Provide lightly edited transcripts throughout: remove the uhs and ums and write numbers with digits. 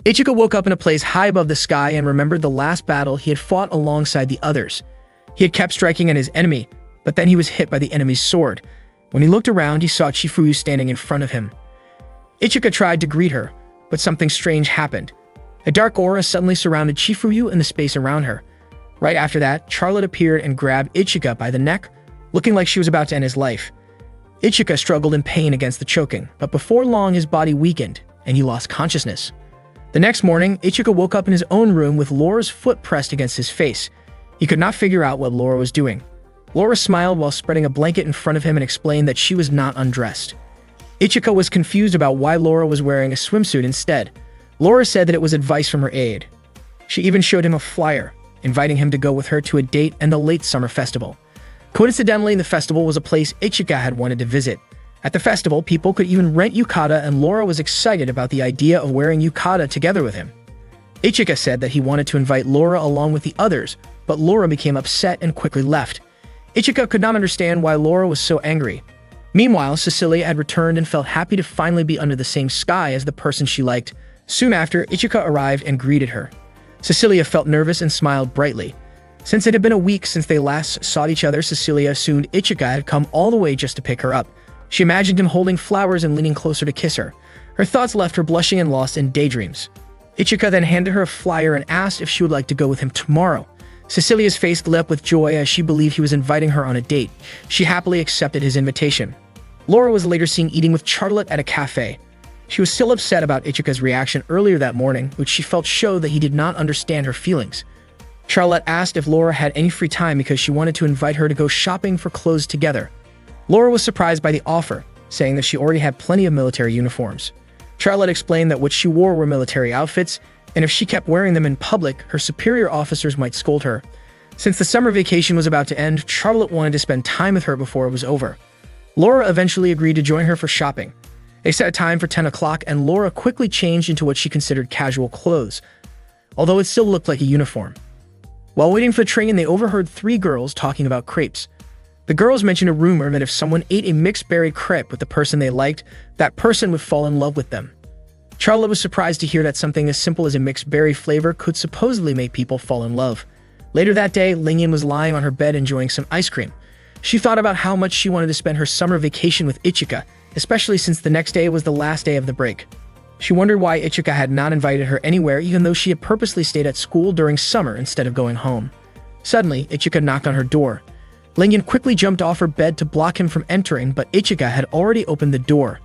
Ichika woke up in a place high above the sky and remembered the last battle he had fought alongside the others. He had kept striking at his enemy, but then he was hit by the enemy's sword. When he looked around, he saw Chifuyu standing in front of him. Ichika tried to greet her, but something strange happened. A dark aura suddenly surrounded Chifuyu and the space around her. Right after that, Charlotte appeared and grabbed Ichika by the neck, looking like she was about to end his life. Ichika struggled in pain against the choking, but before long his body weakened, and he lost consciousness. The next morning, Ichika woke up in his own room with Laura's foot pressed against his face. He could not figure out what Laura was doing. Laura smiled while spreading a blanket in front of him and explained that she was not undressed. Ichika was confused about why Laura was wearing a swimsuit instead. Laura said that it was advice from her aide. She even showed him a flyer, inviting him to go with her to a date and the late summer festival. Coincidentally, the festival was a place Ichika had wanted to visit. At the festival, people could even rent yukata, and Laura was excited about the idea of wearing yukata together with him. Ichika said that he wanted to invite Laura along with the others, but Laura became upset and quickly left. Ichika could not understand why Laura was so angry. Meanwhile, Cecilia had returned and felt happy to finally be under the same sky as the person she liked. Soon after, Ichika arrived and greeted her. Cecilia felt nervous and smiled brightly. Since it had been a week since they last saw each other, Cecilia assumed Ichika had come all the way just to pick her up. She imagined him holding flowers and leaning closer to kiss her. Her thoughts left her blushing and lost in daydreams. Ichika then handed her a flyer and asked if she would like to go with him tomorrow. Cecilia's face lit up with joy as she believed he was inviting her on a date. She happily accepted his invitation. Laura was later seen eating with Charlotte at a cafe. She was still upset about Ichika's reaction earlier that morning, which she felt showed that he did not understand her feelings. Charlotte asked if Laura had any free time because she wanted to invite her to go shopping for clothes together. Laura was surprised by the offer, saying that she already had plenty of military uniforms. Charlotte explained that what she wore were military outfits, and if she kept wearing them in public, her superior officers might scold her. Since the summer vacation was about to end, Charlotte wanted to spend time with her before it was over. Laura eventually agreed to join her for shopping. They set a time for 10 o'clock, and Laura quickly changed into what she considered casual clothes, although it still looked like a uniform. While waiting for the train, they overheard 3 girls talking about crepes. The girls mentioned a rumor that if someone ate a mixed berry crepe with the person they liked, that person would fall in love with them. Charlotte was surprised to hear that something as simple as a mixed berry flavor could supposedly make people fall in love. Later that day, Lingyan was lying on her bed enjoying some ice cream. She thought about how much she wanted to spend her summer vacation with Ichika, especially since the next day was the last day of the break. She wondered why Ichika had not invited her anywhere even though she had purposely stayed at school during summer instead of going home. Suddenly, Ichika knocked on her door. Lingyan quickly jumped off her bed to block him from entering, but Ichika had already opened the door.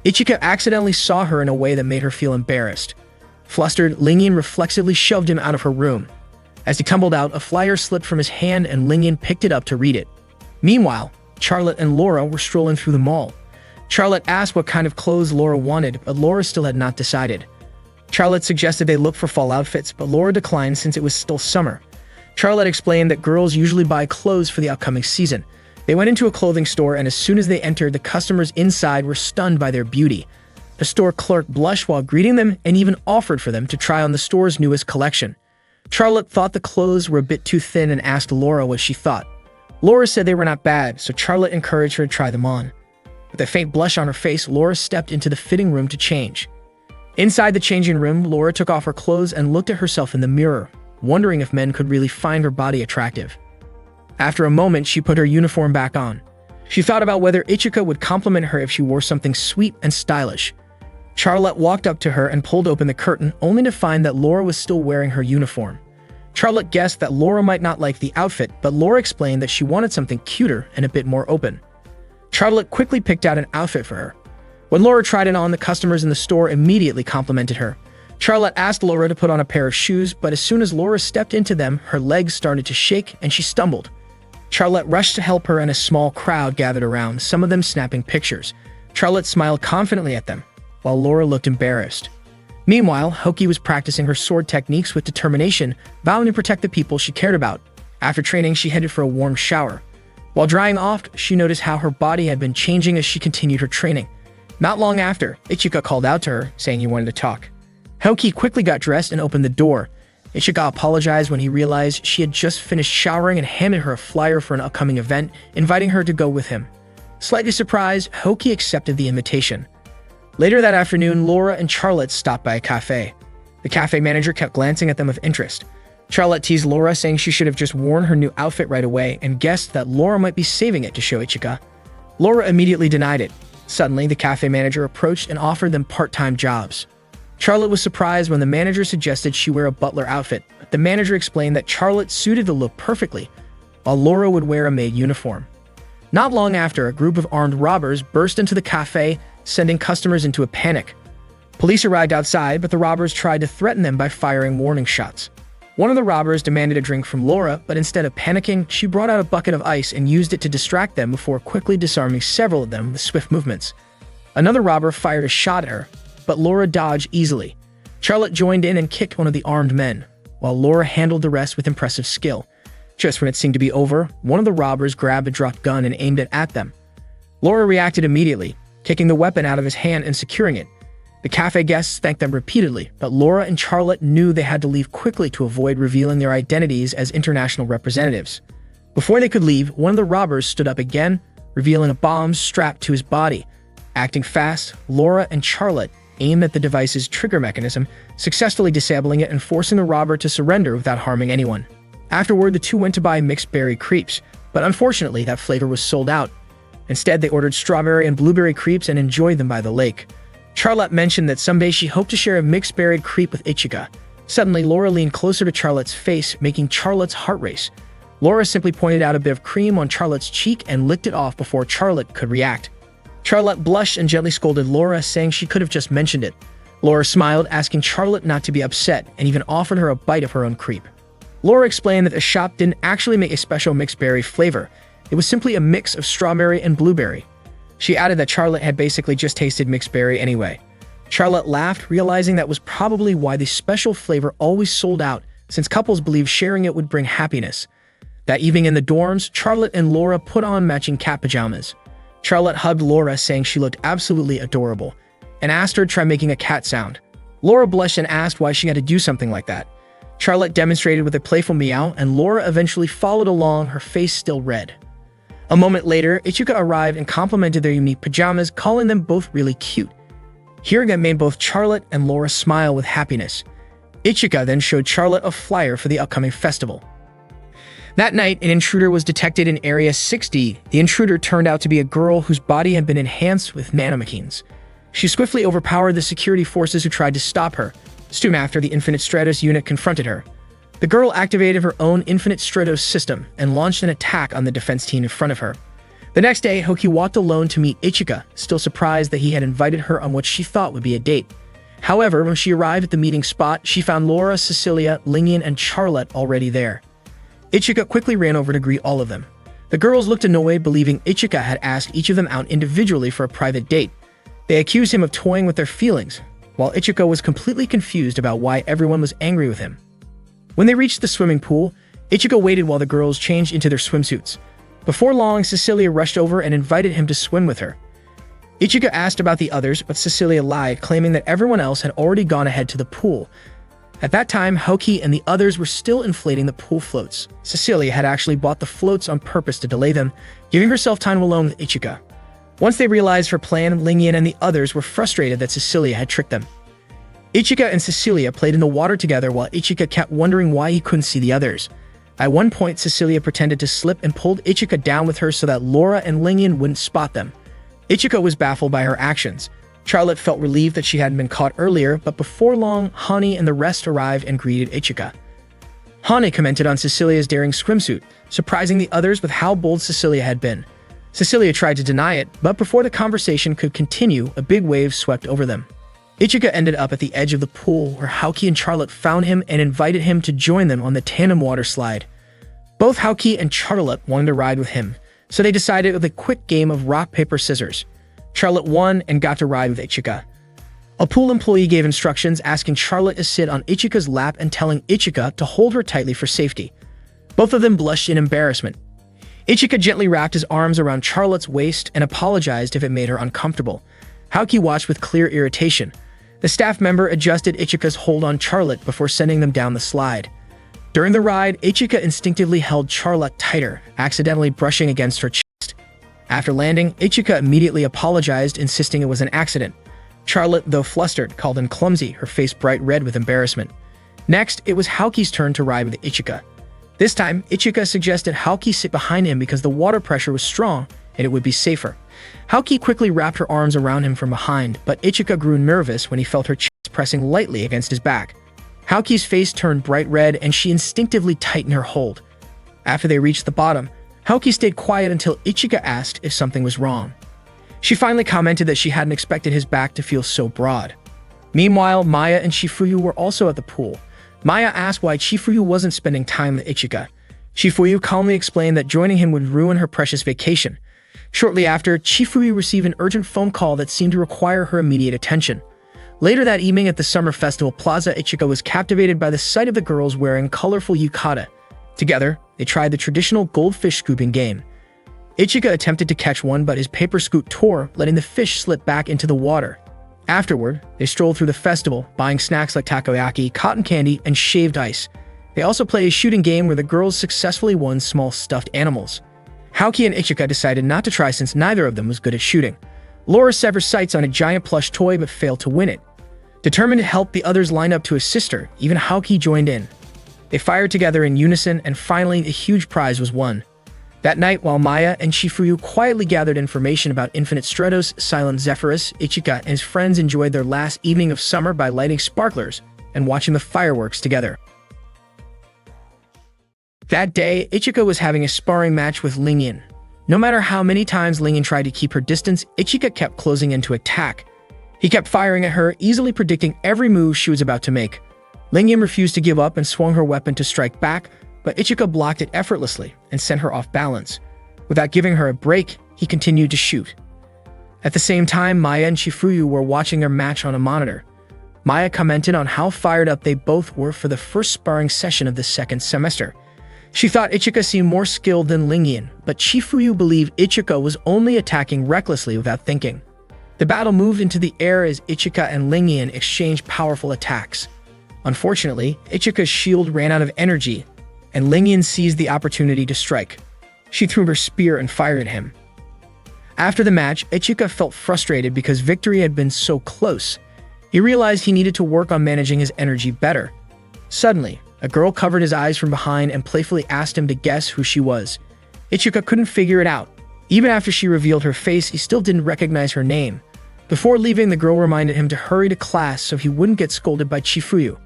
Ichika accidentally saw her in a way that made her feel embarrassed. Flustered, Lingyan reflexively shoved him out of her room. As he tumbled out, a flyer slipped from his hand and Lingyan picked it up to read it. Meanwhile, Charlotte and Laura were strolling through the mall. Charlotte asked what kind of clothes Laura wanted, but Laura still had not decided. Charlotte suggested they look for fall outfits, but Laura declined since it was still summer. Charlotte explained that girls usually buy clothes for the upcoming season. They went into a clothing store, and as soon as they entered, the customers inside were stunned by their beauty. The store clerk blushed while greeting them and even offered for them to try on the store's newest collection. Charlotte thought the clothes were a bit too thin and asked Laura what she thought. Laura said they were not bad, so Charlotte encouraged her to try them on. With a faint blush on her face, Laura stepped into the fitting room to change. Inside the changing room, Laura took off her clothes and looked at herself in the mirror, wondering if men could really find her body attractive. After a moment, she put her uniform back on. She thought about whether Ichika would compliment her if she wore something sweet and stylish. Charlotte walked up to her and pulled open the curtain, only to find that Laura was still wearing her uniform. Charlotte guessed that Laura might not like the outfit, but Laura explained that she wanted something cuter and a bit more open. Charlotte quickly picked out an outfit for her. When Laura tried it on, the customers in the store immediately complimented her. Charlotte asked Laura to put on a pair of shoes, but as soon as Laura stepped into them, her legs started to shake and she stumbled. Charlotte rushed to help her and a small crowd gathered around, some of them snapping pictures. Charlotte smiled confidently at them, while Laura looked embarrassed. Meanwhile, Hoki was practicing her sword techniques with determination, vowing to protect the people she cared about. After training, she headed for a warm shower. While drying off, she noticed how her body had been changing as she continued her training. Not long after, Ichika called out to her, saying he wanted to talk. Hoki quickly got dressed and opened the door. Ichika apologized when he realized she had just finished showering and handed her a flyer for an upcoming event, inviting her to go with him. Slightly surprised, Hoki accepted the invitation. Later that afternoon, Laura and Charlotte stopped by a cafe. The cafe manager kept glancing at them with interest. Charlotte teased Laura, saying she should have just worn her new outfit right away and guessed that Laura might be saving it to show Ichika. Laura immediately denied it. Suddenly, the cafe manager approached and offered them part-time jobs. Charlotte was surprised when the manager suggested she wear a butler outfit, but the manager explained that Charlotte suited the look perfectly, while Laura would wear a maid uniform. Not long after, a group of armed robbers burst into the cafe, sending customers into a panic. Police arrived outside, but the robbers tried to threaten them by firing warning shots. One of the robbers demanded a drink from Laura, but instead of panicking, she brought out a bucket of ice and used it to distract them before quickly disarming several of them with swift movements. Another robber fired a shot at her, but Laura dodged easily. Charlotte joined in and kicked one of the armed men, while Laura handled the rest with impressive skill. Just when it seemed to be over, one of the robbers grabbed a dropped gun and aimed it at them. Laura reacted immediately, kicking the weapon out of his hand and securing it. The cafe guests thanked them repeatedly, but Laura and Charlotte knew they had to leave quickly to avoid revealing their identities as international representatives. Before they could leave, one of the robbers stood up again, revealing a bomb strapped to his body. Acting fast, Laura and Charlotte aimed at the device's trigger mechanism, successfully disabling it and forcing the robber to surrender without harming anyone. Afterward, the two went to buy mixed berry crepes, but unfortunately that flavor was sold out. Instead, they ordered strawberry and blueberry crepes and enjoyed them by the lake. Charlotte mentioned that someday she hoped to share a mixed berry crepe with Ichika. Suddenly, Laura leaned closer to Charlotte's face, making Charlotte's heart race. Laura simply pointed out a bit of cream on Charlotte's cheek and licked it off before Charlotte could react. Charlotte blushed and gently scolded Laura, saying she could have just mentioned it. Laura smiled, asking Charlotte not to be upset, and even offered her a bite of her own crepe. Laura explained that the shop didn't actually make a special mixed berry flavor. It was simply a mix of strawberry and blueberry. She added that Charlotte had basically just tasted mixed berry anyway. Charlotte laughed, realizing that was probably why the special flavor always sold out, since couples believed sharing it would bring happiness. That evening in the dorms, Charlotte and Laura put on matching cat pajamas. Charlotte hugged Laura, saying she looked absolutely adorable, and asked her to try making a cat sound. Laura blushed and asked why she had to do something like that. Charlotte demonstrated with a playful meow, and Laura eventually followed along, her face still red. A moment later, Ichika arrived and complimented their unique pajamas, calling them both really cute. Hearing that made both Charlotte and Laura smile with happiness. Ichika then showed Charlotte a flyer for the upcoming festival. That night, an intruder was detected in Area 60. The intruder turned out to be a girl whose body had been enhanced with nanomachines. She swiftly overpowered the security forces who tried to stop her. Soon after, the Infinite Stratos unit confronted her. The girl activated her own Infinite Stratos system and launched an attack on the defense team in front of her. The next day, Hoki walked alone to meet Ichika, still surprised that he had invited her on what she thought would be a date. However, when she arrived at the meeting spot, she found Laura, Cecilia, Lingyan, and Charlotte already there. Ichika quickly ran over to greet all of them. The girls looked annoyed, believing Ichika had asked each of them out individually for a private date. They accused him of toying with their feelings, while Ichika was completely confused about why everyone was angry with him. When they reached the swimming pool, Ichika waited while the girls changed into their swimsuits. Before long, Cecilia rushed over and invited him to swim with her. Ichika asked about the others, but Cecilia lied, claiming that everyone else had already gone ahead to the pool. At that time, Hoki and the others were still inflating the pool floats. Cecilia had actually bought the floats on purpose to delay them, giving herself time alone with Ichika. Once they realized her plan, Lingyan and the others were frustrated that Cecilia had tricked them. Ichika and Cecilia played in the water together while Ichika kept wondering why he couldn't see the others. At one point, Cecilia pretended to slip and pulled Ichika down with her so that Laura and Lingyan wouldn't spot them. Ichika was baffled by her actions. Charlotte felt relieved that she hadn't been caught earlier, but before long, Hani and the rest arrived and greeted Ichika. Hani commented on Cecilia's daring swimsuit, surprising the others with how bold Cecilia had been. Cecilia tried to deny it, but before the conversation could continue, a big wave swept over them. Ichika ended up at the edge of the pool, where Haoki and Charlotte found him and invited him to join them on the tandem water slide. Both Haoki and Charlotte wanted to ride with him, so they decided with a quick game of rock, paper, scissors. Charlotte won and got to ride with Ichika. A pool employee gave instructions, asking Charlotte to sit on Ichika's lap and telling Ichika to hold her tightly for safety. Both of them blushed in embarrassment. Ichika gently wrapped his arms around Charlotte's waist and apologized if it made her uncomfortable. Haoki watched with clear irritation. The staff member adjusted Ichika's hold on Charlotte before sending them down the slide. During the ride, Ichika instinctively held Charlotte tighter, accidentally brushing against her chest. After landing, Ichika immediately apologized, insisting it was an accident. Charlotte, though flustered, called him clumsy, her face bright red with embarrassment. Next, it was Haoki's turn to ride with Ichika. This time, Ichika suggested Haoki sit behind him because the water pressure was strong and it would be safer. Haoki quickly wrapped her arms around him from behind, but Ichika grew nervous when he felt her chest pressing lightly against his back. Haoki's face turned bright red and she instinctively tightened her hold. After they reached the bottom, Haoki stayed quiet until Ichika asked if something was wrong. She finally commented that she hadn't expected his back to feel so broad. Meanwhile, Maya and Shifuyu were also at the pool. Maya asked why Shifuyu wasn't spending time with Ichika. Shifuyu calmly explained that joining him would ruin her precious vacation. Shortly after, Shifuyu received an urgent phone call that seemed to require her immediate attention. Later that evening at the summer festival plaza, Ichika was captivated by the sight of the girls wearing colorful yukata. Together, they tried the traditional goldfish scooping game. Ichika attempted to catch one, but his paper scoop tore, letting the fish slip back into the water. Afterward, they strolled through the festival, buying snacks like takoyaki, cotton candy, and shaved ice. They also played a shooting game where the girls successfully won small stuffed animals. Haoki and Ichika decided not to try since neither of them was good at shooting. Laura severed sights on a giant plush toy but failed to win it. Determined to help the others line up to assist her, even Haoki joined in. They fired together in unison, and finally a huge prize was won. That night, while Maya and Shifuyu quietly gathered information about Infinite Stratos, Silent Zephyrus, Ichika and his friends enjoyed their last evening of summer by lighting sparklers and watching the fireworks together. That day, Ichika was having a sparring match with Lingyan. No matter how many times Lingyan tried to keep her distance, Ichika kept closing in to attack. He kept firing at her, easily predicting every move she was about to make. Lingyan refused to give up and swung her weapon to strike back, but Ichika blocked it effortlessly and sent her off balance. Without giving her a break, he continued to shoot. At the same time, Maya and Shifuyu were watching their match on a monitor. Maya commented on how fired up they both were for the first sparring session of the second semester. She thought Ichika seemed more skilled than Lingyan, but Shifuyu believed Ichika was only attacking recklessly without thinking. The battle moved into the air as Ichika and Lingyan exchanged powerful attacks. Unfortunately, Ichika's shield ran out of energy, and Lingyan seized the opportunity to strike. She threw her spear and fired at him. After the match, Ichika felt frustrated because victory had been so close. He realized he needed to work on managing his energy better. Suddenly, a girl covered his eyes from behind and playfully asked him to guess who she was. Ichika couldn't figure it out. Even after she revealed her face, he still didn't recognize her name. Before leaving, the girl reminded him to hurry to class so he wouldn't get scolded by Shifuyu.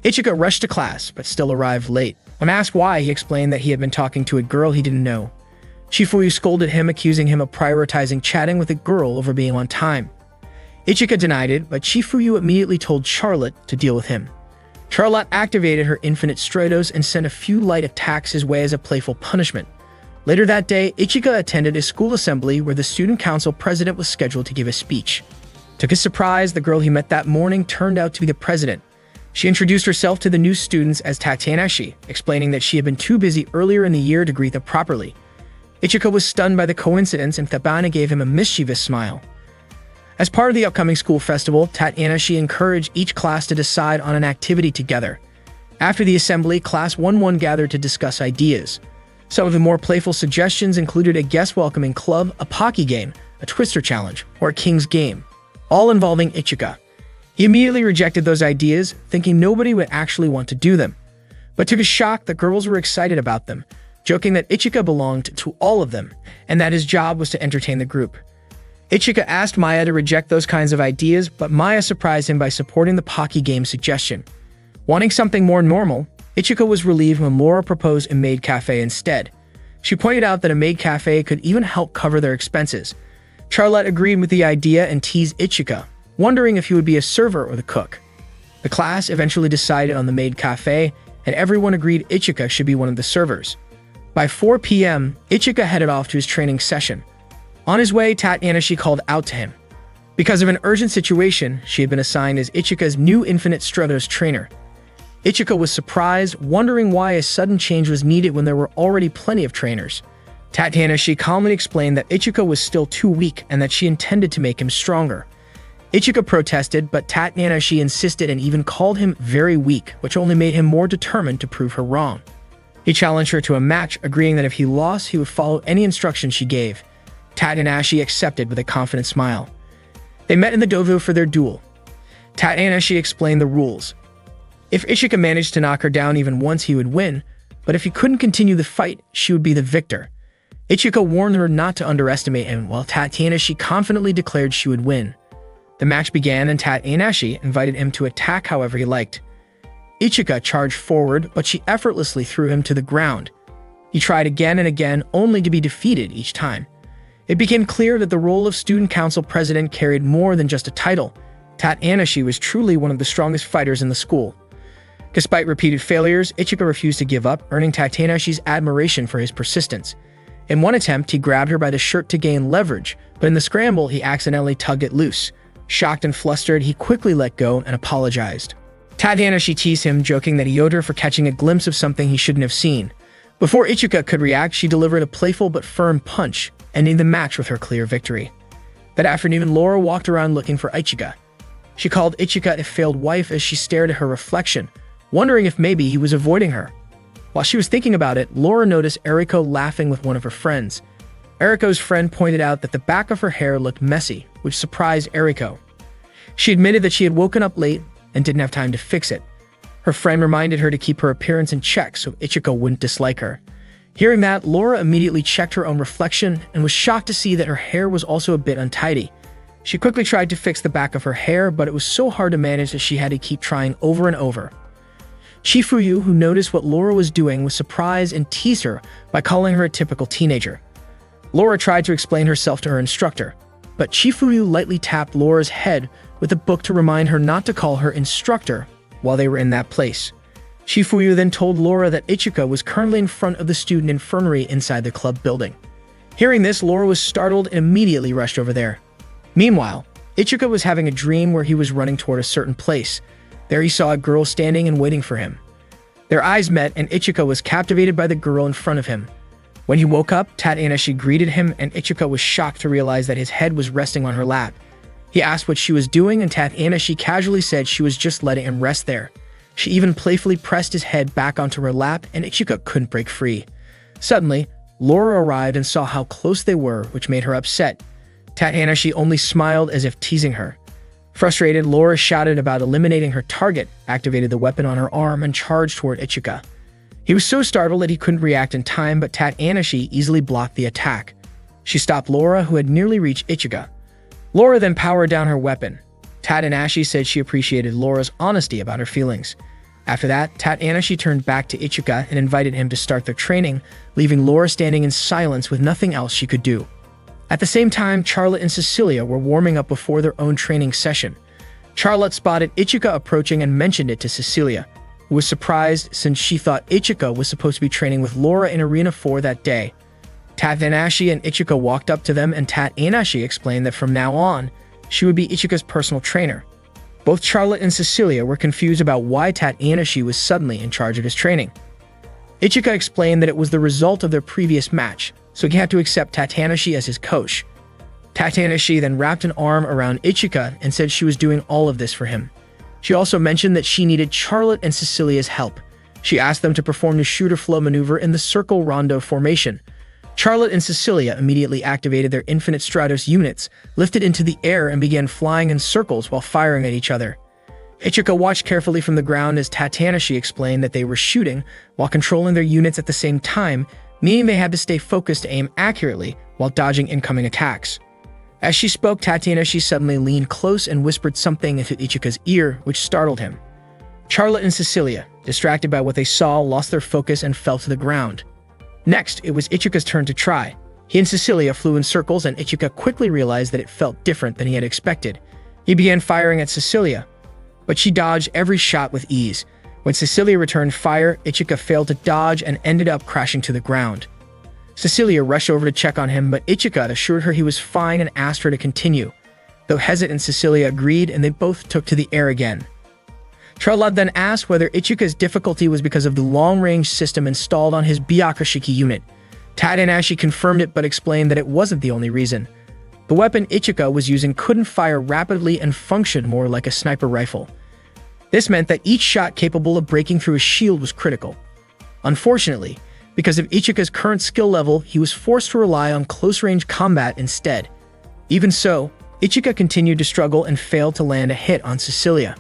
Ichika rushed to class, but still arrived late. When asked why, he explained that he had been talking to a girl he didn't know. Shifuyu scolded him, accusing him of prioritizing chatting with a girl over being on time. Ichika denied it, but Shifuyu immediately told Charlotte to deal with him. Charlotte activated her Infinite Stratos and sent a few light attacks his way as a playful punishment. Later that day, Ichika attended a school assembly where the student council president was scheduled to give a speech. To his surprise, the girl he met that morning turned out to be the president. She introduced herself to the new students as Tatanashi, explaining that she had been too busy earlier in the year to greet them properly. Ichika was stunned by the coincidence, and Thabana gave him a mischievous smile. As part of the upcoming school festival, Tatanashi encouraged each class to decide on an activity together. After the assembly, Class 1-1 gathered to discuss ideas. Some of the more playful suggestions included a guest welcoming club, a Pocky game, a Twister challenge, or a King's game, all involving Ichika. He immediately rejected those ideas, thinking nobody would actually want to do them. But to his shock, the girls were excited about them, joking that Ichika belonged to all of them, and that his job was to entertain the group. Ichika asked Maya to reject those kinds of ideas, but Maya surprised him by supporting the Pocky game suggestion. Wanting something more normal, Ichika was relieved when Laura proposed a maid cafe instead. She pointed out that a maid cafe could even help cover their expenses. Charlotte agreed with the idea and teased Ichika, wondering if he would be a server or the cook. The class eventually decided on the maid cafe, and everyone agreed Ichika should be one of the servers. By 4 p.m., Ichika headed off to his training session. On his way, Tatanashi called out to him. Because of an urgent situation, she had been assigned as Ichika's new Infinite Stratos trainer. Ichika was surprised, wondering why a sudden change was needed when there were already plenty of trainers. Tatanashi calmly explained that Ichika was still too weak and that she intended to make him stronger. Ichika protested, but Tatanashi insisted and even called him very weak, which only made him more determined to prove her wrong. He challenged her to a match, agreeing that if he lost, he would follow any instructions she gave. Tatanashi accepted with a confident smile. They met in the dojo for their duel. Tanahashi explained the rules. If Ichika managed to knock her down even once, he would win, but if he couldn't continue the fight, she would be the victor. Ichika warned her not to underestimate him, while Tanahashi confidently declared she would win. The match began and Tanahashi invited him to attack however he liked. Ichika charged forward, but she effortlessly threw him to the ground. He tried again and again, only to be defeated each time. It became clear that the role of student council president carried more than just a title. Tanahashi was truly one of the strongest fighters in the school. Despite repeated failures, Ichika refused to give up, earning Tanahashi's admiration for his persistence. In one attempt, he grabbed her by the shirt to gain leverage, but in the scramble, he accidentally tugged it loose. Shocked and flustered, he quickly let go and apologized. Tanahashi teased him, joking that he owed her for catching a glimpse of something he shouldn't have seen. Before Ichika could react, she delivered a playful but firm punch, ending the match with her clear victory. That afternoon, Laura walked around looking for Ichika. She called Ichika a failed wife as she stared at her reflection, wondering if maybe he was avoiding her. While she was thinking about it, Laura noticed Eriko laughing with one of her friends. Eriko's friend pointed out that the back of her hair looked messy, which surprised Eriko. She admitted that she had woken up late and didn't have time to fix it. Her friend reminded her to keep her appearance in check so Ichika wouldn't dislike her. Hearing that, Laura immediately checked her own reflection and was shocked to see that her hair was also a bit untidy. She quickly tried to fix the back of her hair, but it was so hard to manage that she had to keep trying over and over. Chifuyu, who noticed what Laura was doing, was surprised and teased her by calling her a typical teenager. Laura tried to explain herself to her instructor, but Chifuyu lightly tapped Laura's head with a book to remind her not to call her instructor while they were in that place. Chifuyu then told Laura that Ichika was currently in front of the student infirmary inside the club building. Hearing this, Laura was startled and immediately rushed over there. Meanwhile, Ichika was having a dream where he was running toward a certain place. There he saw a girl standing and waiting for him. Their eyes met and Ichika was captivated by the girl in front of him. When he woke up, Tanahashi greeted him and Ichika was shocked to realize that his head was resting on her lap. He asked what she was doing and Tanahashi casually said she was just letting him rest there. She even playfully pressed his head back onto her lap and Ichika couldn't break free. Suddenly, Laura arrived and saw how close they were, which made her upset. Tanahashi only smiled as if teasing her. Frustrated, Laura shouted about eliminating her target, activated the weapon on her arm, and charged toward Ichika. He was so startled that he couldn't react in time, but Tanahashi easily blocked the attack. She stopped Laura, who had nearly reached Ichika. Laura then powered down her weapon. Tanahashi said she appreciated Laura's honesty about her feelings. After that, Tanahashi turned back to Ichika and invited him to start their training, leaving Laura standing in silence with nothing else she could do. At the same time, Charlotte and Cecilia were warming up before their own training session. Charlotte spotted Ichika approaching and mentioned it to Cecilia, who was surprised since she thought Ichika was supposed to be training with Laura in Arena 4 that day. Tanahashi and Ichika walked up to them and Tanahashi explained that from now on, she would be Ichika's personal trainer. Both Charlotte and Cecilia were confused about why Tanahashi was suddenly in charge of his training. Ichika explained that it was the result of their previous match, so he had to accept Tanahashi as his coach. Tanahashi then wrapped an arm around Ichika and said she was doing all of this for him. She also mentioned that she needed Charlotte and Cecilia's help. She asked them to perform the shooter flow maneuver in the circle rondo formation. Charlotte and Cecilia immediately activated their Infinite Stratos units, lifted into the air and began flying in circles while firing at each other. Ichika watched carefully from the ground as Tanahashi explained that they were shooting while controlling their units at the same time, meaning they had to stay focused to aim accurately while dodging incoming attacks. As she spoke, Tanahashi suddenly leaned close and whispered something into Ichika's ear, which startled him. Charlotte and Cecilia, distracted by what they saw, lost their focus and fell to the ground. Next, it was Ichika's turn to try. He and Cecilia flew in circles and Ichika quickly realized that it felt different than he had expected. He began firing at Cecilia, but she dodged every shot with ease. When Cecilia returned fire, Ichika failed to dodge and ended up crashing to the ground. Cecilia rushed over to check on him, but Ichika assured her he was fine and asked her to continue. Though hesitant, Cecilia agreed and they both took to the air again. Charlotte then asked whether Ichika's difficulty was because of the long-range system installed on his Byakushiki unit. Tanahashi confirmed it but explained that it wasn't the only reason. The weapon Ichika was using couldn't fire rapidly and functioned more like a sniper rifle. This meant that each shot capable of breaking through a shield was critical. Unfortunately, because of Ichika's current skill level, he was forced to rely on close-range combat instead. Even so, Ichika continued to struggle and failed to land a hit on Cecilia.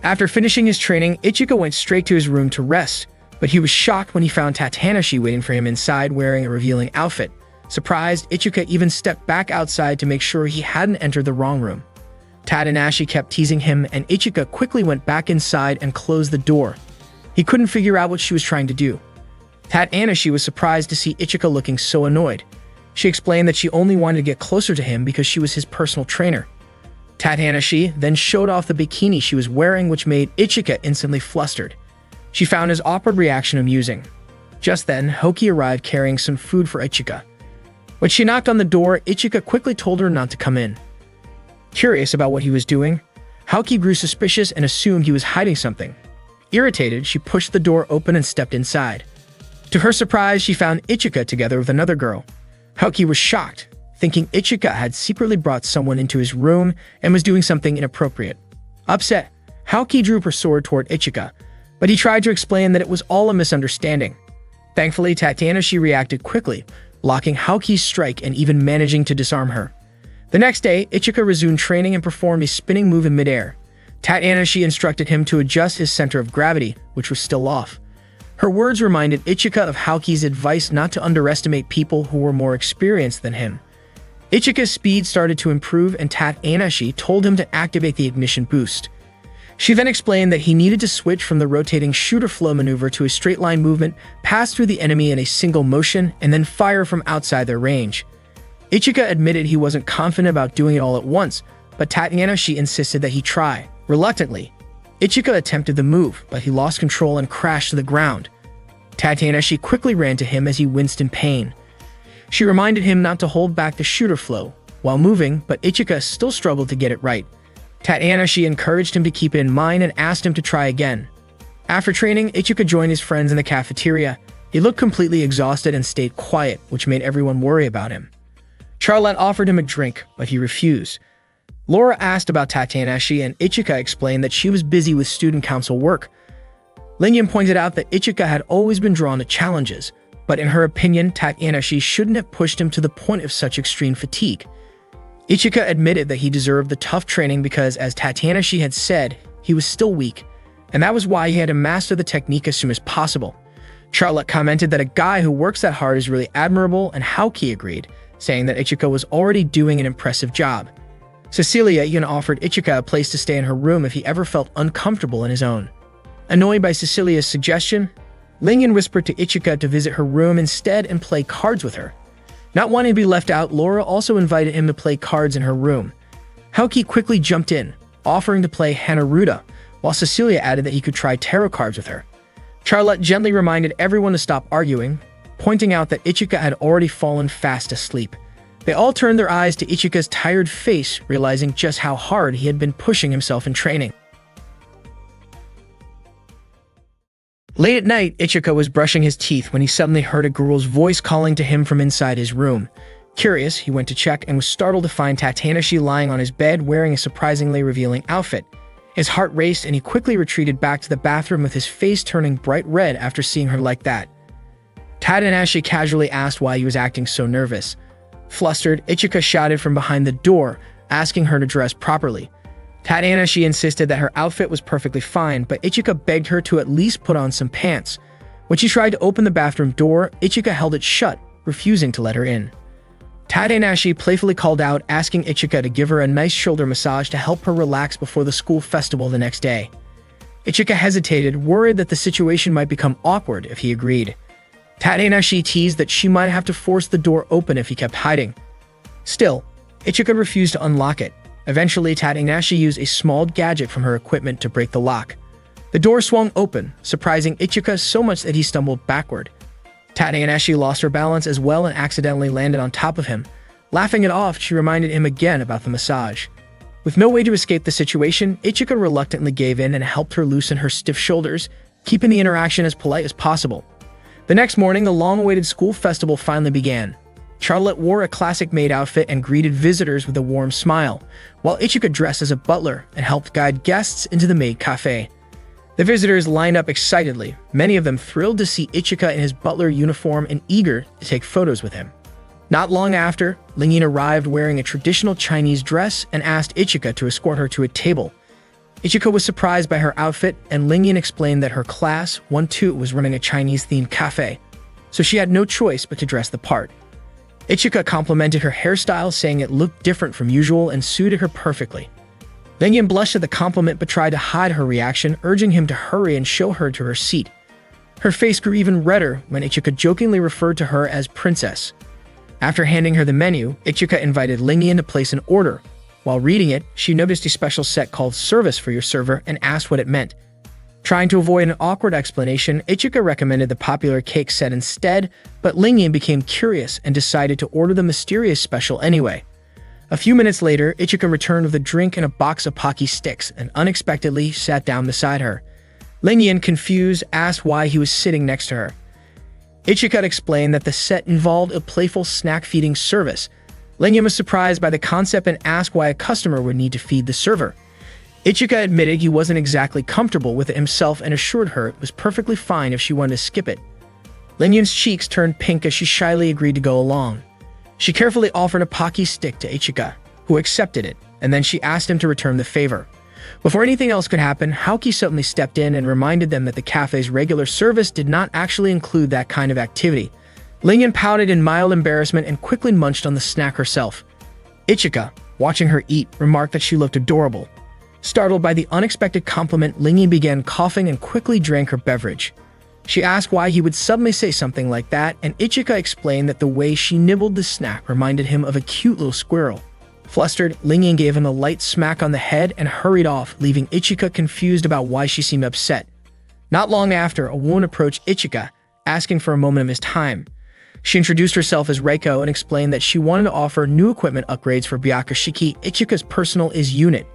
After finishing his training, Ichika went straight to his room to rest, but he was shocked when he found Tatanashi waiting for him inside wearing a revealing outfit. Surprised, Ichika even stepped back outside to make sure he hadn't entered the wrong room. Tatanashi kept teasing him, and Ichika quickly went back inside and closed the door. He couldn't figure out what she was trying to do. Tatanashi was surprised to see Ichika looking so annoyed. She explained that she only wanted to get closer to him because she was his personal trainer. Tatanashi then showed off the bikini she was wearing, which made Ichika instantly flustered. She found his awkward reaction amusing. Just then, Hoki arrived carrying some food for Ichika. When she knocked on the door, Ichika quickly told her not to come in. Curious about what he was doing, Hoki grew suspicious and assumed he was hiding something. Irritated, she pushed the door open and stepped inside. To her surprise, she found Ichika together with another girl. Hoki was shocked, thinking Ichika had secretly brought someone into his room and was doing something inappropriate. Upset, Hoki drew her sword toward Ichika, but he tried to explain that it was all a misunderstanding. Thankfully, Tatanashi reacted quickly, blocking Hoki's strike and even managing to disarm her. The next day, Ichika resumed training and performed a spinning move in midair. Tatanashi instructed him to adjust his center of gravity, which was still off. Her words reminded Ichika of Hoki's advice not to underestimate people who were more experienced than him. Ichika's speed started to improve, and Tatanashi told him to activate the ignition boost. She then explained that he needed to switch from the rotating shooter flow maneuver to a straight-line movement, pass through the enemy in a single motion, and then fire from outside their range. Ichika admitted he wasn't confident about doing it all at once, but Tatanashi insisted that he try. Reluctantly, Ichika attempted the move, but he lost control and crashed to the ground. Tatanashi quickly ran to him as he winced in pain. She reminded him not to hold back the shooter flow while moving, but Ichika still struggled to get it right. Tatanashi encouraged him to keep it in mind and asked him to try again. After training, Ichika joined his friends in the cafeteria. He looked completely exhausted and stayed quiet, which made everyone worry about him. Charlotte offered him a drink, but he refused. Laura asked about Tatanashi, and Ichika explained that she was busy with student council work. Lingyan pointed out that Ichika had always been drawn to challenges, but in her opinion, Tatanashi shouldn't have pushed him to the point of such extreme fatigue. Ichika admitted that he deserved the tough training because, as Tatanashi had said, he was still weak, and that was why he had to master the technique as soon as possible. Charlotte commented that a guy who works that hard is really admirable, and Hoki agreed, saying that Ichika was already doing an impressive job. Cecilia even offered Ichika a place to stay in her room if he ever felt uncomfortable in his own. Annoyed by Cecilia's suggestion, Lingyan whispered to Ichika to visit her room instead and play cards with her. Not wanting to be left out, Laura also invited him to play cards in her room. Hoki quickly jumped in, offering to play Hanaruda, while Cecilia added that he could try tarot cards with her. Charlotte gently reminded everyone to stop arguing, pointing out that Ichika had already fallen fast asleep. They all turned their eyes to Ichika's tired face, realizing just how hard he had been pushing himself in training. Late at night, Ichika was brushing his teeth when he suddenly heard a girl's voice calling to him from inside his room. Curious, he went to check and was startled to find Tatanashi lying on his bed wearing a surprisingly revealing outfit. His heart raced and he quickly retreated back to the bathroom with his face turning bright red after seeing her like that. Tatanashi casually asked why he was acting so nervous. Flustered, Ichika shouted from behind the door, asking her to dress properly. Tatanashi insisted that her outfit was perfectly fine, but Ichika begged her to at least put on some pants. When she tried to open the bathroom door, Ichika held it shut, refusing to let her in. Tatanashi playfully called out, asking Ichika to give her a nice shoulder massage to help her relax before the school festival the next day. Ichika hesitated, worried that the situation might become awkward if he agreed. Tatanashi teased that she might have to force the door open if he kept hiding. Still, Ichika refused to unlock it. Eventually, Tatanashi used a small gadget from her equipment to break the lock. The door swung open, surprising Ichika so much that he stumbled backward. Tatanashi lost her balance as well and accidentally landed on top of him. Laughing it off, she reminded him again about the massage. With no way to escape the situation, Ichika reluctantly gave in and helped her loosen her stiff shoulders, keeping the interaction as polite as possible. The next morning, the long-awaited school festival finally began. Charlotte wore a classic maid outfit and greeted visitors with a warm smile, while Ichika dressed as a butler and helped guide guests into the maid cafe. The visitors lined up excitedly, many of them thrilled to see Ichika in his butler uniform and eager to take photos with him. Not long after, Lingyan arrived wearing a traditional Chinese dress and asked Ichika to escort her to a table. Ichika was surprised by her outfit, and Lingyan explained that her class, 1-2, was running a Chinese-themed cafe, so she had no choice but to dress the part. Ichika complimented her hairstyle, saying it looked different from usual and suited her perfectly. Lingyan blushed at the compliment but tried to hide her reaction, urging him to hurry and show her to her seat. Her face grew even redder when Ichika jokingly referred to her as princess. After handing her the menu, Ichika invited Lingyan to place an order. While reading it, she noticed a special set called Service for your server and asked what it meant. Trying to avoid an awkward explanation, Ichika recommended the popular cake set instead, but Lingyan became curious and decided to order the mysterious special anyway. A few minutes later, Ichika returned with a drink and a box of Pocky sticks and unexpectedly sat down beside her. Lingyan, confused, asked why he was sitting next to her. Ichika explained that the set involved a playful snack-feeding service. Lingyan was surprised by the concept and asked why a customer would need to feed the server. Ichika admitted he wasn't exactly comfortable with it himself and assured her it was perfectly fine if she wanted to skip it. Lingyan's cheeks turned pink as she shyly agreed to go along. She carefully offered a Pocky stick to Ichika, who accepted it, and then she asked him to return the favor. Before anything else could happen, Haoki suddenly stepped in and reminded them that the cafe's regular service did not actually include that kind of activity. Lingyan pouted in mild embarrassment and quickly munched on the snack herself. Ichika, watching her eat, remarked that she looked adorable. Startled by the unexpected compliment, Lingyan began coughing and quickly drank her beverage. She asked why he would suddenly say something like that, and Ichika explained that the way she nibbled the snack reminded him of a cute little squirrel. Flustered, Lingyan gave him a light smack on the head and hurried off, leaving Ichika confused about why she seemed upset. Not long after, a woman approached Ichika, asking for a moment of his time. She introduced herself as Reiko and explained that she wanted to offer new equipment upgrades for Byakashiki, Ichika's personal unit.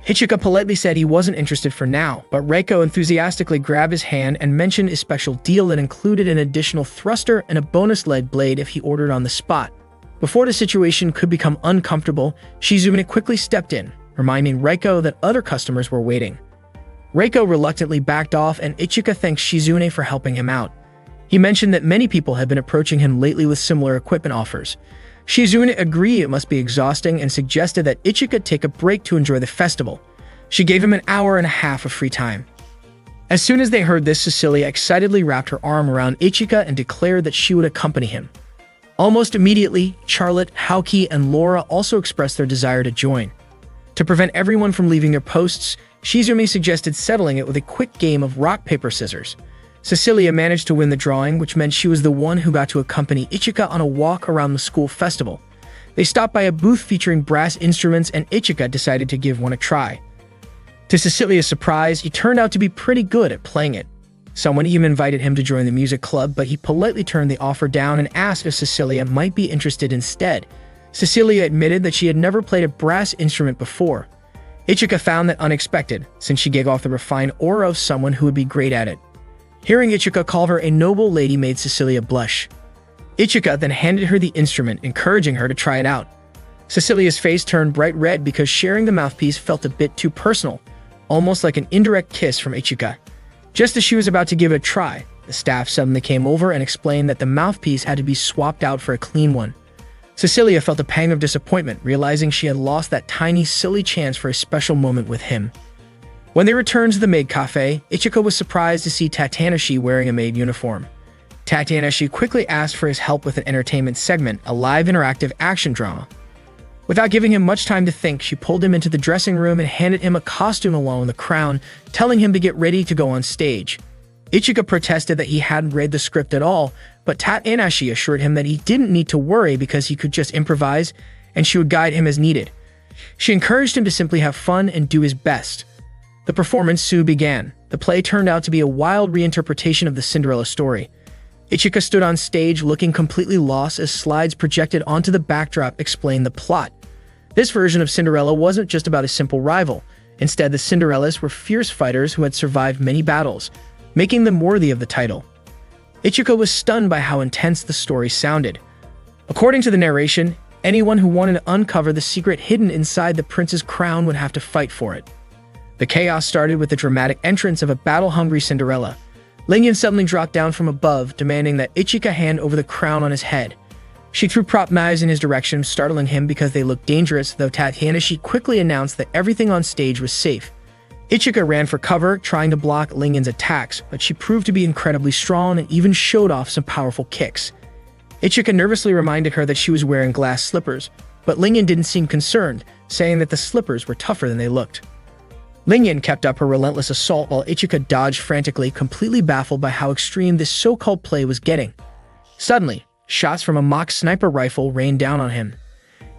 Ichika politely said he wasn't interested for now, but Reiko enthusiastically grabbed his hand and mentioned a special deal that included an additional thruster and a bonus lead blade if he ordered on the spot. Before the situation could become uncomfortable, Shizune quickly stepped in, reminding Reiko that other customers were waiting. Reiko reluctantly backed off, and Ichika thanked Shizune for helping him out. He mentioned that many people had been approaching him lately with similar equipment offers. Shizune agreed it must be exhausting and suggested that Ichika take a break to enjoy the festival. She gave him an hour and a half of free time. As soon as they heard this, Cecilia excitedly wrapped her arm around Ichika and declared that she would accompany him. Almost immediately, Charlotte, Haoki, and Laura also expressed their desire to join. To prevent everyone from leaving their posts, Shizumi suggested settling it with a quick game of rock, paper, scissors. Cecilia managed to win the drawing, which meant she was the one who got to accompany Ichika on a walk around the school festival. They stopped by a booth featuring brass instruments, and Ichika decided to give one a try. To Cecilia's surprise, he turned out to be pretty good at playing it. Someone even invited him to join the music club, but he politely turned the offer down and asked if Cecilia might be interested instead. Cecilia admitted that she had never played a brass instrument before. Ichika found that unexpected, since she gave off the refined aura of someone who would be great at it. Hearing Ichika call her a noble lady made Cecilia blush. Ichika then handed her the instrument, encouraging her to try it out. Cecilia's face turned bright red because sharing the mouthpiece felt a bit too personal, almost like an indirect kiss from Ichika. Just as she was about to give it a try, the staff suddenly came over and explained that the mouthpiece had to be swapped out for a clean one. Cecilia felt a pang of disappointment, realizing she had lost that tiny, silly chance for a special moment with him. When they returned to the maid cafe, Ichika was surprised to see Tatanashi wearing a maid uniform. Tatanashi quickly asked for his help with an entertainment segment, a live interactive action drama. Without giving him much time to think, she pulled him into the dressing room and handed him a costume along with a crown, telling him to get ready to go on stage. Ichika protested that he hadn't read the script at all, but Tatanashi assured him that he didn't need to worry because he could just improvise, and she would guide him as needed. She encouraged him to simply have fun and do his best. The performance soon began. The play turned out to be a wild reinterpretation of the Cinderella story. Ichika stood on stage looking completely lost as slides projected onto the backdrop explained the plot. This version of Cinderella wasn't just about a simple rival. Instead, the Cinderellas were fierce fighters who had survived many battles, making them worthy of the title. Ichika was stunned by how intense the story sounded. According to the narration, anyone who wanted to uncover the secret hidden inside the prince's crown would have to fight for it. The chaos started with the dramatic entrance of a battle-hungry Cinderella. Lingyan suddenly dropped down from above, demanding that Ichika hand over the crown on his head. She threw prop knives in his direction, startling him because they looked dangerous, though Tanahashi quickly announced that everything on stage was safe. Ichika ran for cover, trying to block Lingen's attacks, but she proved to be incredibly strong and even showed off some powerful kicks. Ichika nervously reminded her that she was wearing glass slippers, but Lingen didn't seem concerned, saying that the slippers were tougher than they looked. Lingen kept up her relentless assault while Ichika dodged frantically, completely baffled by how extreme this so-called play was getting. Suddenly, shots from a mock sniper rifle rained down on him.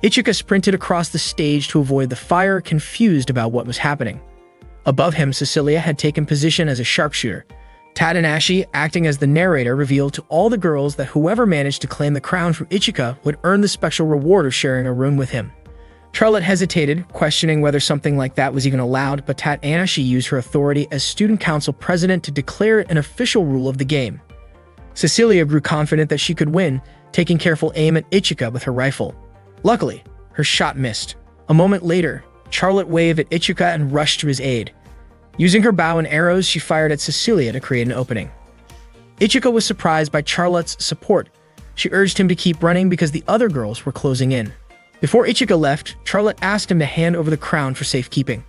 Ichika sprinted across the stage to avoid the fire, confused about what was happening. Above him, Cecilia had taken position as a sharpshooter. Tanahashi, acting as the narrator, revealed to all the girls that whoever managed to claim the crown from Ichika would earn the special reward of sharing a room with him. Charlotte hesitated, questioning whether something like that was even allowed, but Tanahashi used her authority as student council president to declare it an official rule of the game. Cecilia grew confident that she could win, taking careful aim at Ichika with her rifle. Luckily, her shot missed. A moment later, Charlotte waved at Ichika and rushed to his aid. Using her bow and arrows, she fired at Cecilia to create an opening. Ichika was surprised by Charlotte's support. She urged him to keep running because the other girls were closing in. Before Ichika left, Charlotte asked him to hand over the crown for safekeeping.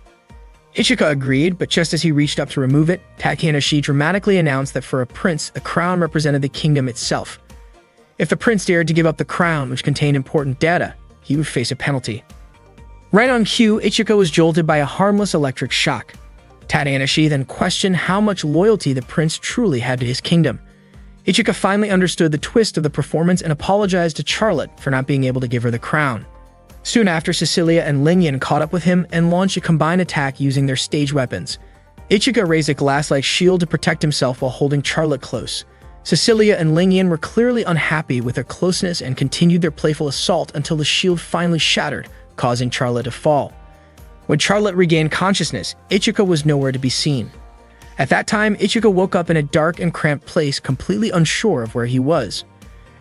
Ichika agreed, but just as he reached up to remove it, Tanahashi dramatically announced that for a prince, the crown represented the kingdom itself. If the prince dared to give up the crown, which contained important data, he would face a penalty. Right on cue, Ichika was jolted by a harmless electric shock. Tanahashi then questioned how much loyalty the prince truly had to his kingdom. Ichika finally understood the twist of the performance and apologized to Charlotte for not being able to give her the crown. Soon after, Cecilia and Lingen caught up with him and launched a combined attack using their stage weapons. Ichika raised a glass-like shield to protect himself while holding Charlotte close. Cecilia and Lingen were clearly unhappy with their closeness and continued their playful assault until the shield finally shattered, causing Charlotte to fall. When Charlotte regained consciousness, Ichika was nowhere to be seen. At that time, Ichika woke up in a dark and cramped place, completely unsure of where he was.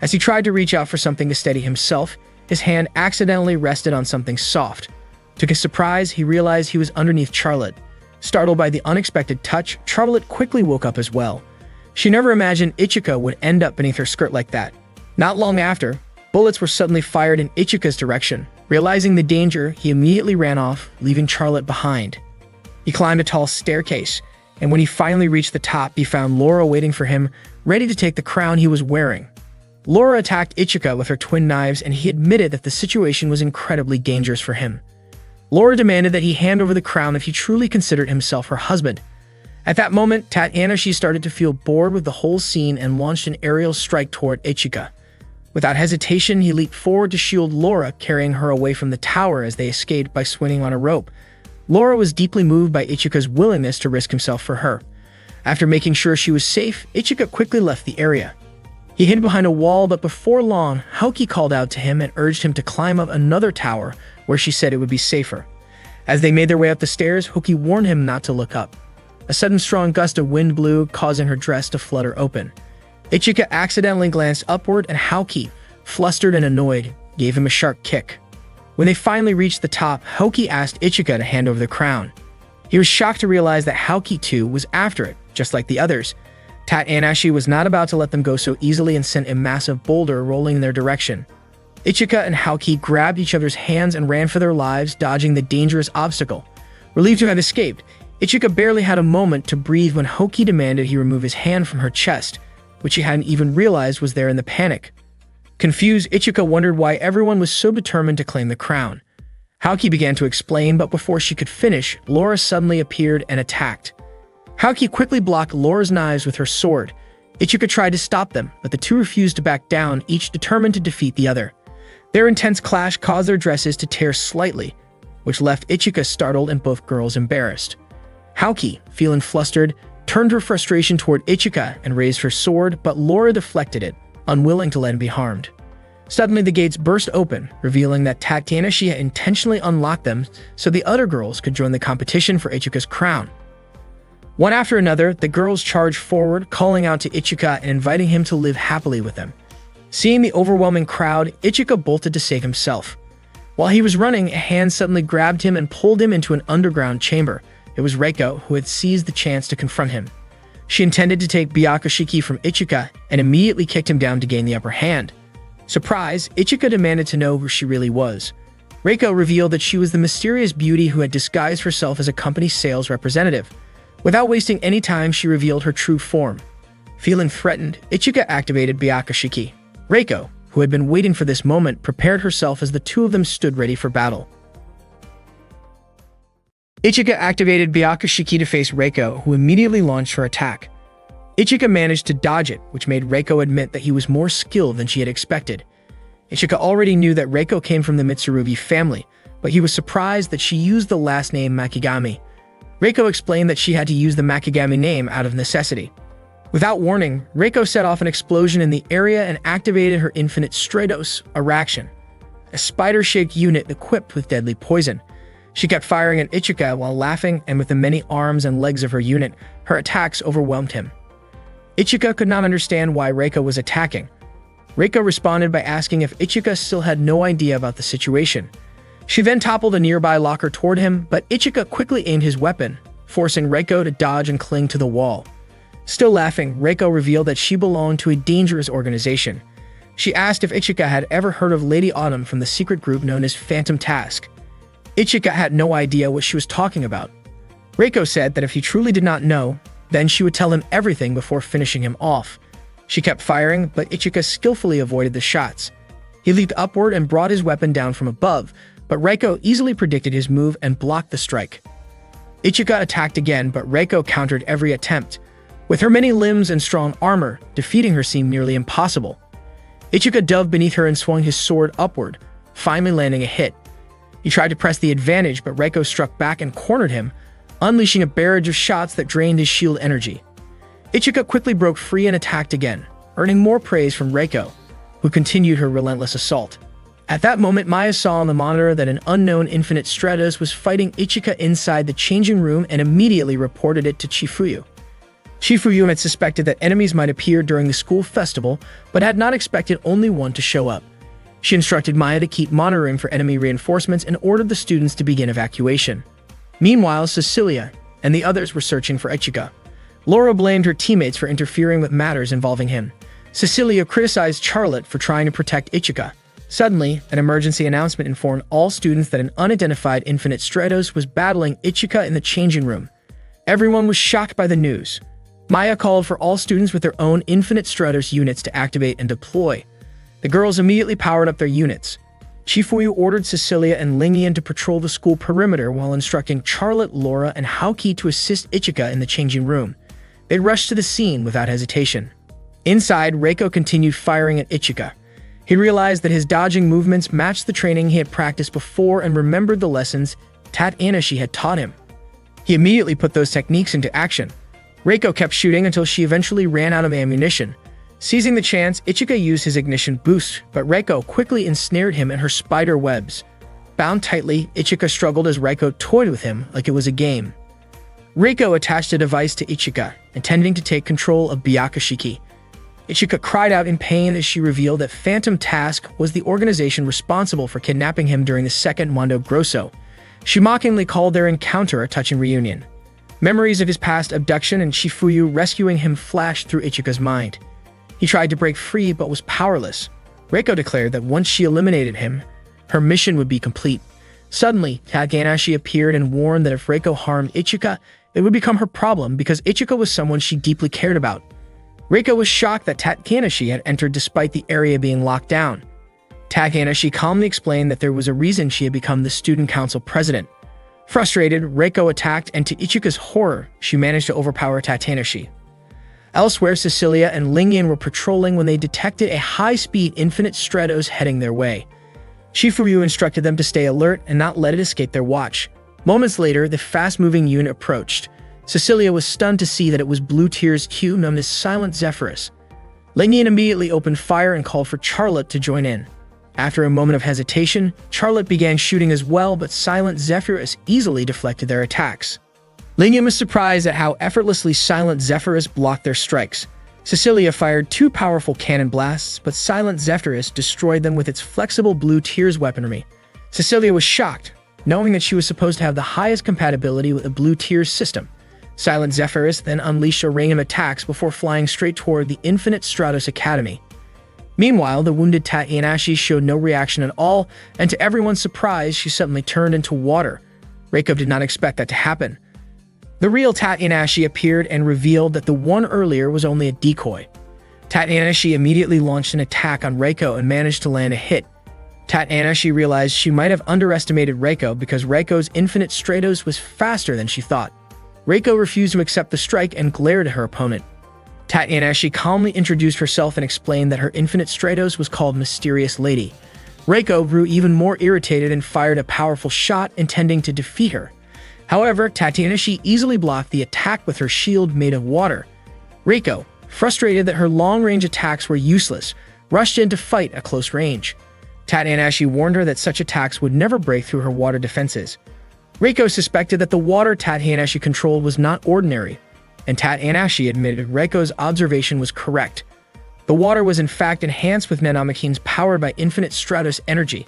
As he tried to reach out for something to steady himself, his hand accidentally rested on something soft. To his surprise, he realized he was underneath Charlotte. Startled by the unexpected touch, Charlotte quickly woke up as well. She never imagined Ichika would end up beneath her skirt like that. Not long after, bullets were suddenly fired in Ichika's direction. Realizing the danger, he immediately ran off, leaving Charlotte behind. He climbed a tall staircase, and when he finally reached the top, he found Laura waiting for him, ready to take the crown he was wearing. Laura attacked Ichika with her twin knives, and he admitted that the situation was incredibly dangerous for him. Laura demanded that he hand over the crown if he truly considered himself her husband. At that moment, Tanahashi started to feel bored with the whole scene and launched an aerial strike toward Ichika. Without hesitation, he leaped forward to shield Laura, carrying her away from the tower as they escaped by swinging on a rope. Laura was deeply moved by Ichika's willingness to risk himself for her. After making sure she was safe, Ichika quickly left the area. He hid behind a wall, but before long, Haoki called out to him and urged him to climb up another tower, where she said it would be safer. As they made their way up the stairs, Haoki warned him not to look up. A sudden strong gust of wind blew, causing her dress to flutter open. Ichika accidentally glanced upward, and Haoki, flustered and annoyed, gave him a sharp kick. When they finally reached the top, Haoki asked Ichika to hand over the crown. He was shocked to realize that Haoki too was after it, just like the others. Tanahashi was not about to let them go so easily and sent a massive boulder rolling in their direction. Ichika and Haoki grabbed each other's hands and ran for their lives, dodging the dangerous obstacle. Relieved to have escaped, Ichika barely had a moment to breathe when Haoki demanded he remove his hand from her chest, which he hadn't even realized was there in the panic. Confused, Ichika wondered why everyone was so determined to claim the crown. Haoki began to explain, but before she could finish, Laura suddenly appeared and attacked. Haoki quickly blocked Laura's knives with her sword. Ichika tried to stop them, but the two refused to back down, each determined to defeat the other. Their intense clash caused their dresses to tear slightly, which left Ichika startled and both girls embarrassed. Haoki, feeling flustered, turned her frustration toward Ichika and raised her sword, but Laura deflected it, unwilling to let him be harmed. Suddenly, the gates burst open, revealing that Tanahashi had intentionally unlocked them so the other girls could join the competition for Ichika's crown. One after another, the girls charged forward, calling out to Ichika and inviting him to live happily with them. Seeing the overwhelming crowd, Ichika bolted to save himself. While he was running, a hand suddenly grabbed him and pulled him into an underground chamber. It was Reiko, who had seized the chance to confront him. She intended to take Byakushiki from Ichika and immediately kicked him down to gain the upper hand. Surprised, Ichika demanded to know who she really was. Reiko revealed that she was the mysterious beauty who had disguised herself as a company sales representative. Without wasting any time, she revealed her true form. Feeling threatened, Ichika activated Byakushiki. Reiko, who had been waiting for this moment, prepared herself as the two of them stood ready for battle. Ichika activated Byakushiki to face Reiko, who immediately launched her attack. Ichika managed to dodge it, which made Reiko admit that he was more skilled than she had expected. Ichika already knew that Reiko came from the Mitsurugi family, but he was surprised that she used the last name Makigami. Reiko explained that she had to use the Makigami name out of necessity. Without warning, Reiko set off an explosion in the area and activated her Infinite Stratos, Araction, a spider-shaped unit equipped with deadly poison. She kept firing at Ichika while laughing, and with the many arms and legs of her unit, her attacks overwhelmed him. Ichika could not understand why Reiko was attacking. Reiko responded by asking if Ichika still had no idea about the situation. She then toppled a nearby locker toward him, but Ichika quickly aimed his weapon, forcing Reiko to dodge and cling to the wall. Still laughing, Reiko revealed that she belonged to a dangerous organization. She asked if Ichika had ever heard of Lady Autumn from the secret group known as Phantom Task. Ichika had no idea what she was talking about. Reiko said that if he truly did not know, then she would tell him everything before finishing him off. She kept firing, but Ichika skillfully avoided the shots. He leaped upward and brought his weapon down from above, but Reiko easily predicted his move and blocked the strike. Ichika attacked again, but Reiko countered every attempt. With her many limbs and strong armor, defeating her seemed nearly impossible. Ichika dove beneath her and swung his sword upward, finally landing a hit. He tried to press the advantage, but Reiko struck back and cornered him, unleashing a barrage of shots that drained his shield energy. Ichika quickly broke free and attacked again, earning more praise from Reiko, who continued her relentless assault. At that moment, Maya saw on the monitor that an unknown Infinite Stratos was fighting Ichika inside the changing room and immediately reported it to Chifuyu. Chifuyu had suspected that enemies might appear during the school festival, but had not expected only one to show up. She instructed Maya to keep monitoring for enemy reinforcements and ordered the students to begin evacuation. Meanwhile, Cecilia and the others were searching for Ichika. Laura blamed her teammates for interfering with matters involving him. Cecilia criticized Charlotte for trying to protect Ichika. Suddenly, an emergency announcement informed all students that an unidentified Infinite Stratos was battling Ichika in the changing room. Everyone was shocked by the news. Maya called for all students with their own Infinite Stratos units to activate and deploy. The girls immediately powered up their units. Chifuyu ordered Cecilia and Lingyan to patrol the school perimeter while instructing Charlotte, Laura, and Haoki to assist Ichika in the changing room. They rushed to the scene without hesitation. Inside, Reiko continued firing at Ichika. He realized that his dodging movements matched the training he had practiced before and remembered the lessons Tat Anashi had taught him. He immediately put those techniques into action. Reiko kept shooting until she eventually ran out of ammunition. Seizing the chance, Ichika used his ignition boost, but Reiko quickly ensnared him in her spider webs. Bound tightly, Ichika struggled as Reiko toyed with him like it was a game. Reiko attached a device to Ichika, intending to take control of Byakushiki. Ichika cried out in pain as she revealed that Phantom Task was the organization responsible for kidnapping him during the second Mondo Grosso. She mockingly called their encounter a touching reunion. Memories of his past abduction and Chifuyu rescuing him flashed through Ichika's mind. He tried to break free but was powerless. Reiko declared that once she eliminated him, her mission would be complete. Suddenly, Takanashi appeared and warned that if Reiko harmed Ichika, it would become her problem because Ichika was someone she deeply cared about. Reiko was shocked that Takanashi had entered despite the area being locked down. Takanashi calmly explained that there was a reason she had become the student council president. Frustrated, Reiko attacked, and to Ichika's horror, she managed to overpower Takanashi. Elsewhere, Cecilia and Lingyan were patrolling when they detected a high-speed Infinite Stratos heading their way. Chifuyu instructed them to stay alert and not let it escape their watch. Moments later, the fast-moving unit approached. Cecilia was stunned to see that it was Blue Tear's Q known as Silent Zephyrus. Lingyan immediately opened fire and called for Charlotte to join in. After a moment of hesitation, Charlotte began shooting as well, but Silent Zephyrus easily deflected their attacks. Lingyan was surprised at how effortlessly Silent Zephyrus blocked their strikes. Cecilia fired 2 powerful cannon blasts, but Silent Zephyrus destroyed them with its flexible Blue Tear's weaponry. Cecilia was shocked, knowing that she was supposed to have the highest compatibility with the Blue Tear's system. Silent Zephyrus then unleashed a rain of attacks before flying straight toward the Infinite Stratos Academy. Meanwhile, the wounded Tatsunashi showed no reaction at all, and to everyone's surprise, she suddenly turned into water. Reiko did not expect that to happen. The real Tatsunashi appeared and revealed that the one earlier was only a decoy. Tatsunashi immediately launched an attack on Reiko and managed to land a hit. Tatsunashi realized she might have underestimated Reiko because Reiko's infinite Stratos was faster than she thought. Reiko refused to accept the strike and glared at her opponent. Tatsunashi calmly introduced herself and explained that her infinite Stratos was called Mysterious Lady. Reiko grew even more irritated and fired a powerful shot intending to defeat her. However, Tatsunashi easily blocked the attack with her shield made of water. Reiko, frustrated that her long-range attacks were useless, rushed in to fight at close range. Tatsunashi warned her that such attacks would never break through her water defenses. Reiko suspected that the water Tatsunashi controlled was not ordinary, and Tatsunashi admitted Reiko's observation was correct. The water was in fact enhanced with nanomachines powered by infinite Stratos energy.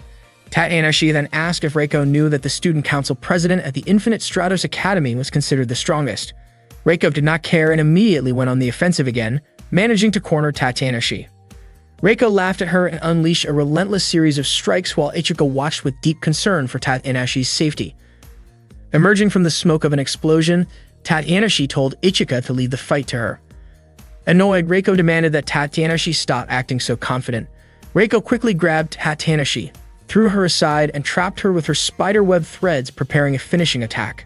Tatsunashi then asked if Reiko knew that the student council president at the Infinite Stratos Academy was considered the strongest. Reiko did not care and immediately went on the offensive again, managing to corner Tatsunashi. Reiko laughed at her and unleashed a relentless series of strikes while Ichika watched with deep concern for Tatsunashi's safety. Emerging from the smoke of an explosion, Tatsunashi told Ichika to lead the fight to her. Annoyed, Reiko demanded that Tatsunashi stop acting so confident. Reiko quickly grabbed Tatsunashi, threw her aside, and trapped her with her spiderweb threads, preparing a finishing attack.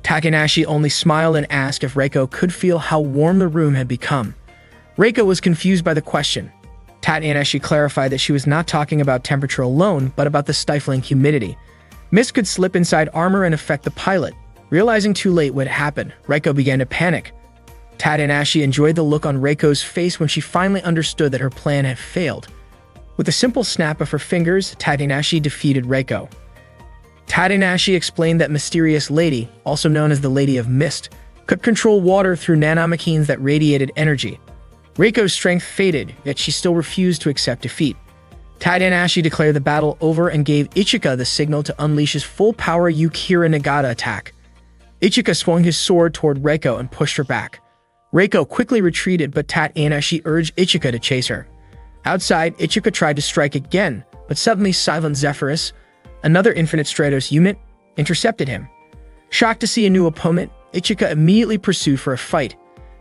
Tatsunashi only smiled and asked if Reiko could feel how warm the room had become. Reiko was confused by the question. Tatsunashi clarified that she was not talking about temperature alone, but about the stifling humidity. Mist could slip inside armor and affect the pilot. Realizing too late what had happened, Reiko began to panic. Tatsunashi enjoyed the look on Reiko's face when she finally understood that her plan had failed. With a simple snap of her fingers, Tatsunashi defeated Reiko. Tatsunashi explained that Mysterious Lady, also known as the Lady of Mist, could control water through nanomachines that radiated energy. Reiko's strength faded, yet she still refused to accept defeat. Tatsunashi declared the battle over and gave Ichika the signal to unleash his full-power Yukira Nagata attack. Ichika swung his sword toward Reiko and pushed her back. Reiko quickly retreated, but Tatsunashi urged Ichika to chase her. Outside, Ichika tried to strike again, but suddenly Silent Zephyrus, another Infinite Stratos unit, intercepted him. Shocked to see a new opponent, Ichika immediately pursued for a fight.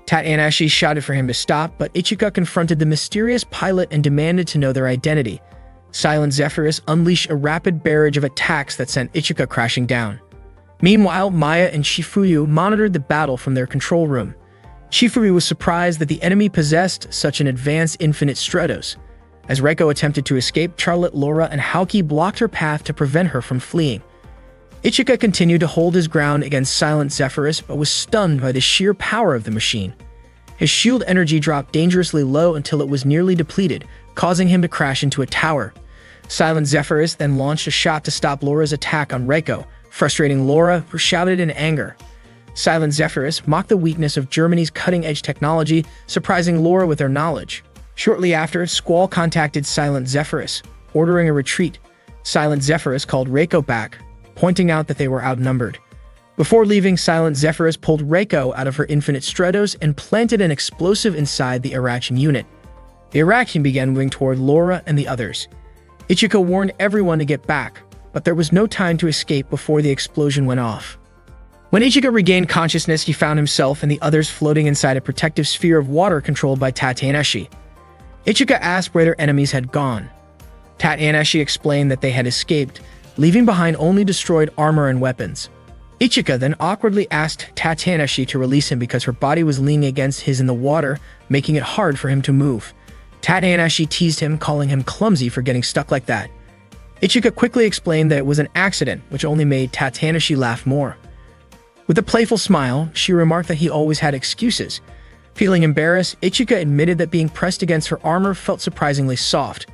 Tatsunashi shouted for him to stop, but Ichika confronted the mysterious pilot and demanded to know their identity. Silent Zephyrus unleashed a rapid barrage of attacks that sent Ichika crashing down. Meanwhile, Maya and Shifuyu monitored the battle from their control room. Shifuyu was surprised that the enemy possessed such an advanced Infinite Stratos. As Reiko attempted to escape, Charlotte, Laura, and Haoki blocked her path to prevent her from fleeing. Ichika continued to hold his ground against Silent Zephyrus, but was stunned by the sheer power of the machine. His shield energy dropped dangerously low until it was nearly depleted, causing him to crash into a tower. Silent Zephyrus then launched a shot to stop Laura's attack on Reiko, frustrating Laura, who shouted in anger. Silent Zephyrus mocked the weakness of Germany's cutting-edge technology, surprising Laura with their knowledge. Shortly after, Squall contacted Silent Zephyrus, ordering a retreat. Silent Zephyrus called Reiko back, pointing out that they were outnumbered. Before leaving, Silent Zephyrus pulled Reiko out of her Infinite Stratos and planted an explosive inside the Irachian unit. The Irachian began moving toward Laura and the others. Ichika warned everyone to get back, but there was no time to escape before the explosion went off. When Ichika regained consciousness, he found himself and the others floating inside a protective sphere of water controlled by Tatsunashi. Ichika asked where their enemies had gone. Tatsunashi explained that they had escaped, leaving behind only destroyed armor and weapons. Ichika then awkwardly asked Tatsunashi to release him because her body was leaning against his in the water, making it hard for him to move. Tatsunashi teased him, calling him clumsy for getting stuck like that. Ichika quickly explained that it was an accident, which only made Tatsunashi laugh more. With a playful smile, she remarked that he always had excuses. Feeling embarrassed, Ichika admitted that being pressed against her armor felt surprisingly soft.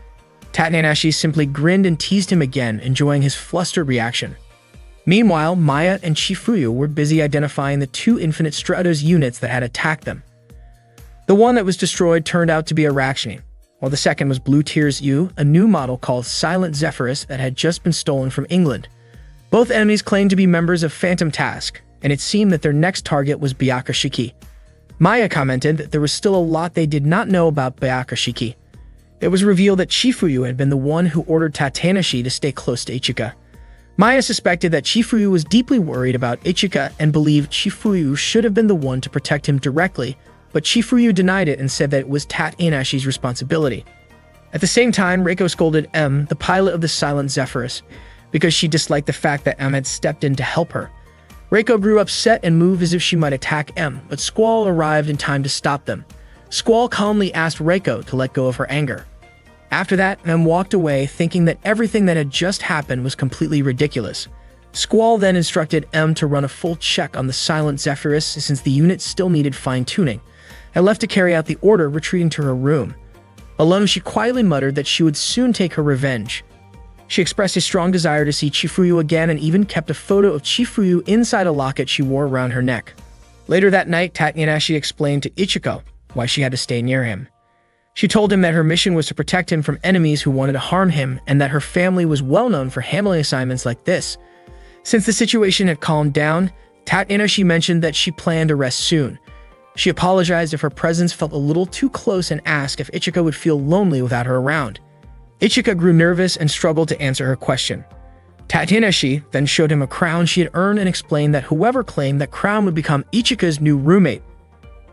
Tatsunashi simply grinned and teased him again, enjoying his flustered reaction. Meanwhile, Maya and Shifuyu were busy identifying the two Infinite Stratos units that had attacked them. The one that was destroyed turned out to be a Irachian, while the second was Blue Tears U, a new model called Silent Zephyrus that had just been stolen from England. Both enemies claimed to be members of Phantom Task, and it seemed that their next target was Byakushiki. Maya commented that there was still a lot they did not know about Byakushiki. It was revealed that Chifuyu had been the one who ordered Tatanashi to stay close to Ichika. Maya suspected that Chifuyu was deeply worried about Ichika and believed Chifuyu should have been the one to protect him directly, but Chifuyu denied it and said that it was Tatanashi's responsibility. At the same time, Reiko scolded M, the pilot of the Silent Zephyrus, because she disliked the fact that M had stepped in to help her. Reiko grew upset and moved as if she might attack M, but Squall arrived in time to stop them. Squall calmly asked Reiko to let go of her anger. After that, M walked away, thinking that everything that had just happened was completely ridiculous. Squall then instructed M to run a full check on the Silent Zephyrus since the unit still needed fine-tuning, and left to carry out the order, retreating to her room. Alone, she quietly muttered that she would soon take her revenge. She expressed a strong desire to see Chifuyu again and even kept a photo of Chifuyu inside a locket she wore around her neck. Later that night, Tatanashi explained to Ichiko why she had to stay near him. She told him that her mission was to protect him from enemies who wanted to harm him and that her family was well known for handling assignments like this. Since the situation had calmed down, Tatanashi mentioned that she planned to rest soon. She apologized if her presence felt a little too close and asked if Ichika would feel lonely without her around. Ichika grew nervous and struggled to answer her question. Tatanashi then showed him a crown she had earned and explained that whoever claimed that crown would become Ichika's new roommate.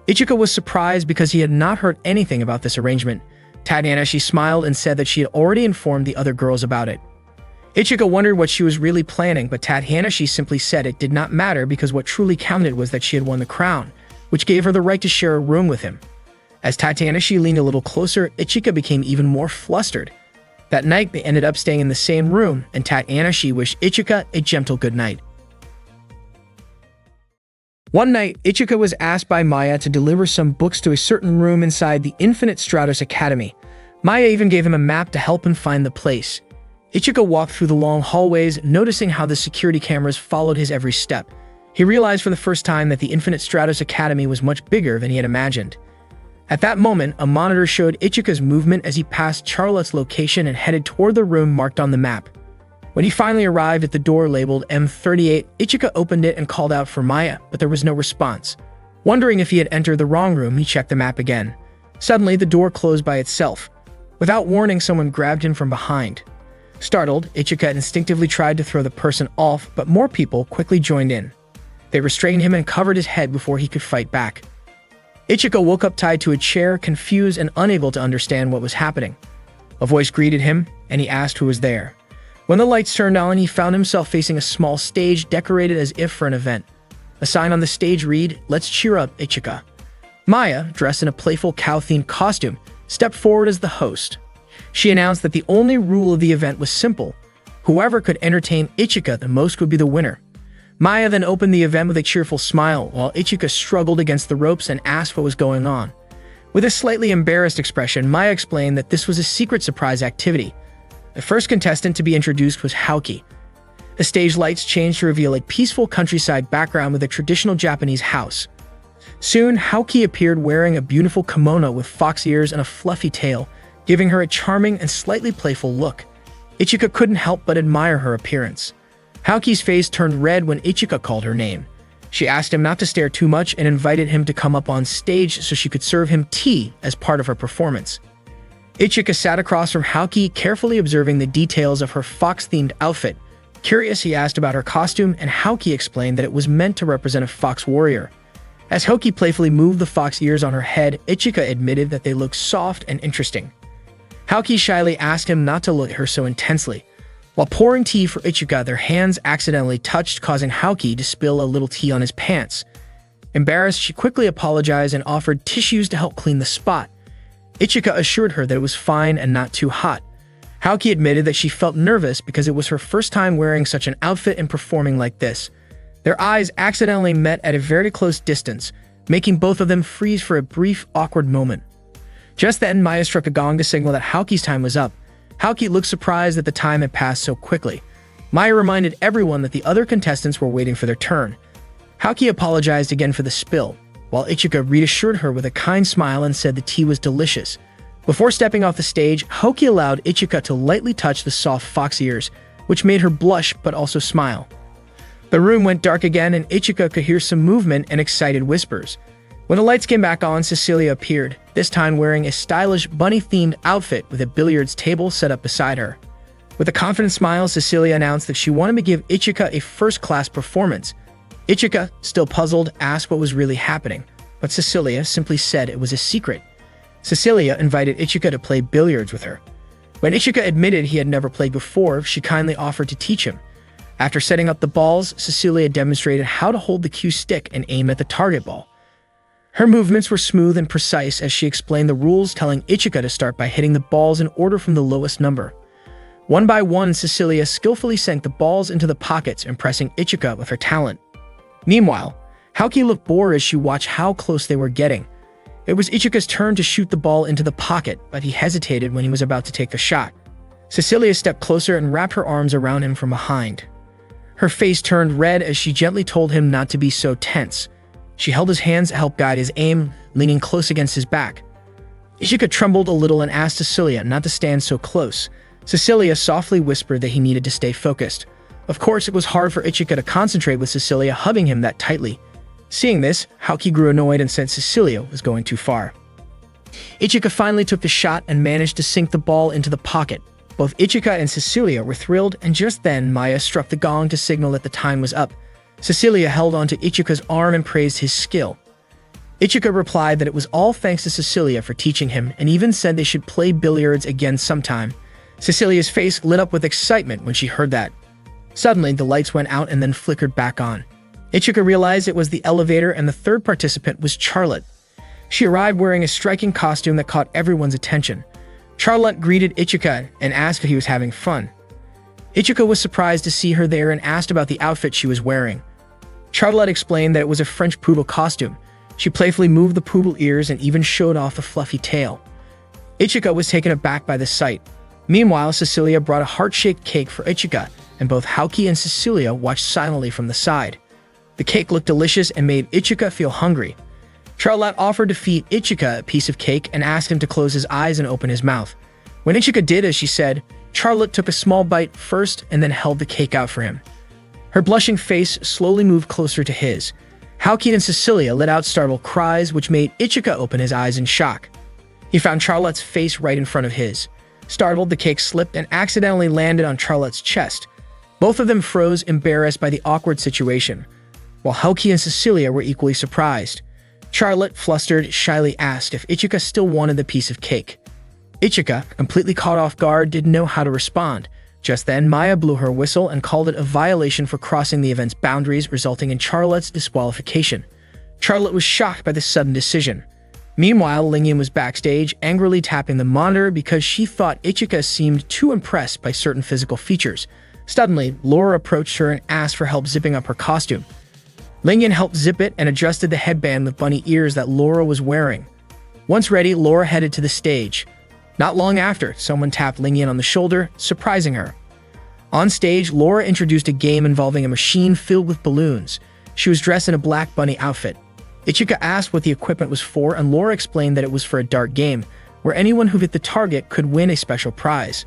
Ichika was surprised because he had not heard anything about this arrangement. Tatanashi smiled and said that she had already informed the other girls about it. Ichika wondered what she was really planning, but Tatanashi simply said it did not matter because what truly counted was that she had won the crown, which gave her the right to share a room with him. As Tatanashi leaned a little closer, Ichika became even more flustered. That night, they ended up staying in the same room, and Tatanashi wished Ichika a gentle good night. One night, Ichika was asked by Maya to deliver some books to a certain room inside the Infinite Stratos Academy. Maya even gave him a map to help him find the place. Ichika walked through the long hallways, noticing how the security cameras followed his every step. He realized for the first time that the Infinite Stratos Academy was much bigger than he had imagined. At that moment, a monitor showed Ichika's movement as he passed Charlotte's location and headed toward the room marked on the map. When he finally arrived at the door labeled M38, Ichika opened it and called out for Maya, but there was no response. Wondering if he had entered the wrong room, he checked the map again. Suddenly, the door closed by itself. Without warning, someone grabbed him from behind. Startled, Ichika instinctively tried to throw the person off, but more people quickly joined in. They restrained him and covered his head before he could fight back. Ichika woke up tied to a chair, confused and unable to understand what was happening. A voice greeted him, and he asked who was there. When the lights turned on, he found himself facing a small stage decorated as if for an event. A sign on the stage read, "Let's cheer up, Ichika." Maya, dressed in a playful cow-themed costume, stepped forward as the host. She announced that the only rule of the event was simple. Whoever could entertain Ichika the most would be the winner. Maya then opened the event with a cheerful smile, while Ichika struggled against the ropes and asked what was going on. With a slightly embarrassed expression, Maya explained that this was a secret surprise activity. The first contestant to be introduced was Haoki. The stage lights changed to reveal a peaceful countryside background with a traditional Japanese house. Soon, Haoki appeared wearing a beautiful kimono with fox ears and a fluffy tail, giving her a charming and slightly playful look. Ichika couldn't help but admire her appearance. Haoki's face turned red when Ichika called her name. She asked him not to stare too much and invited him to come up on stage so she could serve him tea as part of her performance. Ichika sat across from Haoki, carefully observing the details of her fox-themed outfit. Curious, he asked about her costume, and Haoki explained that it was meant to represent a fox warrior. As Haoki playfully moved the fox ears on her head, Ichika admitted that they looked soft and interesting. Haoki shyly asked him not to look at her so intensely. While pouring tea for Ichika, their hands accidentally touched, causing Haoki to spill a little tea on his pants. Embarrassed, she quickly apologized and offered tissues to help clean the spot. Ichika assured her that it was fine and not too hot. Haoki admitted that she felt nervous because it was her first time wearing such an outfit and performing like this. Their eyes accidentally met at a very close distance, making both of them freeze for a brief, awkward moment. Just then, Maya struck a gong to signal that Haoki's time was up. Haoki looked surprised that the time had passed so quickly. Maya reminded everyone that the other contestants were waiting for their turn. Haoki apologized again for the spill, while Ichika reassured her with a kind smile and said the tea was delicious. Before stepping off the stage, Haoki allowed Ichika to lightly touch the soft fox ears, which made her blush but also smile. The room went dark again and Ichika could hear some movement and excited whispers. When the lights came back on, Cecilia appeared, this time wearing a stylish bunny-themed outfit with a billiards table set up beside her. With a confident smile, Cecilia announced that she wanted to give Ichika a first-class performance. Ichika, still puzzled, asked what was really happening, but Cecilia simply said it was a secret. Cecilia invited Ichika to play billiards with her. When Ichika admitted he had never played before, she kindly offered to teach him. After setting up the balls, Cecilia demonstrated how to hold the cue stick and aim at the target ball. Her movements were smooth and precise as she explained the rules, telling Ichika to start by hitting the balls in order from the lowest number. One by one, Cecilia skillfully sank the balls into the pockets, impressing Ichika with her talent. Meanwhile, Haoki looked bored as she watched how close they were getting. It was Ichika's turn to shoot the ball into the pocket, but he hesitated when he was about to take the shot. Cecilia stepped closer and wrapped her arms around him from behind. Her face turned red as she gently told him not to be so tense. She held his hands to help guide his aim, leaning close against his back. Ichika trembled a little and asked Cecilia not to stand so close. Cecilia softly whispered that he needed to stay focused. Of course, it was hard for Ichika to concentrate with Cecilia hugging him that tightly. Seeing this, Haoki grew annoyed and said Cecilia was going too far. Ichika finally took the shot and managed to sink the ball into the pocket. Both Ichika and Cecilia were thrilled, and just then Maya struck the gong to signal that the time was up. Cecilia held onto Ichika's arm and praised his skill. Ichika replied that it was all thanks to Cecilia for teaching him, and even said they should play billiards again sometime. Cecilia's face lit up with excitement when she heard that. Suddenly, the lights went out and then flickered back on. Ichika realized it was the elevator, and the third participant was Charlotte. She arrived wearing a striking costume that caught everyone's attention. Charlotte greeted Ichika and asked if he was having fun. Ichika was surprised to see her there and asked about the outfit she was wearing. Charlotte explained that it was a French poodle costume. She playfully moved the poodle ears and even showed off the fluffy tail. Ichika was taken aback by the sight. Meanwhile, Cecilia brought a heart-shaped cake for Ichika, and both Haoki and Cecilia watched silently from the side. The cake looked delicious and made Ichika feel hungry. Charlotte offered to feed Ichika a piece of cake and asked him to close his eyes and open his mouth. When Ichika did as she said, Charlotte took a small bite first and then held the cake out for him. Her blushing face slowly moved closer to his. Haoki and Cecilia let out startled cries, which made Ichika open his eyes in shock. He found Charlotte's face right in front of his. Startled, the cake slipped and accidentally landed on Charlotte's chest. Both of them froze, embarrassed by the awkward situation, while Haoki and Cecilia were equally surprised. Charlotte, flustered, shyly asked if Ichika still wanted the piece of cake. Ichika, completely caught off guard, didn't know how to respond. Just then, Maya blew her whistle and called it a violation for crossing the event's boundaries, resulting in Charlotte's disqualification. Charlotte was shocked by this sudden decision. Meanwhile, Lingyan was backstage, angrily tapping the monitor because she thought Ichika seemed too impressed by certain physical features. Suddenly, Laura approached her and asked for help zipping up her costume. Lingyan helped zip it and adjusted the headband with bunny ears that Laura was wearing. Once ready, Laura headed to the stage. Not long after, someone tapped Lingyan on the shoulder, surprising her. On stage, Laura introduced a game involving a machine filled with balloons. She was dressed in a black bunny outfit. Ichika asked what the equipment was for, and Laura explained that it was for a dart game, where anyone who hit the target could win a special prize.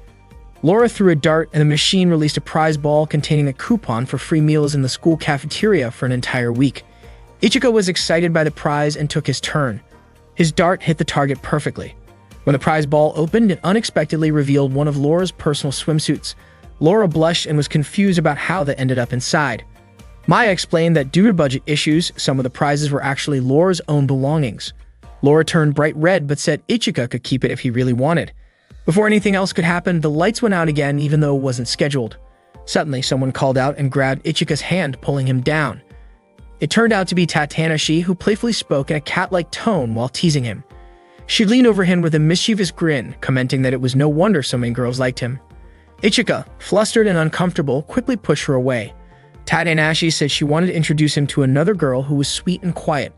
Laura threw a dart, and the machine released a prize ball containing a coupon for free meals in the school cafeteria for an entire week. Ichika was excited by the prize and took his turn. His dart hit the target perfectly. When the prize ball opened, it unexpectedly revealed one of Laura's personal swimsuits. Laura blushed and was confused about how that ended up inside. Maya explained that due to budget issues, some of the prizes were actually Laura's own belongings. Laura turned bright red but said Ichika could keep it if he really wanted. Before anything else could happen, the lights went out again even though it wasn't scheduled. Suddenly, someone called out and grabbed Ichika's hand, pulling him down. It turned out to be Tatanashi, who playfully spoke in a cat-like tone while teasing him. She leaned over him with a mischievous grin, commenting that it was no wonder so many girls liked him. Ichika, flustered and uncomfortable, quickly pushed her away. Tatanashi said she wanted to introduce him to another girl who was sweet and quiet.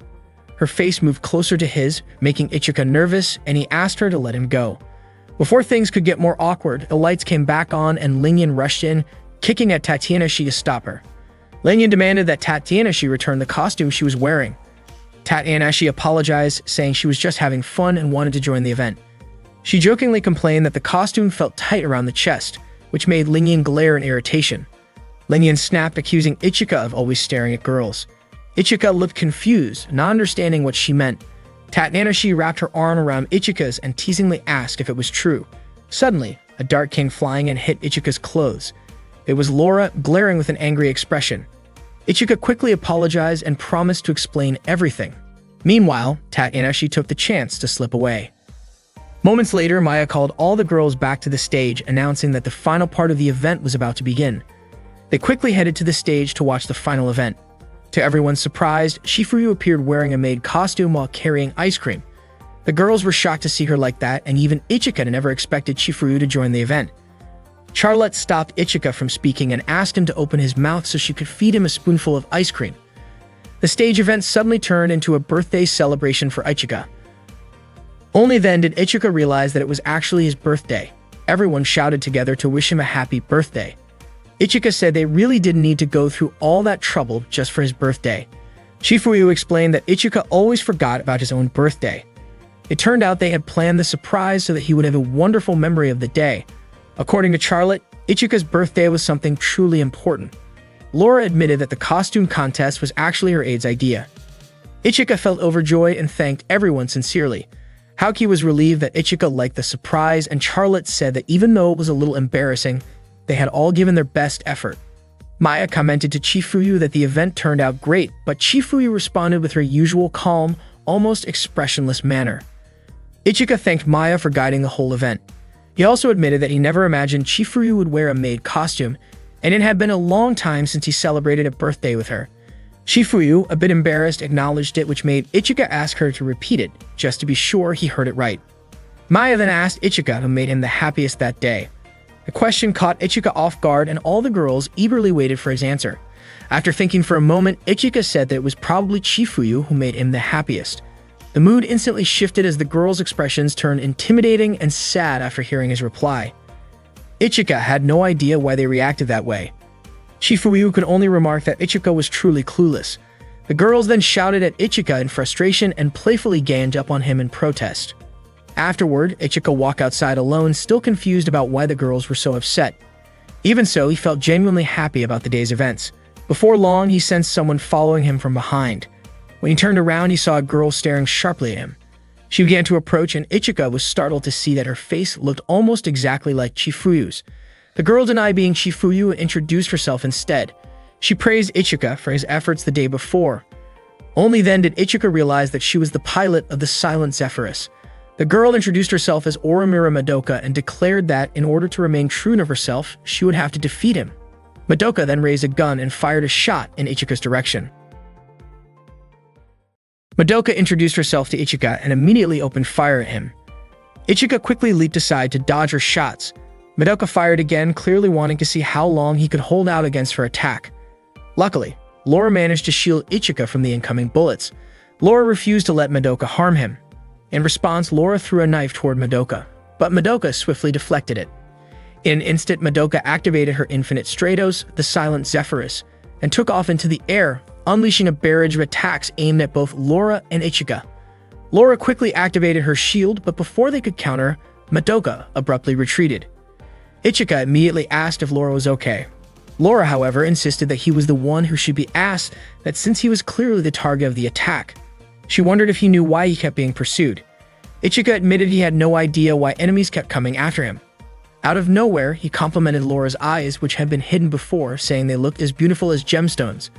Her face moved closer to his, making Ichika nervous, and he asked her to let him go. Before things could get more awkward, the lights came back on and Lingyan rushed in, kicking at Tatanashi to stop her. Lingyan demanded that Tatanashi return the costume she was wearing. Tatanashi apologized, saying she was just having fun and wanted to join the event. She jokingly complained that the costume felt tight around the chest, which made Lingyan glare in irritation. Lingyan snapped, accusing Ichika of always staring at girls. Ichika looked confused, not understanding what she meant. Tatnanashi wrapped her arm around Ichika's and teasingly asked if it was true. Suddenly, a dart came flying and hit Ichika's clothes. It was Laura, glaring with an angry expression. Ichika quickly apologized and promised to explain everything. Meanwhile, Tatnanashi took the chance to slip away. Moments later, Maya called all the girls back to the stage, announcing that the final part of the event was about to begin. They quickly headed to the stage to watch the final event. To everyone's surprise, Shifuyu appeared wearing a maid costume while carrying ice cream. The girls were shocked to see her like that, and even Ichika never expected Shifuyu to join the event. Charlotte stopped Ichika from speaking and asked him to open his mouth so she could feed him a spoonful of ice cream. The stage event suddenly turned into a birthday celebration for Ichika. Only then did Ichika realize that it was actually his birthday. Everyone shouted together to wish him a happy birthday. Ichika said they really didn't need to go through all that trouble just for his birthday. Shifuyu explained that Ichika always forgot about his own birthday. It turned out they had planned the surprise so that he would have a wonderful memory of the day. According to Charlotte, Ichika's birthday was something truly important. Laura admitted that the costume contest was actually her aide's idea. Ichika felt overjoyed and thanked everyone sincerely. Haoki was relieved that Ichika liked the surprise, and Charlotte said that even though it was a little embarrassing, they had all given their best effort. Maya commented to Chifuyu that the event turned out great, but Chifuyu responded with her usual calm, almost expressionless manner. Ichika thanked Maya for guiding the whole event. He also admitted that he never imagined Chifuyu would wear a maid costume, and it had been a long time since he celebrated a birthday with her. Shifuyu, a bit embarrassed, acknowledged it, which made Ichika ask her to repeat it, just to be sure he heard it right. Maya then asked Ichika who made him the happiest that day. The question caught Ichika off guard, and all the girls eagerly waited for his answer. After thinking for a moment, Ichika said that it was probably Chifuyu who made him the happiest. The mood instantly shifted as the girls' expressions turned intimidating and sad after hearing his reply. Ichika had no idea why they reacted that way. Chifuyu could only remark that Ichika was truly clueless. The girls then shouted at Ichika in frustration and playfully ganged up on him in protest. Afterward, Ichika walked outside alone, still confused about why the girls were so upset. Even so, he felt genuinely happy about the day's events. Before long, he sensed someone following him from behind. When he turned around, he saw a girl staring sharply at him. She began to approach, and Ichika was startled to see that her face looked almost exactly like Chifuyu's. The girl denied being Chifuyu and introduced herself instead. She praised Ichika for his efforts the day before. Only then did Ichika realize that she was the pilot of the Silent Zephyrus. The girl introduced herself as Oromura Madoka and declared that, in order to remain true to herself, she would have to defeat him. Madoka then raised a gun and fired a shot in Ichika's direction. Madoka introduced herself to Ichika and immediately opened fire at him. Ichika quickly leaped aside to dodge her shots. Madoka fired again, clearly wanting to see how long he could hold out against her attack. Luckily, Laura managed to shield Ichika from the incoming bullets. Laura refused to let Madoka harm him. In response, Laura threw a knife toward Madoka, but Madoka swiftly deflected it. In an instant, Madoka activated her Infinite Stratos, the Silent Zephyrus, and took off into the air, unleashing a barrage of attacks aimed at both Laura and Ichika. Laura quickly activated her shield, but before they could counter, Madoka abruptly retreated. Ichika immediately asked if Laura was okay. Laura, however, insisted that he was the one who should be asked, that since he was clearly the target of the attack. She wondered if he knew why he kept being pursued. Ichika admitted he had no idea why enemies kept coming after him. Out of nowhere, he complimented Laura's eyes, which had been hidden before, saying they looked as beautiful as gemstones.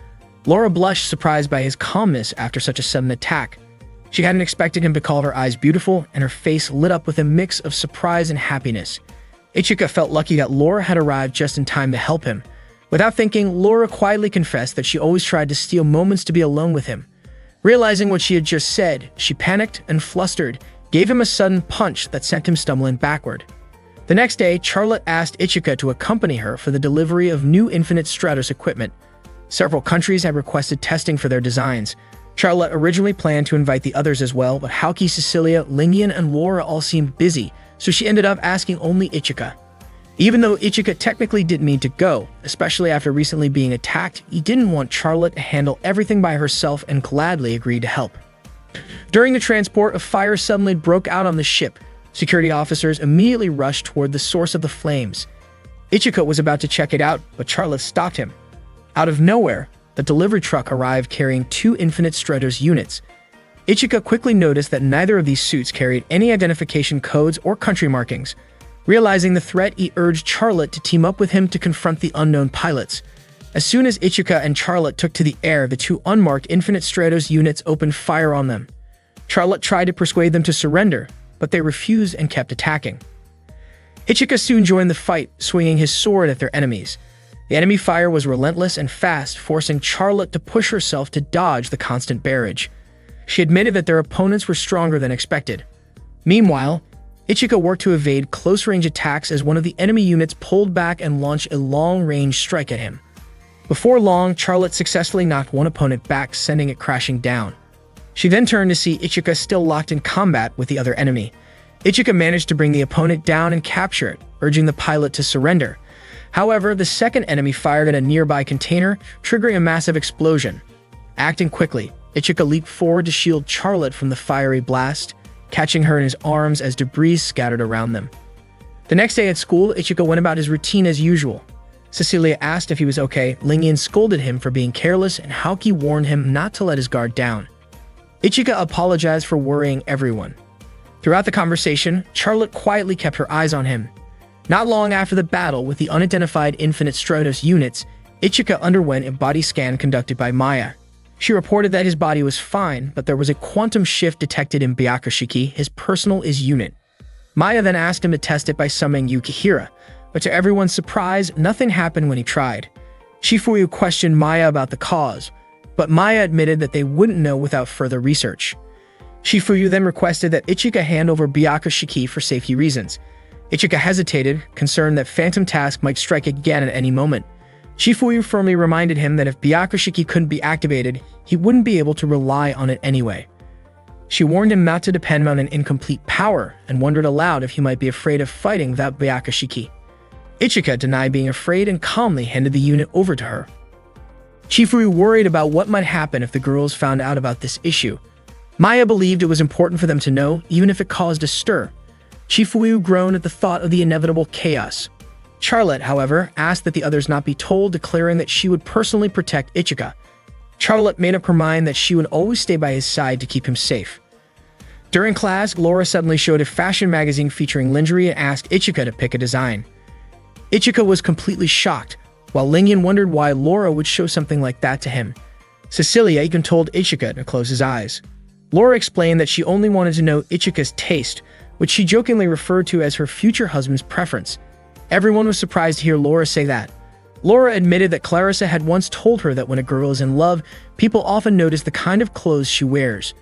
Laura blushed, surprised by his calmness after such a sudden attack. She hadn't expected him to call her eyes beautiful, and her face lit up with a mix of surprise and happiness. Ichika felt lucky that Laura had arrived just in time to help him. Without thinking, Laura quietly confessed that she always tried to steal moments to be alone with him. Realizing what she had just said, she panicked and flustered, gave him a sudden punch that sent him stumbling backward. The next day, Charlotte asked Ichika to accompany her for the delivery of new Infinite Stratos equipment. Several countries had requested testing for their designs. Charlotte originally planned to invite the others as well, but Haoki, Cecilia, Lingian, and Laura all seemed busy, so she ended up asking only Ichika. Even though Ichika technically didn't mean to go, especially after recently being attacked, he didn't want Charlotte to handle everything by herself and gladly agreed to help. During the transport, a fire suddenly broke out on the ship. Security officers immediately rushed toward the source of the flames. Ichika was about to check it out, but Charlotte stopped him. Out of nowhere, the delivery truck arrived carrying 2 Infinite Stratos units. Ichika quickly noticed that neither of these suits carried any identification codes or country markings. Realizing the threat, he urged Charlotte to team up with him to confront the unknown pilots. As soon as Ichika and Charlotte took to the air, the 2 unmarked Infinite Stratos units opened fire on them. Charlotte tried to persuade them to surrender, but they refused and kept attacking. Ichika soon joined the fight, swinging his sword at their enemies. The enemy fire was relentless and fast, forcing Charlotte to push herself to dodge the constant barrage. She admitted that their opponents were stronger than expected. Meanwhile, Ichika worked to evade close-range attacks as one of the enemy units pulled back and launched a long-range strike at him. Before long, Charlotte successfully knocked one opponent back, sending it crashing down. She then turned to see Ichika still locked in combat with the other enemy. Ichika managed to bring the opponent down and capture it, urging the pilot to surrender. However, the second enemy fired at a nearby container, triggering a massive explosion. Acting quickly, Ichika leaped forward to shield Charlotte from the fiery blast, catching her in his arms as debris scattered around them. The next day at school, Ichika went about his routine as usual. Cecilia asked if he was okay. Lingyan scolded him for being careless, and Haoki warned him not to let his guard down. Ichika apologized for worrying everyone. Throughout the conversation, Charlotte quietly kept her eyes on him. Not long after the battle with the unidentified Infinite Stratos units, Ichika underwent a body scan conducted by Maya. She reported that his body was fine, but there was a quantum shift detected in Byakushiki, his personal unit. Maya then asked him to test it by summoning Yukihira, but to everyone's surprise, nothing happened when he tried. Shifuyu questioned Maya about the cause, but Maya admitted that they wouldn't know without further research. Shifuyu then requested that Ichika hand over Byakushiki for safety reasons. Ichika hesitated, concerned that Phantom Task might strike again at any moment. Shifuyu firmly reminded him that if Byakushiki couldn't be activated, he wouldn't be able to rely on it anyway. She warned him not to depend on an incomplete power, and wondered aloud if he might be afraid of fighting without Byakushiki. Ichika denied being afraid and calmly handed the unit over to her. Shifuyu worried about what might happen if the girls found out about this issue. Maya believed it was important for them to know, even if it caused a stir. Shifuyu groaned at the thought of the inevitable chaos. Charlotte, however, asked that the others not be told, declaring that she would personally protect Ichika. Charlotte made up her mind that she would always stay by his side to keep him safe. During class, Laura suddenly showed a fashion magazine featuring lingerie and asked Ichika to pick a design. Ichika was completely shocked, while Lingyan wondered why Laura would show something like that to him. Cecilia even told Ichika to close his eyes. Laura explained that she only wanted to know Ichika's taste, which she jokingly referred to as her future husband's preference. Everyone was surprised to hear Laura say that. Laura admitted that Clarissa had once told her that when a girl is in love, people often notice the kind of clothes she wears.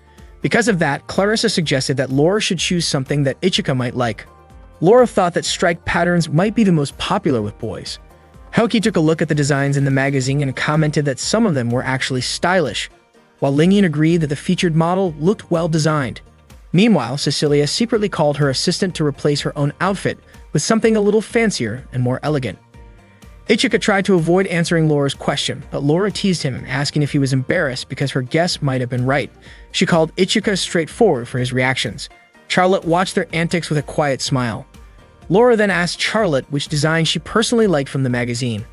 Because of that, Clarissa suggested that Laura should choose something that Ichika might like. Laura thought that striped patterns might be the most popular with boys. Haoki took a look at the designs in the magazine and commented that some of them were actually stylish, while Lingyan agreed that the featured model looked well designed. Meanwhile, Cecilia secretly called her assistant to replace her own outfit with something a little fancier and more elegant. Ichika tried to avoid answering Laura's question, but Laura teased him, asking if he was embarrassed because her guess might have been right. She called Ichika straightforward for his reactions. Charlotte watched their antics with a quiet smile. Laura then asked Charlotte which design she personally liked from the magazine.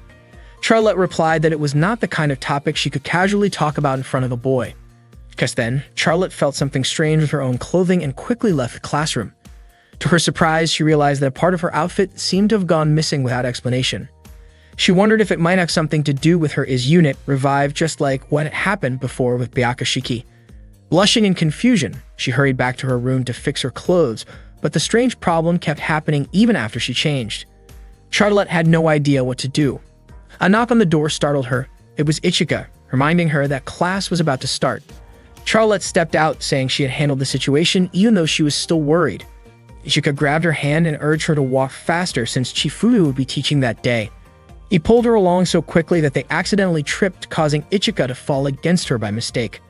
Charlotte replied that it was not the kind of topic she could casually talk about in front of a boy. Just then, Charlotte felt something strange with her own clothing and quickly left the classroom. To her surprise, she realized that a part of her outfit seemed to have gone missing without explanation. She wondered if it might have something to do with her unit revived, just like what had happened before with Byakushiki. Blushing in confusion, she hurried back to her room to fix her clothes, but the strange problem kept happening even after she changed. Charlotte had no idea what to do. A knock on the door startled her. It was Ichika, reminding her that class was about to start. Charlotte stepped out, saying she had handled the situation even though she was still worried. Ichika grabbed her hand and urged her to walk faster since Chifuyu would be teaching that day. He pulled her along so quickly that they accidentally tripped, causing Ichika to fall against her by mistake.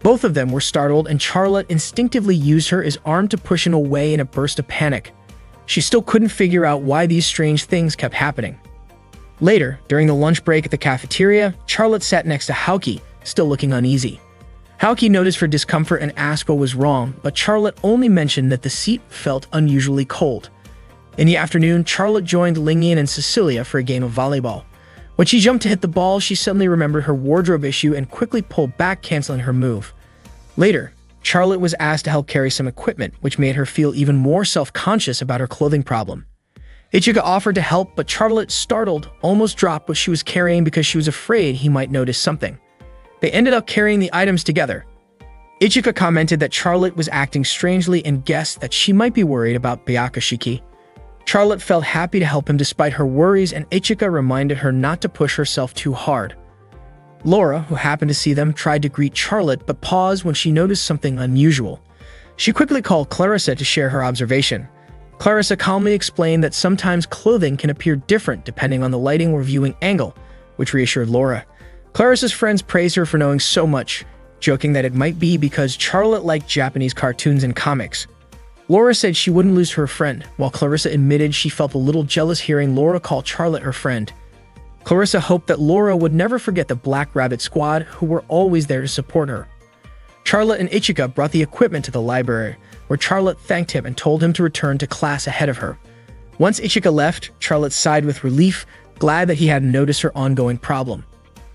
Both of them were startled, and Charlotte instinctively used her as arm to push him away in a burst of panic. She still couldn't figure out why these strange things kept happening. Later, during the lunch break at the cafeteria, Charlotte sat next to Haoki, still looking uneasy. Haoki noticed her discomfort and asked what was wrong, but Charlotte only mentioned that the seat felt unusually cold. In the afternoon, Charlotte joined Lingyan and Cecilia for a game of volleyball. When she jumped to hit the ball, she suddenly remembered her wardrobe issue and quickly pulled back, canceling her move. Later, Charlotte was asked to help carry some equipment, which made her feel even more self-conscious about her clothing problem. Ichika offered to help, but Charlotte, startled, almost dropped what she was carrying because she was afraid he might notice something. They ended up carrying the items together. Ichika commented that Charlotte was acting strangely and guessed that she might be worried about Byakushiki. Charlotte felt happy to help him despite her worries, and Ichika reminded her not to push herself too hard. Laura, who happened to see them, tried to greet Charlotte but paused when she noticed something unusual. She quickly called Clarissa to share her observation. Clarissa calmly explained that sometimes clothing can appear different depending on the lighting or viewing angle, which reassured Laura. Clarissa's friends praised her for knowing so much, joking that it might be because Charlotte liked Japanese cartoons and comics. Laura said she wouldn't lose her friend, while Clarissa admitted she felt a little jealous hearing Laura call Charlotte her friend. Clarissa hoped that Laura would never forget the Black Rabbit Squad, who were always there to support her. Charlotte and Ichika brought the equipment to the library, where Charlotte thanked him and told him to return to class ahead of her. Once Ichika left, Charlotte sighed with relief, glad that he hadn't noticed her ongoing problem.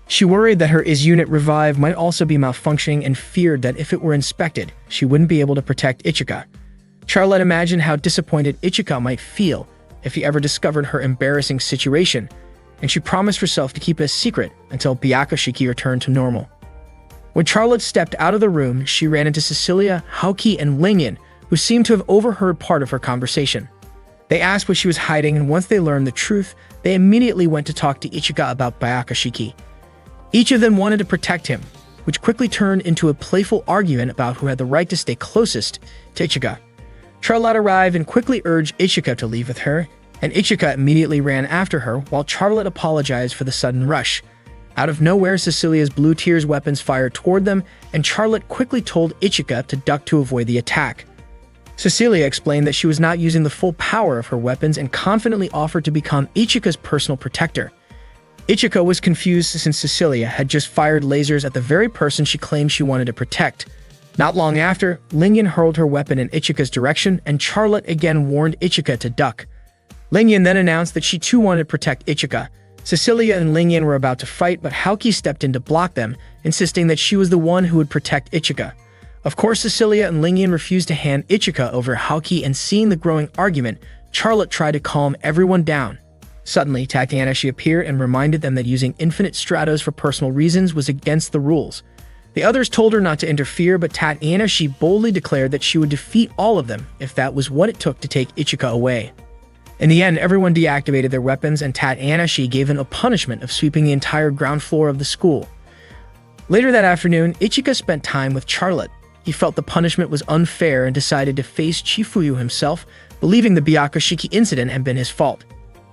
She worried that her unit Revive might also be malfunctioning and feared that if it were inspected, she wouldn't be able to protect Ichika. Charlotte imagined how disappointed Ichika might feel if he ever discovered her embarrassing situation, and she promised herself to keep it a secret until Byakushiki returned to normal. When Charlotte stepped out of the room, she ran into Cecilia, Haoki, and Lingyan, who seemed to have overheard part of her conversation. They asked what she was hiding, and once they learned the truth, they immediately went to talk to Ichika about Byakushiki. Each of them wanted to protect him, which quickly turned into a playful argument about who had the right to stay closest to Ichika. Charlotte arrived and quickly urged Ichika to leave with her, and Ichika immediately ran after her while Charlotte apologized for the sudden rush. Out of nowhere, Cecilia's blue tears weapons fired toward them, and Charlotte quickly told Ichika to duck to avoid the attack. Cecilia explained that she was not using the full power of her weapons and confidently offered to become Ichika's personal protector. Ichika was confused since Cecilia had just fired lasers at the very person she claimed she wanted to protect. Not long after, Lingyan hurled her weapon in Ichika's direction, and Charlotte again warned Ichika to duck. Lingyan then announced that she too wanted to protect Ichika. Cecilia and Lingyan were about to fight, but Haoki stepped in to block them, insisting that she was the one who would protect Ichika. Of course, Cecilia and Lingyan refused to hand Ichika over Haoki, and seeing the growing argument, Charlotte tried to calm everyone down. Suddenly, Tatiana appeared and reminded them that using infinite stratos for personal reasons was against the rules. The others told her not to interfere, but Tatiana boldly declared that she would defeat all of them if that was what it took to take Ichika away. In the end, everyone deactivated their weapons, and Tatiana gave them a punishment of sweeping the entire ground floor of the school. Later that afternoon, Ichika spent time with Charlotte. He felt the punishment was unfair and decided to face Chifuyu himself, believing the Byakushiki incident had been his fault.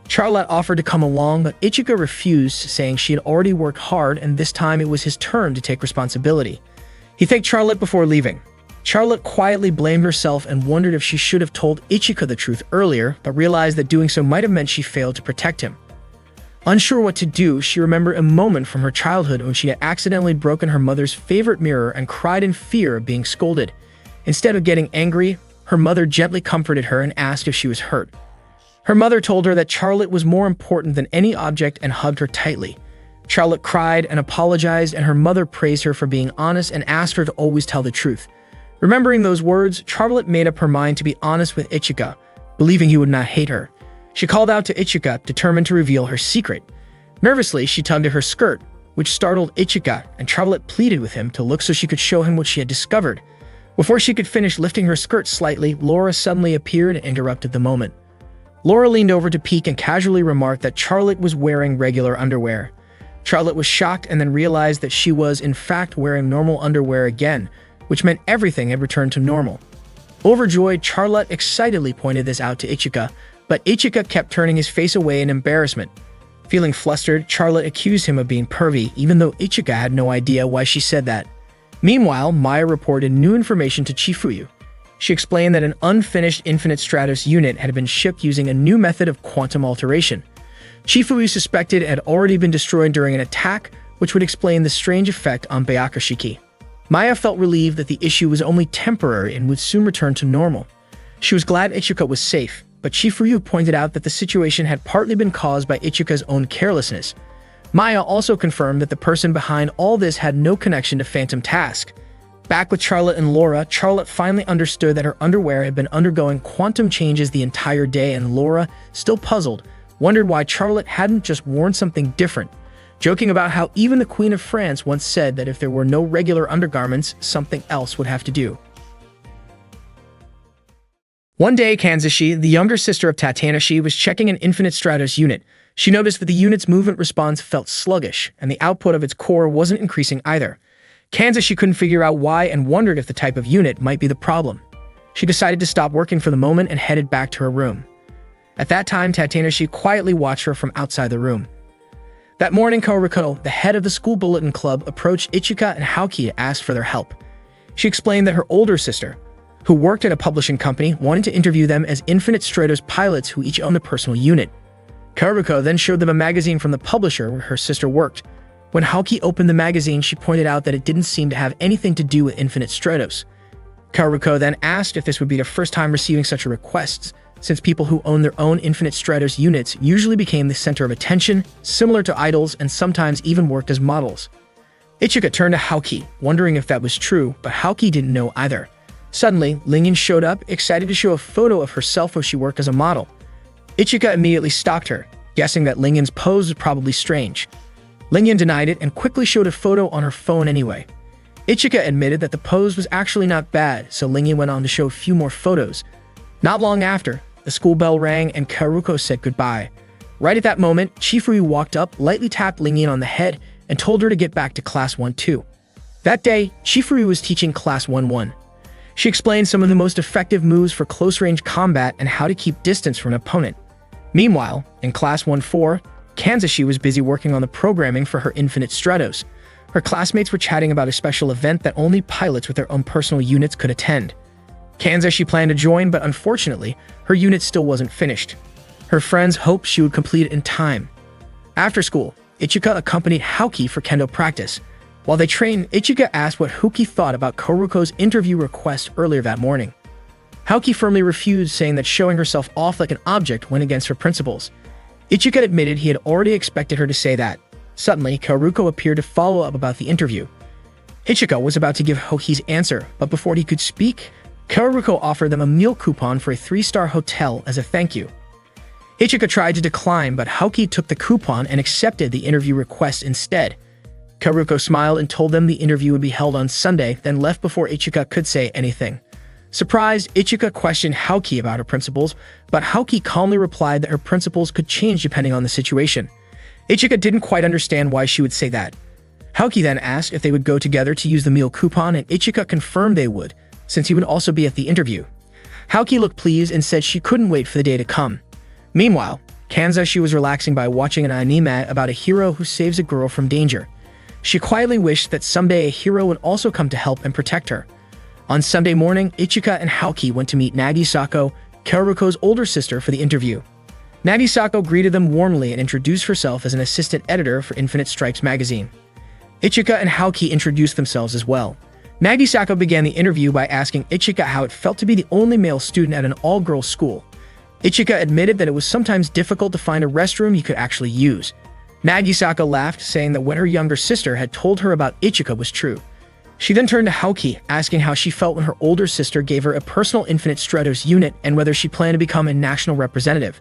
Charlotte offered to come along, but Ichika refused, saying she had already worked hard and this time it was his turn to take responsibility. He thanked Charlotte before leaving. Charlotte quietly blamed herself and wondered if she should have told Ichika the truth earlier, but realized that doing so might have meant she failed to protect him. Unsure what to do, she remembered a moment from her childhood when she had accidentally broken her mother's favorite mirror and cried in fear of being scolded. Instead of getting angry, her mother gently comforted her and asked if she was hurt. Her mother told her that Charlotte was more important than any object and hugged her tightly. Charlotte cried and apologized, and her mother praised her for being honest and asked her to always tell the truth. Remembering those words, Charlotte made up her mind to be honest with Ichika, believing he would not hate her. She called out to Ichika, determined to reveal her secret. Nervously, she tugged at her skirt, which startled Ichika, and Charlotte pleaded with him to look so she could show him what she had discovered. Before she could finish lifting her skirt slightly, Laura suddenly appeared and interrupted the moment. Laura leaned over to peek and casually remarked that Charlotte was wearing regular underwear. Charlotte was shocked and then realized that she was, in fact, wearing normal underwear again, which meant everything had returned to normal. Overjoyed, Charlotte excitedly pointed this out to Ichika, but Ichika kept turning his face away in embarrassment. Feeling flustered, Charlotte accused him of being pervy, even though Ichika had no idea why she said that. Meanwhile, Maya reported new information to Chifuyu. She explained that an unfinished Infinite Stratos unit had been shipped using a new method of quantum alteration. Chifuyu suspected it had already been destroyed during an attack, which would explain the strange effect on Byakushiki. Maya felt relieved that the issue was only temporary and would soon return to normal. She was glad Ichika was safe, but Chifuyu pointed out that the situation had partly been caused by Ichika's own carelessness. Maya also confirmed that the person behind all this had no connection to Phantom Task. Back with Charlotte and Laura, Charlotte finally understood that her underwear had been undergoing quantum changes the entire day, and Laura, still puzzled, wondered why Charlotte hadn't just worn something different, joking about how even the Queen of France once said that if there were no regular undergarments, something else would have to do. One day, Kanzashi, the younger sister of Tatanashi, was checking an Infinite Stratos unit. She noticed that the unit's movement response felt sluggish, and the output of its core wasn't increasing either. Kanzashi couldn't figure out why and wondered if the type of unit might be the problem. She decided to stop working for the moment and headed back to her room. At that time, Tatanashi quietly watched her from outside the room. That morning, Kaoruko, the head of the school bulletin club, approached Ichika and Haoki to ask for their help. She explained that her older sister, who worked at a publishing company, wanted to interview them as Infinite Stratos pilots who each owned a personal unit. Kaoruko then showed them a magazine from the publisher where her sister worked. When Haoki opened the magazine, she pointed out that it didn't seem to have anything to do with Infinite Stratos. Kaoruko then asked if this would be their first time receiving such a request, since people who own their own Infinite Stratos units usually became the center of attention, similar to idols, and sometimes even worked as models. Ichika turned to Haoki, wondering if that was true, but Haoki didn't know either. Suddenly, Lingyan showed up, excited to show a photo of herself where she worked as a model. Ichika immediately stalked her, guessing that Lingyan's pose was probably strange. Lingyan denied it and quickly showed a photo on her phone anyway. Ichika admitted that the pose was actually not bad, so Lingyan went on to show a few more photos. Not long after, the school bell rang and Kaoruko said goodbye. Right at that moment, Chifuryu walked up, lightly tapped Lingyan on the head, and told her to get back to Class 1-2. That day, Chifuryu was teaching Class 1-1. She explained some of the most effective moves for close-range combat and how to keep distance from an opponent. Meanwhile, in Class 1-4, Kanzashi was busy working on the programming for her Infinite Stratos. Her classmates were chatting about a special event that only pilots with their own personal units could attend. Kanzashi planned to join, but unfortunately, her unit still wasn't finished. Her friends hoped she would complete it in time. After school, Ichika accompanied Haoki for kendo practice. While they trained, Ichika asked what Haoki thought about Kaoruko's interview request earlier that morning. Haoki firmly refused, saying that showing herself off like an object went against her principles. Ichika admitted he had already expected her to say that. Suddenly, Kaoruko appeared to follow up about the interview. Ichika was about to give Haoki's answer, but before he could speak, Kaoruko offered them a meal coupon for a 3-star hotel as a thank you. Ichika tried to decline, but Haoki took the coupon and accepted the interview request instead. Kaoruko smiled and told them the interview would be held on Sunday, then left before Ichika could say anything. Surprised, Ichika questioned Haoki about her principles, but Haoki calmly replied that her principles could change depending on the situation. Ichika didn't quite understand why she would say that. Haoki then asked if they would go together to use the meal coupon, and Ichika confirmed they would, since he would also be at the interview. Haoki looked pleased and said she couldn't wait for the day to come. Meanwhile, Kanzashi was relaxing by watching an anime about a hero who saves a girl from danger. She quietly wished that someday a hero would also come to help and protect her. On Sunday morning, Ichika and Haoki went to meet Nagisako, Kaoruko's older sister, for the interview. Nagisako greeted them warmly and introduced herself as an assistant editor for Infinite Stripes magazine. Ichika and Haoki introduced themselves as well. Nagisako began the interview by asking Ichika how it felt to be the only male student at an all-girls school. Ichika admitted that it was sometimes difficult to find a restroom he could actually use. Nagisako laughed, saying that what her younger sister had told her about Ichika was true. She then turned to Haoki, asking how she felt when her older sister gave her a personal Infinite Stratos unit and whether she planned to become a national representative.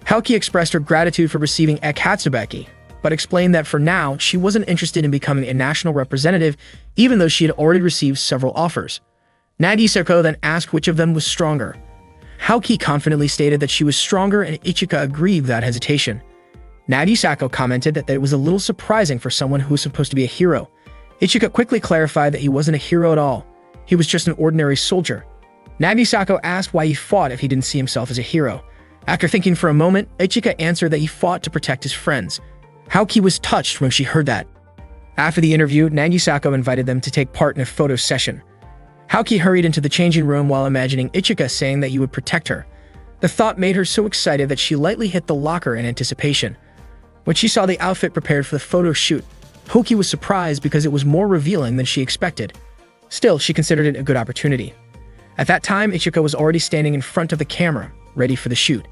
Haoki expressed her gratitude for receiving a Katsubeki, but explained that for now, she wasn't interested in becoming a national representative, even though she had already received several offers. Nagisako then asked which of them was stronger. Haoki confidently stated that she was stronger, and Ichika agreed without hesitation. Nagisako commented that it was a little surprising for someone who was supposed to be a hero. Ichika quickly clarified that he wasn't a hero at all. He was just an ordinary soldier. Nagisako asked why he fought if he didn't see himself as a hero. After thinking for a moment, Ichika answered that he fought to protect his friends. Haoki was touched when she heard that. After the interview, Nagisako invited them to take part in a photo session. Haoki hurried into the changing room while imagining Ichika saying that he would protect her. The thought made her so excited that she lightly hit the locker in anticipation. When she saw the outfit prepared for the photo shoot, Haoki was surprised because it was more revealing than she expected. Still, she considered it a good opportunity. At that time, Ichika was already standing in front of the camera, ready for the shoot.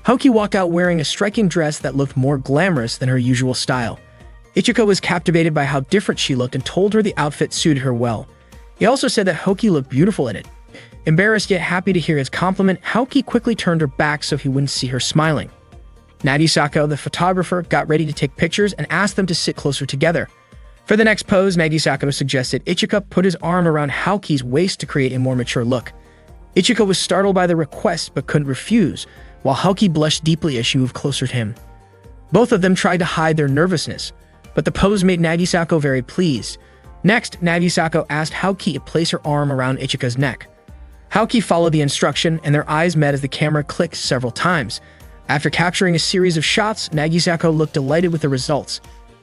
Haoki walked out wearing a striking dress that looked more glamorous than her usual style. Ichika was captivated by how different she looked and told her the outfit suited her well. He also said that Hoki looked beautiful in it. Embarrassed yet happy to hear his compliment, Hoki quickly turned her back so he wouldn't see her smiling. Nagisako, the photographer, got ready to take pictures and asked them to sit closer together. For the next pose, Nagisako suggested Ichika put his arm around Hoki's waist to create a more mature look. Ichika was startled by the request but couldn't refuse, while Hoki blushed deeply as she moved closer to him. Both of them tried to hide their nervousness, but the pose made Nagisako very pleased. Next, Nagisako asked Hoki to place her arm around Ichika's neck. Hoki followed the instruction, and their eyes met as the camera clicked several times. After capturing a series of shots, Nagisako looked delighted with the results.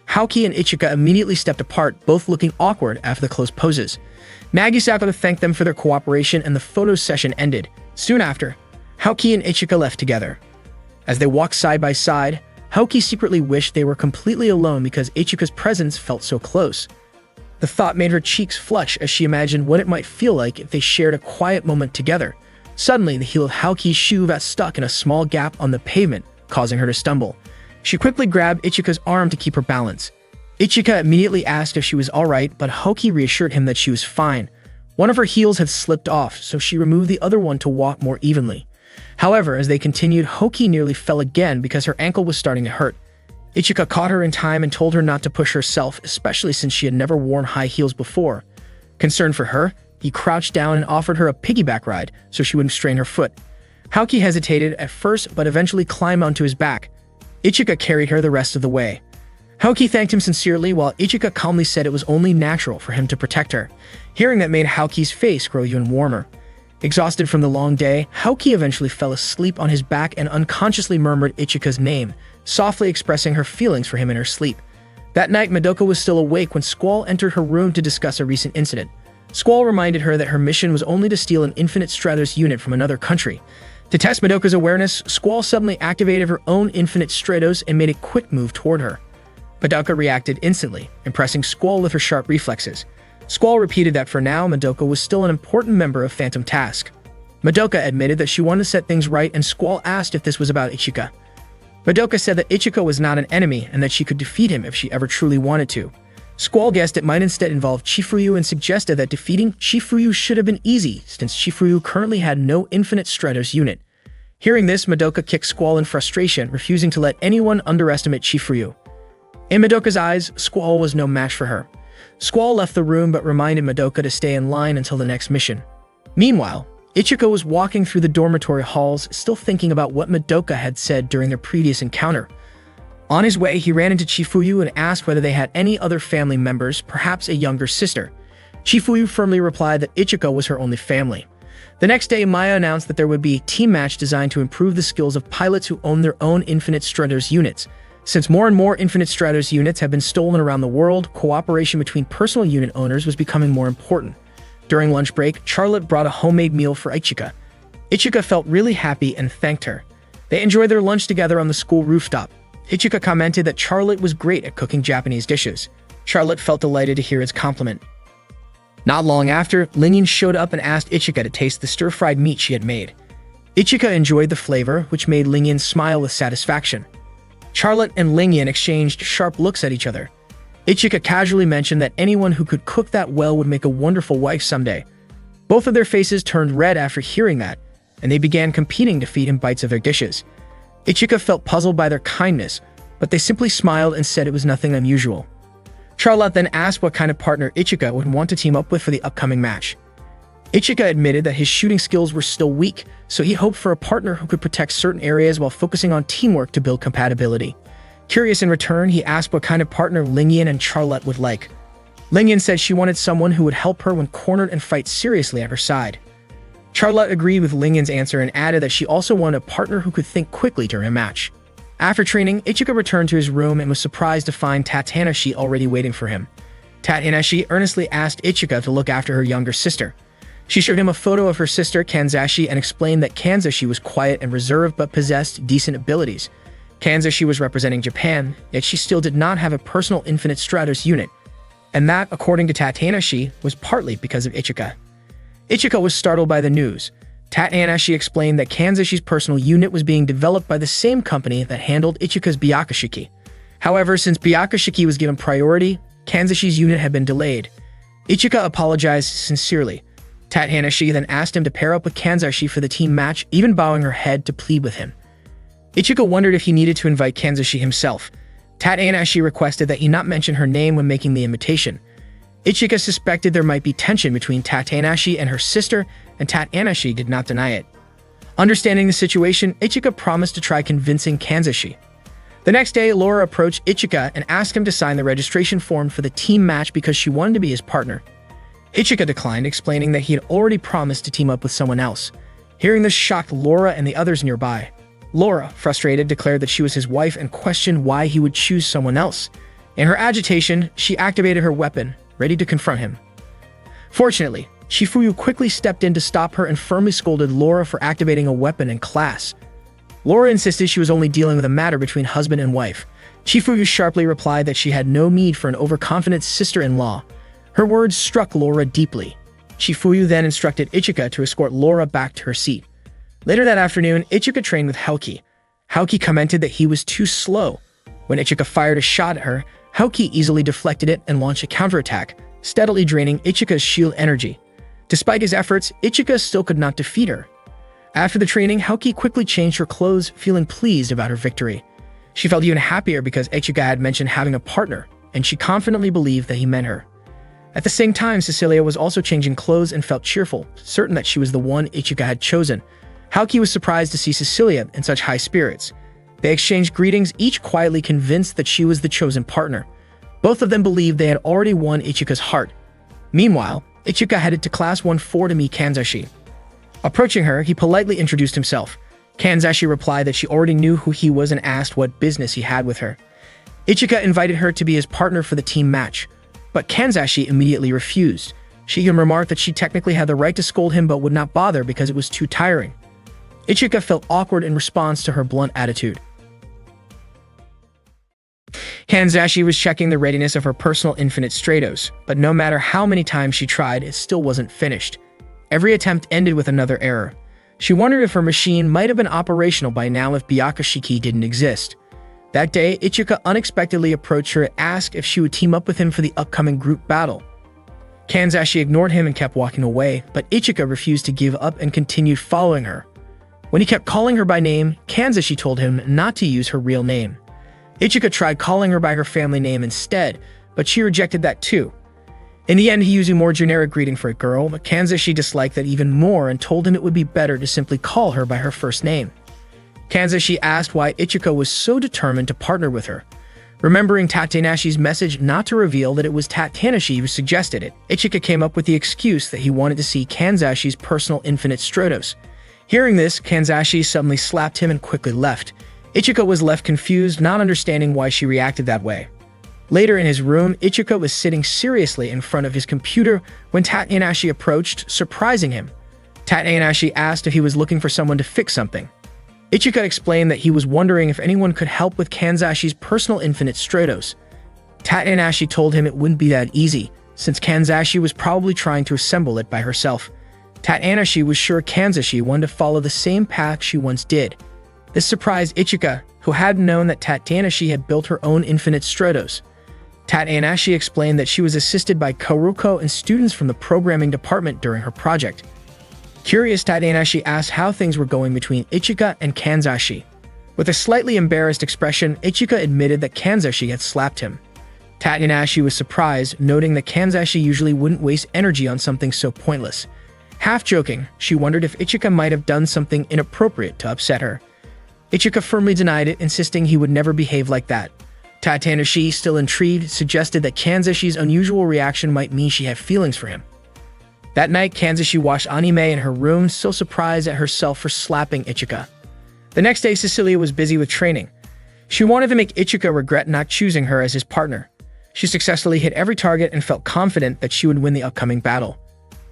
Hoki and Ichika immediately stepped apart, both looking awkward after the close poses. Nagisako thanked them for their cooperation, and the photo session ended. Soon after, Hoki and Ichika left together. As they walked side by side, Hoki secretly wished they were completely alone because Ichika's presence felt so close. The thought made her cheeks flush as she imagined what it might feel like if they shared a quiet moment together. Suddenly, the heel of Hoki's shoe got stuck in a small gap on the pavement, causing her to stumble. She quickly grabbed Ichika's arm to keep her balance. Ichika immediately asked if she was alright, but Hoki reassured him that she was fine. One of her heels had slipped off, so she removed the other one to walk more evenly. However, as they continued, Hoki nearly fell again because her ankle was starting to hurt. Ichika caught her in time and told her not to push herself, especially since she had never worn high heels before. Concerned for her, he crouched down and offered her a piggyback ride so she wouldn't strain her foot. Hoki hesitated at first but eventually climbed onto his back. Ichika carried her the rest of the way. Hoki thanked him sincerely while Ichika calmly said it was only natural for him to protect her. Hearing that made Hoki's face grow even warmer. Exhausted from the long day, Hoki eventually fell asleep on his back and unconsciously murmured Ichika's name, softly expressing her feelings for him in her sleep. That night, Madoka was still awake when Squall entered her room to discuss a recent incident. Squall reminded her that her mission was only to steal an Infinite Stratos unit from another country. To test Madoka's awareness, Squall suddenly activated her own Infinite Stratos and made a quick move toward her. Madoka reacted instantly, impressing Squall with her sharp reflexes. Squall repeated that for now, Madoka was still an important member of Phantom Task. Madoka admitted that she wanted to set things right, and Squall asked if this was about Ichika. Madoka said that Ichika was not an enemy and that she could defeat him if she ever truly wanted to. Squall guessed it might instead involve Chifuyu and suggested that defeating Chifuyu should have been easy, since Chifuyu currently had no Infinite Stratos unit. Hearing this, Madoka kicked Squall in frustration, refusing to let anyone underestimate Chifuyu. In Madoka's eyes, Squall was no match for her. Squall left the room but reminded Madoka to stay in line until the next mission. Meanwhile, Ichika was walking through the dormitory halls, still thinking about what Madoka had said during their previous encounter. On his way, he ran into Chifuyu and asked whether they had any other family members, perhaps a younger sister. Chifuyu firmly replied that Ichika was her only family. The next day, Maya announced that there would be a team match designed to improve the skills of pilots who own their own Infinite Stratos units. Since more and more Infinite Stratos units have been stolen around the world, cooperation between personal unit owners was becoming more important. During lunch break, Charlotte brought a homemade meal for Ichika. Ichika felt really happy and thanked her. They enjoyed their lunch together on the school rooftop. Ichika commented that Charlotte was great at cooking Japanese dishes. Charlotte felt delighted to hear his compliment. Not long after, Lingyan showed up and asked Ichika to taste the stir-fried meat she had made. Ichika enjoyed the flavor, which made Lingyan smile with satisfaction. Charlotte and Lingyan exchanged sharp looks at each other. Ichika casually mentioned that anyone who could cook that well would make a wonderful wife someday. Both of their faces turned red after hearing that, and they began competing to feed him bites of their dishes. Ichika felt puzzled by their kindness, but they simply smiled and said it was nothing unusual. Charlotte then asked what kind of partner Ichika would want to team up with for the upcoming match. Ichika admitted that his shooting skills were still weak, so he hoped for a partner who could protect certain areas while focusing on teamwork to build compatibility. Curious in return, he asked what kind of partner Lingyan and Charlotte would like. Lingyan said she wanted someone who would help her when cornered and fight seriously at her side. Charlotte agreed with Lingyan's answer and added that she also wanted a partner who could think quickly during a match. After training, Ichika returned to his room and was surprised to find Tatanashi already waiting for him. Tatanashi earnestly asked Ichika to look after her younger sister. She showed him a photo of her sister Kanzashi and explained that Kanzashi was quiet and reserved but possessed decent abilities. Kanzashi was representing Japan, yet she still did not have a personal Infinite Stratos unit, and that, according to Tatanashi, was partly because of Ichika. Ichika was startled by the news. Tatanashi explained that Kanzashi's personal unit was being developed by the same company that handled Ichika's Byakushiki. However, since Byakushiki was given priority, Kanzashi's unit had been delayed. Ichika apologized sincerely. Tatanashi then asked him to pair up with Kanzashi for the team match, even bowing her head to plead with him. Ichika wondered if he needed to invite Kanzashi himself. Tatanashi requested that he not mention her name when making the invitation. Ichika suspected there might be tension between Tatanashi and her sister, and Tatanashi did not deny it. Understanding the situation, Ichika promised to try convincing Kanzashi. The next day, Laura approached Ichika and asked him to sign the registration form for the team match because she wanted to be his partner. Ichika declined, explaining that he had already promised to team up with someone else. Hearing this shocked Laura and the others nearby. Laura, frustrated, declared that she was his wife and questioned why he would choose someone else. In her agitation, she activated her weapon, ready to confront him. Fortunately, Shifuyu quickly stepped in to stop her and firmly scolded Laura for activating a weapon in class. Laura insisted she was only dealing with a matter between husband and wife. Shifuyu sharply replied that she had no need for an overconfident sister-in-law. Her words struck Laura deeply. Shifuyu then instructed Ichika to escort Laura back to her seat. Later that afternoon, Ichika trained with Haoki. Haoki commented that he was too slow. When Ichika fired a shot at her, Haoki easily deflected it and launched a counterattack, steadily draining Ichika's shield energy. Despite his efforts, Ichika still could not defeat her. After the training, Haoki quickly changed her clothes, feeling pleased about her victory. She felt even happier because Ichika had mentioned having a partner, and she confidently believed that he meant her. At the same time, Cecilia was also changing clothes and felt cheerful, certain that she was the one Ichika had chosen. Haoki was surprised to see Cecilia in such high spirits. They exchanged greetings, each quietly convinced that she was the chosen partner. Both of them believed they had already won Ichika's heart. Meanwhile, Ichika headed to Class 1-4 to meet Kanzashi. Approaching her, he politely introduced himself. Kanzashi replied that she already knew who he was and asked what business he had with her. Ichika invited her to be his partner for the team match, but Kanzashi immediately refused. She even remarked that she technically had the right to scold him but would not bother because it was too tiring. Ichika felt awkward in response to her blunt attitude. Kanzashi was checking the readiness of her personal infinite Stratos, but no matter how many times she tried, it still wasn't finished. Every attempt ended with another error. She wondered if her machine might have been operational by now if Byakushiki didn't exist. That day, Ichika unexpectedly approached her to ask if she would team up with him for the upcoming group battle. Kanzashi ignored him and kept walking away, but Ichika refused to give up and continued following her. When he kept calling her by name, Kanzashi told him not to use her real name. Ichika tried calling her by her family name instead, but she rejected that too. In the end, he used a more generic greeting for a girl, but Kanzashi disliked that even more and told him it would be better to simply call her by her first name. Kanzashi asked why Ichika was so determined to partner with her. Remembering Tatanashi's message not to reveal that it was Tatanashi who suggested it, Ichika came up with the excuse that he wanted to see Kanzashi's personal infinite Stratos. Hearing this, Kanzashi suddenly slapped him and quickly left. Ichika was left confused, not understanding why she reacted that way. Later in his room, Ichika was sitting seriously in front of his computer when Tatanashi approached, surprising him. Tatanashi asked if he was looking for someone to fix something. Ichika explained that he was wondering if anyone could help with Kanzashi's personal infinite Stratos. Tatanashi told him it wouldn't be that easy, since Kanzashi was probably trying to assemble it by herself. Tatanashi was sure Kanzashi wanted to follow the same path she once did. This surprised Ichika, who hadn't known that Tatanashi had built her own infinite Stratos. Tatanashi explained that she was assisted by Karuko and students from the programming department during her project. Curious, Tatanashi asked how things were going between Ichika and Kanzashi. With a slightly embarrassed expression, Ichika admitted that Kanzashi had slapped him. Tatanashi was surprised, noting that Kanzashi usually wouldn't waste energy on something so pointless. Half joking, she wondered if Ichika might have done something inappropriate to upset her. Ichika firmly denied it, insisting he would never behave like that. Tatanashi, still intrigued, suggested that Kanzashi's unusual reaction might mean she had feelings for him. That night, Kanzashi watched anime in her room, still surprised at herself for slapping Ichika. The next day, Cecilia was busy with training. She wanted to make Ichika regret not choosing her as his partner. She successfully hit every target and felt confident that she would win the upcoming battle.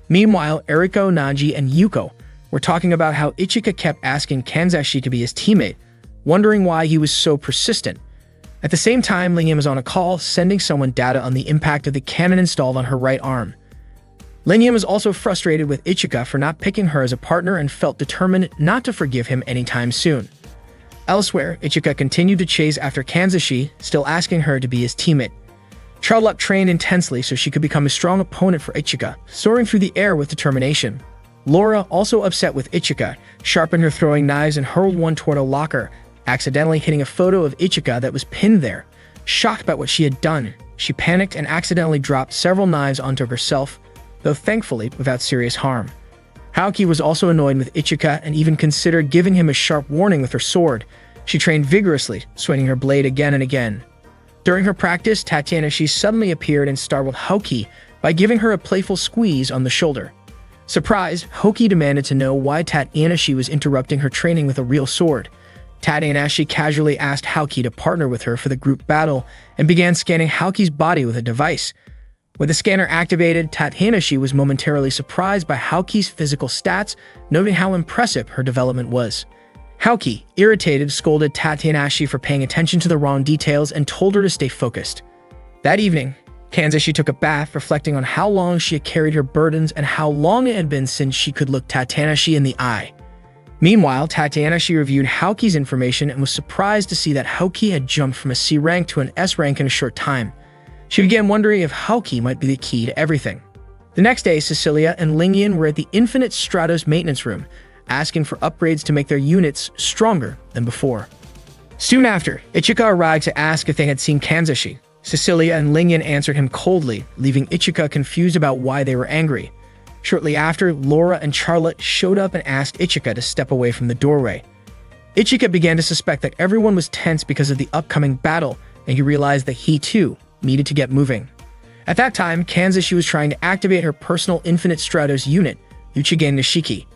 Meanwhile, Eriko, Naji, and Yuko were talking about how Ichika kept asking Kanzashi to be his teammate, wondering why he was so persistent. At the same time, Lingyam was on a call, sending someone data on the impact of the cannon installed on her right arm. Lingyam was also frustrated with Ichika for not picking her as a partner and felt determined not to forgive him anytime soon. Elsewhere, Ichika continued to chase after Kanzashi, still asking her to be his teammate. Charlotte trained intensely so she could become a strong opponent for Ichika, soaring through the air with determination. Laura, also upset with Ichika, sharpened her throwing knives and hurled one toward a locker, accidentally hitting a photo of Ichika that was pinned there. Shocked by what she had done, she panicked and accidentally dropped several knives onto herself, though thankfully without serious harm. Haoki was also annoyed with Ichika and even considered giving him a sharp warning with her sword. She trained vigorously, swinging her blade again and again. During her practice, Tatiana-shi suddenly appeared and startled Haoki by giving her a playful squeeze on the shoulder. Surprised, Haoki demanded to know why Tatiana-shi was interrupting her training with a real sword. Tatiana-shi casually asked Haoki to partner with her for the group battle and began scanning Haoki's body with a device. With the scanner activated, Tatiana-shi was momentarily surprised by Haoki's physical stats, noting how impressive her development was. Haoki, irritated, scolded Tatiana-shi for paying attention to the wrong details and told her to stay focused. That evening, Kanzashi took a bath, reflecting on how long she had carried her burdens and how long it had been since she could look Tatiana-shi in the eye. Meanwhile, Tatiana-shi reviewed Haoki's information and was surprised to see that Haoki had jumped from a C rank to an S rank in a short time. She began wondering if Haoki might be the key to everything. The next day, Cecilia and Lingyan were at the Infinite Stratos maintenance room, asking for upgrades to make their units stronger than before. Soon after, Ichika arrived to ask if they had seen Kanzashi. Cecilia and Lingyan answered him coldly, leaving Ichika confused about why they were angry. Shortly after, Laura and Charlotte showed up and asked Ichika to step away from the doorway. Ichika began to suspect that everyone was tense because of the upcoming battle, and he realized that he, too, needed to get moving. At that time, Kanzashi was trying to activate her personal Infinite Stratos unit, Uchigen Nishiki.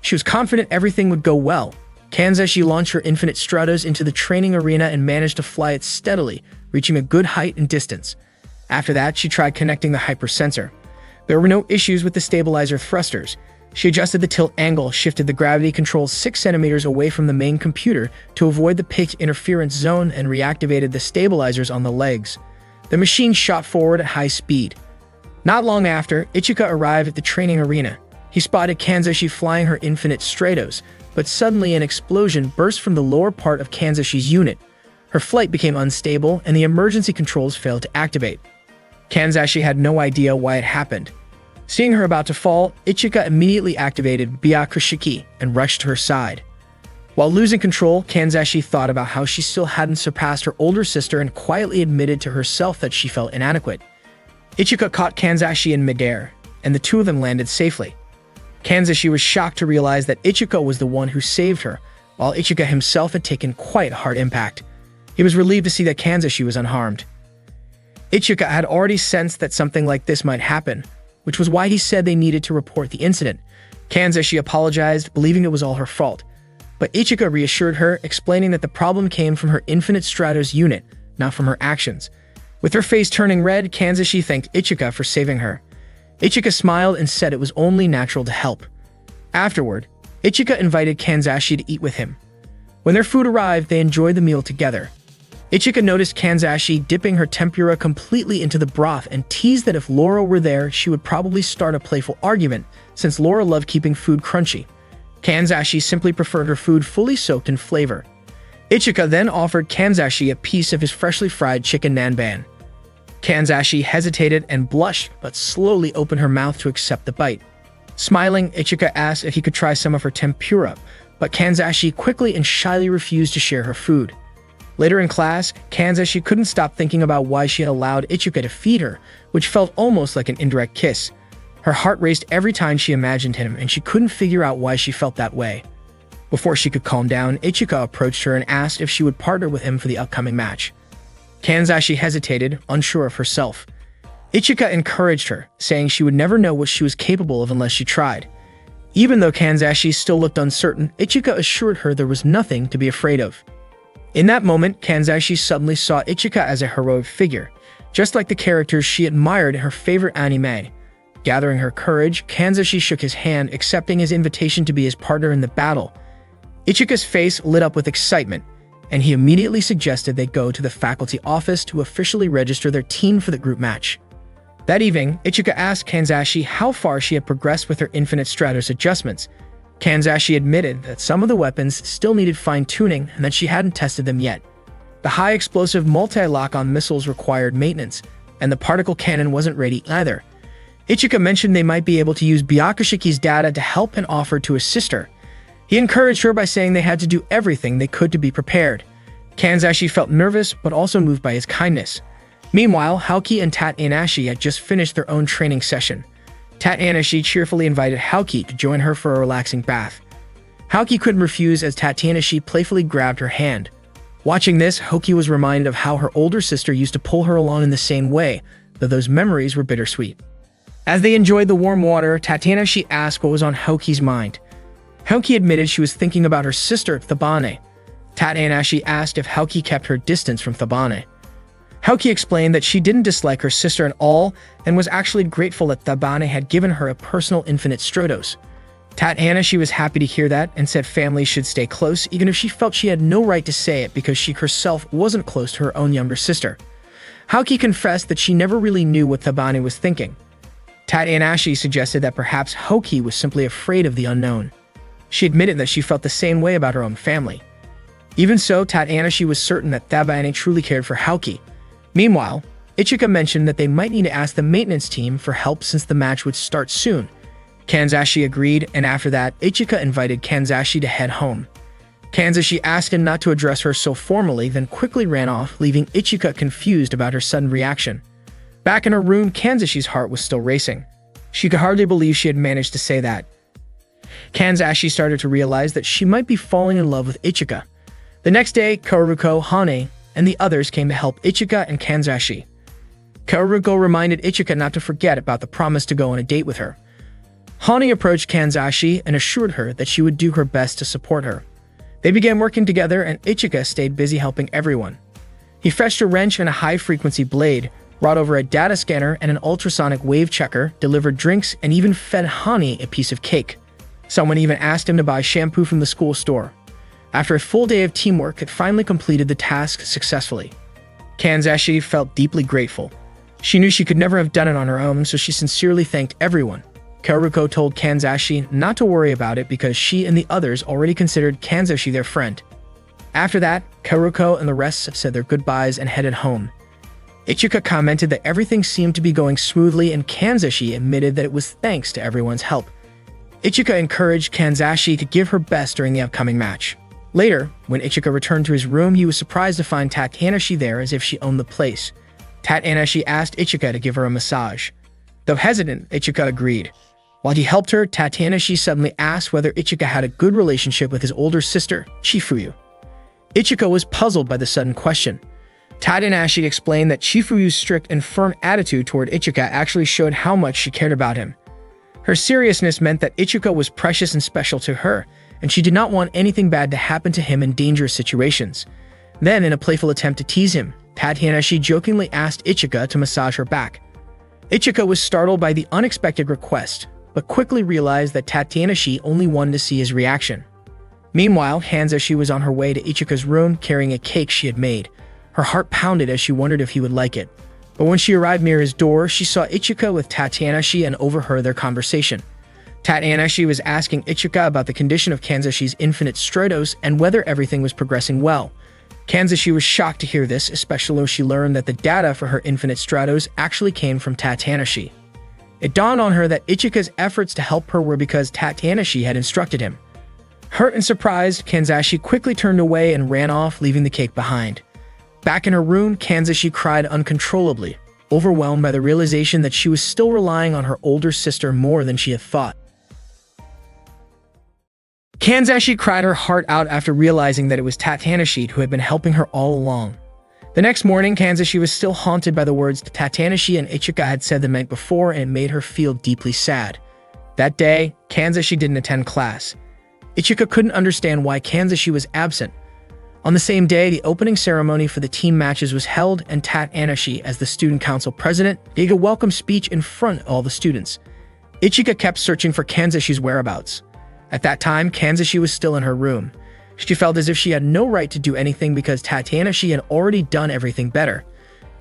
She was confident everything would go well. Kanzashi launched her Infinite Stratos into the training arena and managed to fly it steadily, reaching a good height and distance. After that, she tried connecting the hypersensor. There were no issues with the stabilizer thrusters. She adjusted the tilt angle, shifted the gravity controls 6 centimeters away from the main computer to avoid the pitch interference zone, and reactivated the stabilizers on the legs. The machine shot forward at high speed. Not long after, Ichika arrived at the training arena. He spotted Kanzashi flying her Infinite Stratos, but suddenly an explosion burst from the lower part of Kanzashi's unit. Her flight became unstable, and the emergency controls failed to activate. Kanzashi had no idea why it happened. Seeing her about to fall, Ichika immediately activated Byakushiki and rushed to her side. While losing control, Kanzashi thought about how she still hadn't surpassed her older sister and quietly admitted to herself that she felt inadequate. Ichika caught Kanzashi in midair, and the two of them landed safely. Kanzashi was shocked to realize that Ichika was the one who saved her, while Ichika himself had taken quite a hard impact. He was relieved to see that Kanzashi was unharmed. Ichika had already sensed that something like this might happen, which was why he said they needed to report the incident. Kanzashi apologized, believing it was all her fault. But Ichika reassured her, explaining that the problem came from her Infinite Stratos unit, not from her actions. With her face turning red, Kanzashi thanked Ichika for saving her. Ichika smiled and said it was only natural to help. Afterward, Ichika invited Kanzashi to eat with him. When their food arrived, they enjoyed the meal together. Ichika noticed Kanzashi dipping her tempura completely into the broth and teased that if Laura were there, she would probably start a playful argument, since Laura loved keeping food crunchy. Kanzashi simply preferred her food fully soaked in flavor. Ichika then offered Kanzashi a piece of his freshly fried chicken nanban. Kanzashi hesitated and blushed, but slowly opened her mouth to accept the bite. Smiling, Ichika asked if he could try some of her tempura, but Kanzashi quickly and shyly refused to share her food. Later in class, Kanzashi couldn't stop thinking about why she had allowed Ichika to feed her, which felt almost like an indirect kiss. Her heart raced every time she imagined him, and she couldn't figure out why she felt that way. Before she could calm down, Ichika approached her and asked if she would partner with him for the upcoming match. Kanzashi hesitated, unsure of herself. Ichika encouraged her, saying she would never know what she was capable of unless she tried. Even though Kanzashi still looked uncertain, Ichika assured her there was nothing to be afraid of. In that moment, Kanzashi suddenly saw Ichika as a heroic figure, just like the characters she admired in her favorite anime. Gathering her courage, Kanzashi shook his hand, accepting his invitation to be his partner in the battle. Ichika's face lit up with excitement, and he immediately suggested they go to the faculty office to officially register their team for the group match. That evening, Ichika asked Kanzashi how far she had progressed with her Infinite Stratos adjustments. Kanzashi admitted that some of the weapons still needed fine-tuning and that she hadn't tested them yet. The high-explosive multi-lock-on missiles required maintenance, and the particle cannon wasn't ready either. Ichika mentioned they might be able to use Byakushiki's data to help and offered to assist her. He encouraged her by saying they had to do everything they could to be prepared. Kanzashi felt nervous, but also moved by his kindness. Meanwhile, Haoki and Tatanashi had just finished their own training session. Tatanashi cheerfully invited Haoki to join her for a relaxing bath. Haoki couldn't refuse as Tatanashi playfully grabbed her hand. Watching this, Haoki was reminded of how her older sister used to pull her along in the same way, though those memories were bittersweet. As they enjoyed the warm water, Tatanashi asked what was on Haoki's mind. Haoki admitted she was thinking about her sister, Thabane. Tatanashi asked if Haoki kept her distance from Thabane. Haoki explained that she didn't dislike her sister at all and was actually grateful that Thabane had given her a personal infinite Stratos. Tatanashi was happy to hear that and said families should stay close even if she felt she had no right to say it because she herself wasn't close to her own younger sister. Haoki confessed that she never really knew what Thabane was thinking. Tatanashi suggested that perhaps Haoki was simply afraid of the unknown. She admitted that she felt the same way about her own family. Even so, Tatanashi was certain that Thabane truly cared for Haoki. Meanwhile, Ichika mentioned that they might need to ask the maintenance team for help since the match would start soon. Kanzashi agreed, and after that, Ichika invited Kanzashi to head home. Kanzashi asked him not to address her so formally, then quickly ran off, leaving Ichika confused about her sudden reaction. Back in her room, Kanzashi's heart was still racing. She could hardly believe she had managed to say that. Kanzashi started to realize that she might be falling in love with Ichika. The next day, Kaoruko, Hane, and the others came to help Ichika and Kanzashi. Kaoruko reminded Ichika not to forget about the promise to go on a date with her. Hane approached Kanzashi and assured her that she would do her best to support her. They began working together and Ichika stayed busy helping everyone. He fetched a wrench and a high-frequency blade, brought over a data scanner and an ultrasonic wave checker, delivered drinks, and even fed Hane a piece of cake. Someone even asked him to buy shampoo from the school store. After a full day of teamwork, it finally completed the task successfully. Kanzashi felt deeply grateful. She knew she could never have done it on her own, so she sincerely thanked everyone. Kaoruko told Kanzashi not to worry about it because she and the others already considered Kanzashi their friend. After that, Kaoruko and the rest said their goodbyes and headed home. Ichika commented that everything seemed to be going smoothly and Kanzashi admitted that it was thanks to everyone's help. Ichika encouraged Kanzashi to give her best during the upcoming match. Later, when Ichika returned to his room, he was surprised to find Tatanashi there as if she owned the place. Tatanashi asked Ichika to give her a massage. Though hesitant, Ichika agreed. While he helped her, Tatanashi suddenly asked whether Ichika had a good relationship with his older sister, Chifuyu. Ichika was puzzled by the sudden question. Tatanashi explained that Chifuyu's strict and firm attitude toward Ichika actually showed how much she cared about him. Her seriousness meant that Ichika was precious and special to her, and she did not want anything bad to happen to him in dangerous situations. Then, in a playful attempt to tease him, Tatanashi jokingly asked Ichika to massage her back. Ichika was startled by the unexpected request, but quickly realized that Tatanashi only wanted to see his reaction. Meanwhile, Kanzashi was on her way to Ichika's room carrying a cake she had made. Her heart pounded as she wondered if he would like it. But when she arrived near his door, she saw Ichika with Tatanashi and overheard their conversation. Tatanashi was asking Ichika about the condition of Kanzashi's infinite Stratos and whether everything was progressing well. Kanzashi was shocked to hear this, especially when she learned that the data for her infinite Stratos actually came from Tatanashi. It dawned on her that Ichika's efforts to help her were because Tatanashi had instructed him. Hurt and surprised, Kanzashi quickly turned away and ran off, leaving the cake behind. Back in her room, Kanzashi cried uncontrollably, overwhelmed by the realization that she was still relying on her older sister more than she had thought. Kanzashi cried her heart out after realizing that it was Tatanashi who had been helping her all along. The next morning, Kanzashi was still haunted by the words Tatanashi and Ichika had said the night before, and it made her feel deeply sad. That day, Kanzashi didn't attend class. Ichika couldn't understand why Kanzashi was absent. On the same day, the opening ceremony for the team matches was held, and Tatanashi, as the student council president, gave a welcome speech in front of all the students. Ichika kept searching for Kanzashi's whereabouts. At that time, Kanzashi was still in her room. She felt as if she had no right to do anything because Tatanashi had already done everything better.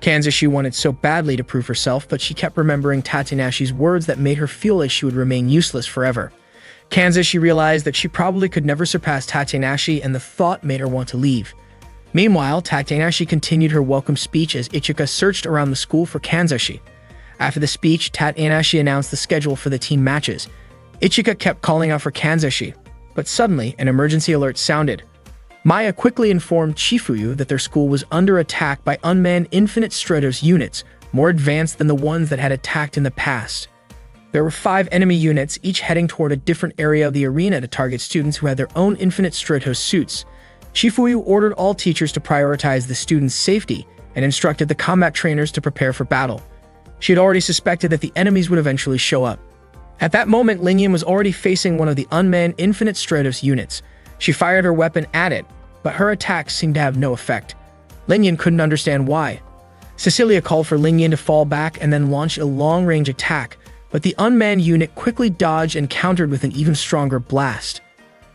Kanzashi wanted so badly to prove herself, but she kept remembering Tatanashi's words that made her feel like she would remain useless forever. Kanzashi realized that she probably could never surpass Tatenashi, and the thought made her want to leave. Meanwhile, Tatenashi continued her welcome speech as Ichika searched around the school for Kanzashi. After the speech, Tatenashi announced the schedule for the team matches. Ichika kept calling out for Kanzashi, but suddenly an emergency alert sounded. Maya quickly informed Chifuyu that their school was under attack by unmanned Infinite Stratos units, more advanced than the ones that had attacked in the past. There were 5 enemy units, each heading toward a different area of the arena to target students who had their own Infinite Stratos suits. Chifuyu ordered all teachers to prioritize the students' safety and instructed the combat trainers to prepare for battle. She had already suspected that the enemies would eventually show up. At that moment, Lingyan was already facing one of the unmanned Infinite Stratos units. She fired her weapon at it, but her attacks seemed to have no effect. Lingyan couldn't understand why. Cecilia called for Lingyan to fall back and then launch a long-range attack, but the unmanned unit quickly dodged and countered with an even stronger blast.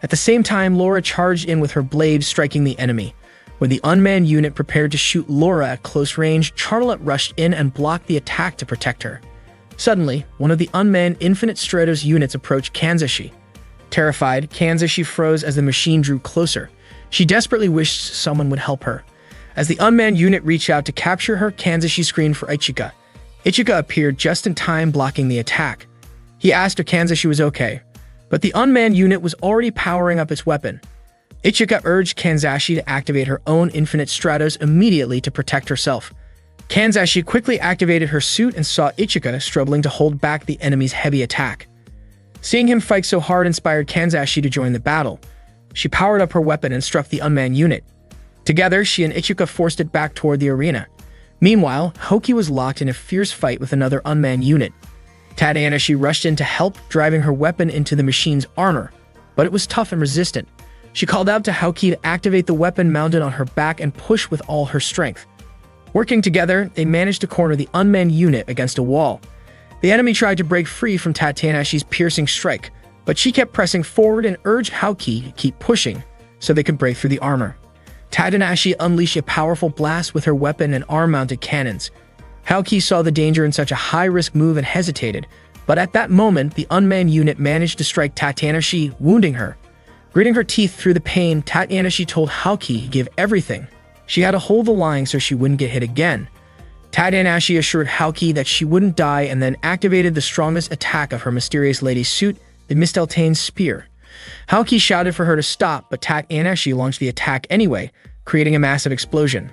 At the same time, Laura charged in with her blade, striking the enemy. When the unmanned unit prepared to shoot Laura at close range, Charlotte rushed in and blocked the attack to protect her. Suddenly, one of the unmanned Infinite Stratos units approached Kanzashi. Terrified, Kanzashi froze as the machine drew closer. She desperately wished someone would help her. As the unmanned unit reached out to capture her, Kanzashi screamed for Ichika. Ichika appeared just in time, blocking the attack. He asked if Kanzashi was okay, but the unmanned unit was already powering up its weapon. Ichika urged Kanzashi to activate her own Infinite Stratos immediately to protect herself. Kanzashi quickly activated her suit and saw Ichika struggling to hold back the enemy's heavy attack. Seeing him fight so hard inspired Kanzashi to join the battle. She powered up her weapon and struck the unmanned unit. Together, she and Ichika forced it back toward the arena. Meanwhile, Hoki was locked in a fierce fight with another unmanned unit. Tateanashi rushed in to help, driving her weapon into the machine's armor, but it was tough and resistant. She called out to Hoki to activate the weapon mounted on her back and push with all her strength. Working together, they managed to corner the unmanned unit against a wall. The enemy tried to break free from Tateanashi's piercing strike, but she kept pressing forward and urged Hoki to keep pushing so they could break through the armor. Tateanashi unleashed a powerful blast with her weapon and arm-mounted cannons. Hoki saw the danger in such a high-risk move and hesitated, but at that moment, the unmanned unit managed to strike Tateanashi, wounding her. Gritting her teeth through the pain, Tateanashi told Hoki to give everything. She had to hold the line so she wouldn't get hit again. Tateanashi assured Hoki that she wouldn't die and then activated the strongest attack of her mysterious lady's suit, the Misteltane's spear. Hoki shouted for her to stop, but Tateanashi launched the attack anyway, creating a massive explosion.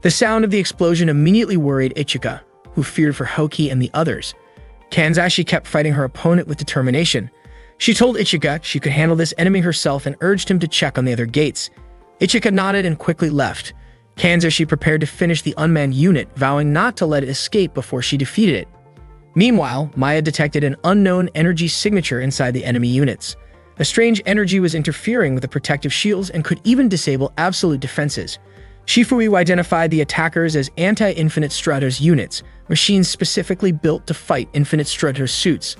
The sound of the explosion immediately worried Ichika, who feared for Hoki and the others. Kanzashi kept fighting her opponent with determination. She told Ichika she could handle this enemy herself and urged him to check on the other gates. Ichika nodded and quickly left. Kanzashi prepared to finish the unmanned unit, vowing not to let it escape before she defeated it. Meanwhile, Maya detected an unknown energy signature inside the enemy units. A strange energy was interfering with the protective shields and could even disable absolute defenses. Shifuyu identified the attackers as anti-Infinite Stratos units, machines specifically built to fight Infinite Stratos suits.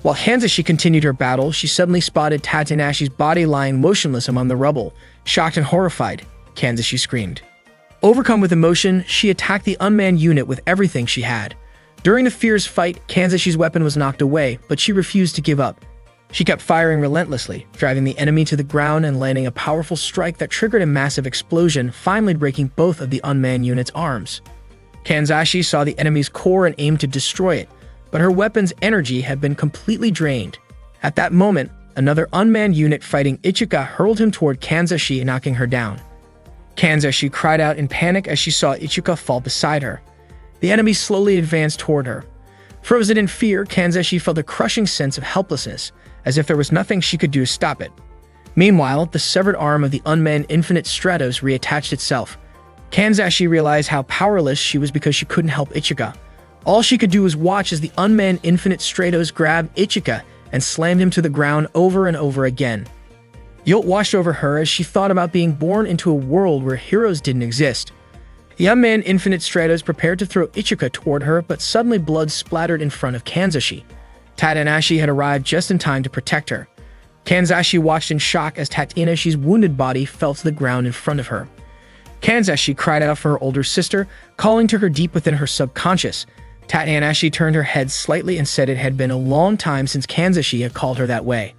While Kanzashi continued her battle, she suddenly spotted Tateanashi's body lying motionless among the rubble. Shocked and horrified, Kanzashi screamed. Overcome with emotion, she attacked the unmanned unit with everything she had. During the fierce fight, Kanzashi's weapon was knocked away, but she refused to give up. She kept firing relentlessly, driving the enemy to the ground and landing a powerful strike that triggered a massive explosion, finally breaking both of the unmanned unit's arms. Kanzashi saw the enemy's core and aimed to destroy it, but her weapon's energy had been completely drained. At that moment, another unmanned unit fighting Ichika hurled him toward Kanzashi, knocking her down. Kanzashi cried out in panic as she saw Ichika fall beside her. The enemy slowly advanced toward her. Frozen in fear, Kanzashi felt a crushing sense of helplessness, as if there was nothing she could do to stop it. Meanwhile, the severed arm of the unmanned Infinite Stratos reattached itself. Kanzashi realized how powerless she was because she couldn't help Ichika. All she could do was watch as the unmanned Infinite Stratos grabbed Ichika and slammed him to the ground over and over again. Guilt washed over her as she thought about being born into a world where heroes didn't exist. The unmanned Infinite Stratos prepared to throw Ichika toward her, but suddenly blood splattered in front of Kanzashi. Tateanashi had arrived just in time to protect her. Kanzashi watched in shock as Tateanashi's wounded body fell to the ground in front of her. Kanzashi cried out for her older sister, calling to her deep within her subconscious. Tateanashi turned her head slightly and said it had been a long time since Kanzashi had called her that way.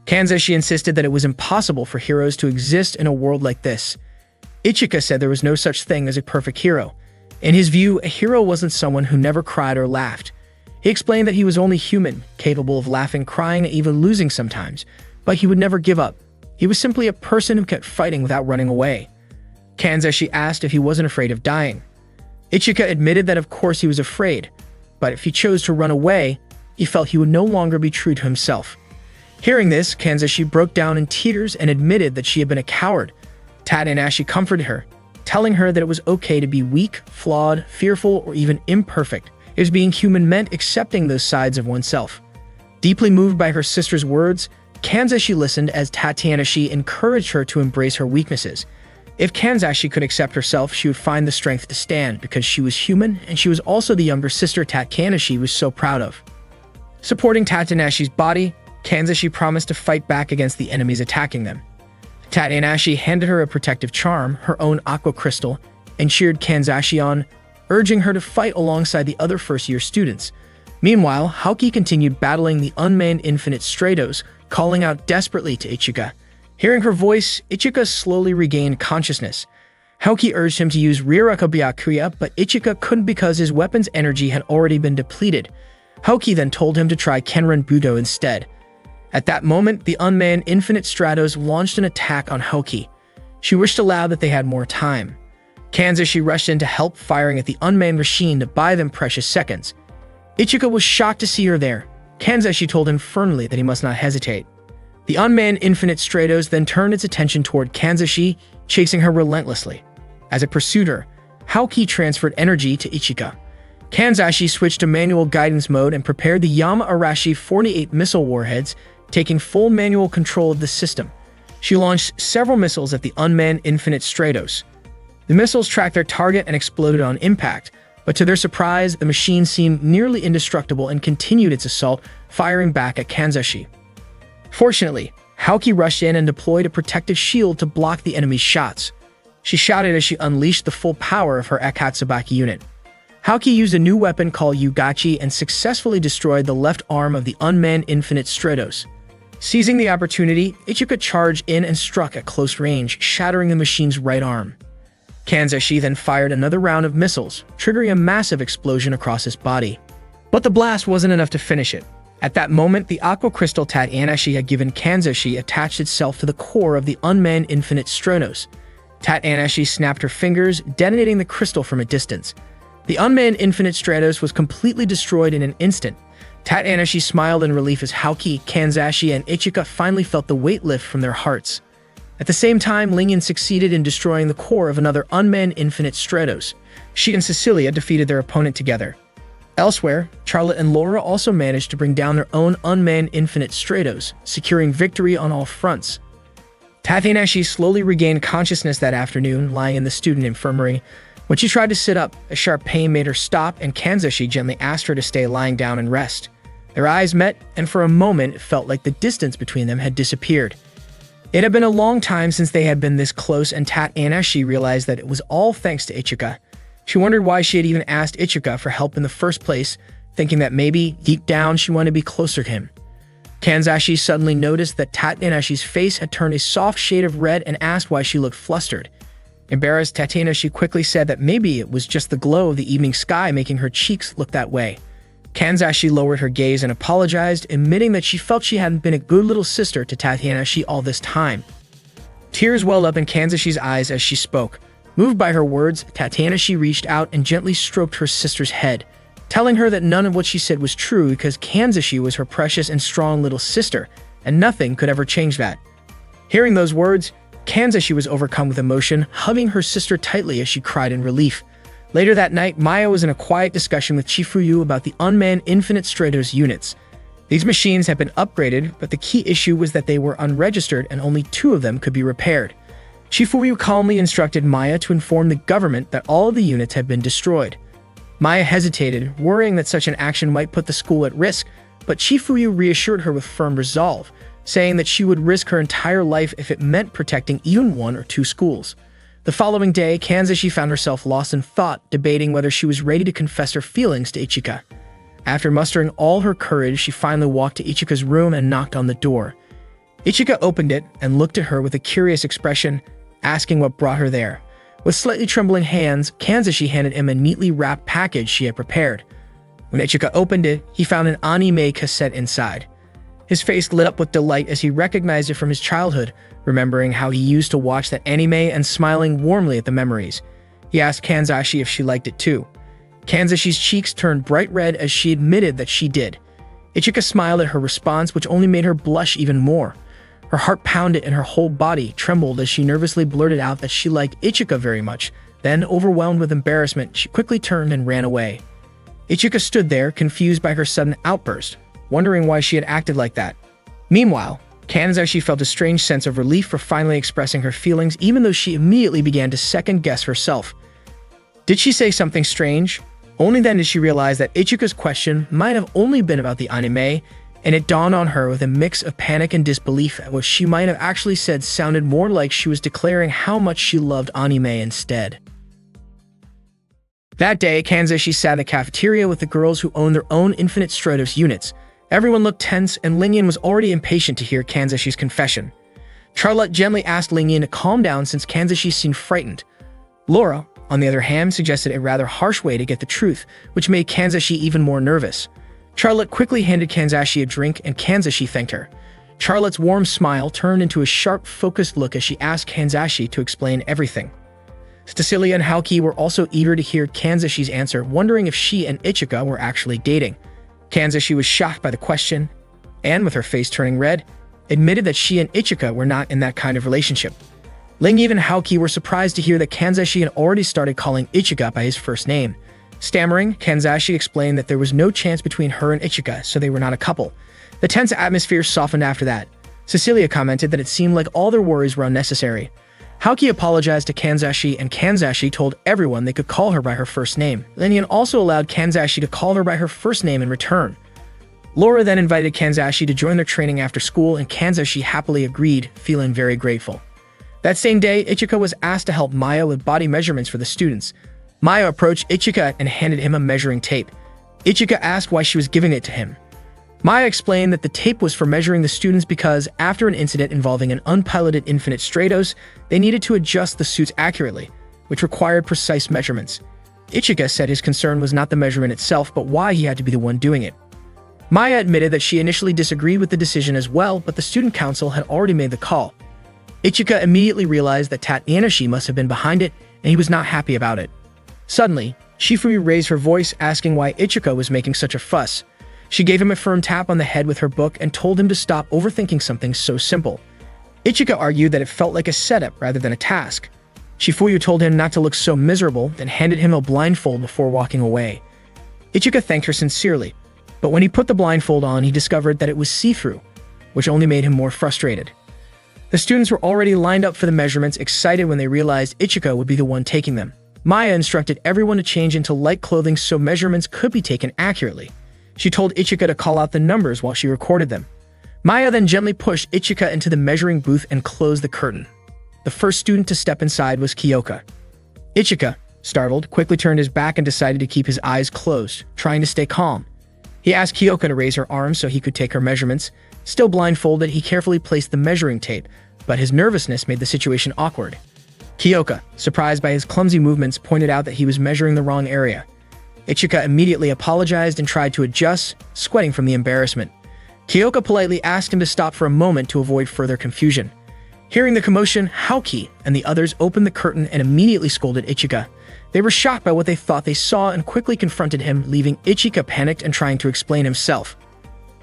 Kanzashi insisted that it was impossible for heroes to exist in a world like this. Ichika said there was no such thing as a perfect hero. In his view, a hero wasn't someone who never cried or laughed. He explained that he was only human, capable of laughing, crying, and even losing sometimes, but he would never give up. He was simply a person who kept fighting without running away. Kanzashi asked if he wasn't afraid of dying. Ichika admitted that of course he was afraid, but if he chose to run away, he felt he would no longer be true to himself. Hearing this, Kanzashi broke down in tears and admitted that she had been a coward. Tadanashi comforted her, telling her that it was okay to be weak, flawed, fearful, or even imperfect, as being human meant accepting those sides of oneself. Deeply moved by her sister's words, Kanzashi listened as Tadanashi encouraged her to embrace her weaknesses. If Kanzashi could accept herself, she would find the strength to stand because she was human and she was also the younger sister Tadanashi was so proud of. Supporting Tadanashi's body, Kanzashi promised to fight back against the enemies attacking them. Tadanashi handed her a protective charm, her own aqua crystal, and cheered Kanzashi on, urging her to fight alongside the other first-year students. Meanwhile, Haoki continued battling the unmanned Infinite Stratos, calling out desperately to Ichika. Hearing her voice, Ichika slowly regained consciousness. Haoki urged him to use Ryuraka Byakuya, but Ichika couldn't because his weapon's energy had already been depleted. Haoki then told him to try Kenran Budo instead. At that moment, the unmanned Infinite Stratos launched an attack on Haoki. She wished aloud that they had more time. Kanzashi rushed in to help, firing at the unmanned machine to buy them precious seconds. Ichika was shocked to see her there. Kanzashi told him firmly that he must not hesitate. The unmanned Infinite Stratos then turned its attention toward Kanzashi, chasing her relentlessly. As it pursued her, Haoki transferred energy to Ichika. Kanzashi switched to manual guidance mode and prepared the Yama Arashi 48 missile warheads, taking full manual control of the system. She launched several missiles at the unmanned Infinite Stratos. The missiles tracked their target and exploded on impact, but to their surprise, the machine seemed nearly indestructible and continued its assault, firing back at Kanzashi. Fortunately, Haoki rushed in and deployed a protective shield to block the enemy's shots. She shouted as she unleashed the full power of her Akatsubaki unit. Haoki used a new weapon called Yugachi and successfully destroyed the left arm of the unmanned Infinite Stratos. Seizing the opportunity, Ichika charged in and struck at close range, shattering the machine's right arm. Kanzashi then fired another round of missiles, triggering a massive explosion across his body. But the blast wasn't enough to finish it. At that moment, the aqua crystal Tadanashi had given Kanzashi attached itself to the core of the unmanned Infinite Stratos. Tadanashi snapped her fingers, detonating the crystal from a distance. The unmanned Infinite Stratos was completely destroyed in an instant. Tadanashi smiled in relief as Haoki, Kanzashi, and Ichika finally felt the weight lift from their hearts. At the same time, Lingyan succeeded in destroying the core of another unmanned Infinite Stratos. She and Cecilia defeated their opponent together. Elsewhere, Charlotte and Laura also managed to bring down their own unmanned Infinite Stratos, securing victory on all fronts. Tadanashi slowly regained consciousness that afternoon, lying in the student infirmary. When she tried to sit up, a sharp pain made her stop, and Kanzashi gently asked her to stay lying down and rest. Their eyes met, and for a moment it felt like the distance between them had disappeared. It had been a long time since they had been this close, and Tadanashi realized that it was all thanks to Ichika. She wondered why she had even asked Ichika for help in the first place, thinking that maybe, deep down, she wanted to be closer to him. Kanzashi suddenly noticed that Tadanashi's face had turned a soft shade of red and asked why she looked flustered. Embarrassed, Tadanashi quickly said that maybe it was just the glow of the evening sky making her cheeks look that way. Kanzashi lowered her gaze and apologized, admitting that she felt she hadn't been a good little sister to Tadanashi all this time. Tears welled up in Kanzashi's eyes as she spoke. Moved by her words, Tadanashi reached out and gently stroked her sister's head, telling her that none of what she said was true because Kanzashi was her precious and strong little sister, and nothing could ever change that. Hearing those words, Kanzashi was overcome with emotion, hugging her sister tightly as she cried in relief. Later that night, Maya was in a quiet discussion with Chifuyu about the unmanned Infinite Stratos units. These machines had been upgraded, but the key issue was that they were unregistered and only 2 of them could be repaired. Chifuyu calmly instructed Maya to inform the government that all of the units had been destroyed. Maya hesitated, worrying that such an action might put the school at risk, but Chifuyu reassured her with firm resolve, saying that she would risk her entire life if it meant protecting even 1 or 2 schools. The following day, Kanzashi found herself lost in thought, debating whether she was ready to confess her feelings to Ichika. After mustering all her courage, she finally walked to Ichika's room and knocked on the door. Ichika opened it and looked at her with a curious expression, asking what brought her there. With slightly trembling hands, Kanzashi handed him a neatly wrapped package she had prepared. When Ichika opened it, he found an anime cassette inside. His face lit up with delight as he recognized it from his childhood, remembering how he used to watch that anime and smiling warmly at the memories. He asked Kanzashi if she liked it too. Kanzashi's cheeks turned bright red as she admitted that she did. Ichika smiled at her response, which only made her blush even more. Her heart pounded and her whole body trembled as she nervously blurted out that she liked Ichika very much. Then, overwhelmed with embarrassment, she quickly turned and ran away. Ichika stood there, confused by her sudden outburst, wondering why she had acted like that. Meanwhile, Kanzashi felt a strange sense of relief for finally expressing her feelings, even though she immediately began to second-guess herself. Did she say something strange? Only then did she realize that Ichika's question might have only been about the anime, and it dawned on her with a mix of panic and disbelief that what she might have actually said sounded more like she was declaring how much she loved anime instead. That day, Kanzashi sat in the cafeteria with the girls who owned their own Infinite Stratos units. Everyone looked tense, and Lingyan was already impatient to hear Kanzashi's confession. Charlotte gently asked Lingyan to calm down since Kanzashi seemed frightened. Laura, on the other hand, suggested a rather harsh way to get the truth, which made Kanzashi even more nervous. Charlotte quickly handed Kanzashi a drink, and Kanzashi thanked her. Charlotte's warm smile turned into a sharp, focused look as she asked Kanzashi to explain everything. Cecilia and Haoki were also eager to hear Kanzashi's answer, wondering if she and Ichika were actually dating. Kanzashi was shocked by the question, and with her face turning red, admitted that she and Ichika were not in that kind of relationship. Lingyan and Haoki were surprised to hear that Kanzashi had already started calling Ichika by his first name. Stammering, Kanzashi explained that there was no chance between her and Ichika, so they were not a couple. The tense atmosphere softened after that. Cecilia commented that it seemed like all their worries were unnecessary. Haoki apologized to Kanzashi, and Kanzashi told everyone they could call her by her first name. Lingyan also allowed Kanzashi to call her by her first name in return. Laura then invited Kanzashi to join their training after school, and Kanzashi happily agreed, feeling very grateful. That same day, Ichika was asked to help Maya with body measurements for the students. Maya approached Ichika and handed him a measuring tape. Ichika asked why she was giving it to him. Maya explained that the tape was for measuring the students because, after an incident involving an unpiloted Infinite Stratos, they needed to adjust the suits accurately, which required precise measurements. Ichika said his concern was not the measurement itself, but why he had to be the one doing it. Maya admitted that she initially disagreed with the decision as well, but the student council had already made the call. Ichika immediately realized that Tatianashi must have been behind it, and he was not happy about it. Suddenly, Shifumi raised her voice, asking why Ichika was making such a fuss. She gave him a firm tap on the head with her book and told him to stop overthinking something so simple. Ichika argued that it felt like a setup rather than a task. Shifuyu told him not to look so miserable, then handed him a blindfold before walking away. Ichika thanked her sincerely, but when he put the blindfold on, he discovered that it was see-through, which only made him more frustrated. The students were already lined up for the measurements, excited when they realized Ichika would be the one taking them. Maya instructed everyone to change into light clothing so measurements could be taken accurately. She told Ichika to call out the numbers while she recorded them. Maya then gently pushed Ichika into the measuring booth and closed the curtain. The first student to step inside was Kyoka. Ichika, startled, quickly turned his back and decided to keep his eyes closed, trying to stay calm. He asked Kyoka to raise her arms so he could take her measurements. Still blindfolded, he carefully placed the measuring tape, but his nervousness made the situation awkward. Kyoka, surprised by his clumsy movements, pointed out that he was measuring the wrong area. Ichika immediately apologized and tried to adjust, sweating from the embarrassment. Kyoka politely asked him to stop for a moment to avoid further confusion. Hearing the commotion, Haoki and the others opened the curtain and immediately scolded Ichika. They were shocked by what they thought they saw and quickly confronted him, leaving Ichika panicked and trying to explain himself.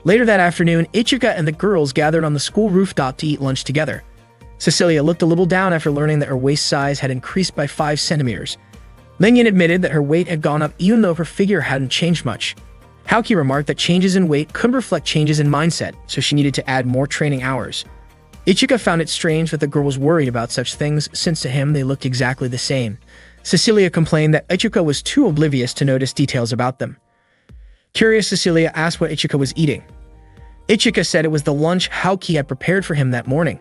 Later that afternoon, Ichika and the girls gathered on the school rooftop to eat lunch together. Cecilia looked a little down after learning that her waist size had increased by 5 centimeters. Lingyan admitted that her weight had gone up even though her figure hadn't changed much. Haoki remarked that changes in weight could reflect changes in mindset, so she needed to add more training hours. Ichika found it strange that the girl was worried about such things, since to him they looked exactly the same. Cecilia complained that Ichika was too oblivious to notice details about them. Curious, Cecilia asked what Ichika was eating. Ichika said it was the lunch Haoki had prepared for him that morning.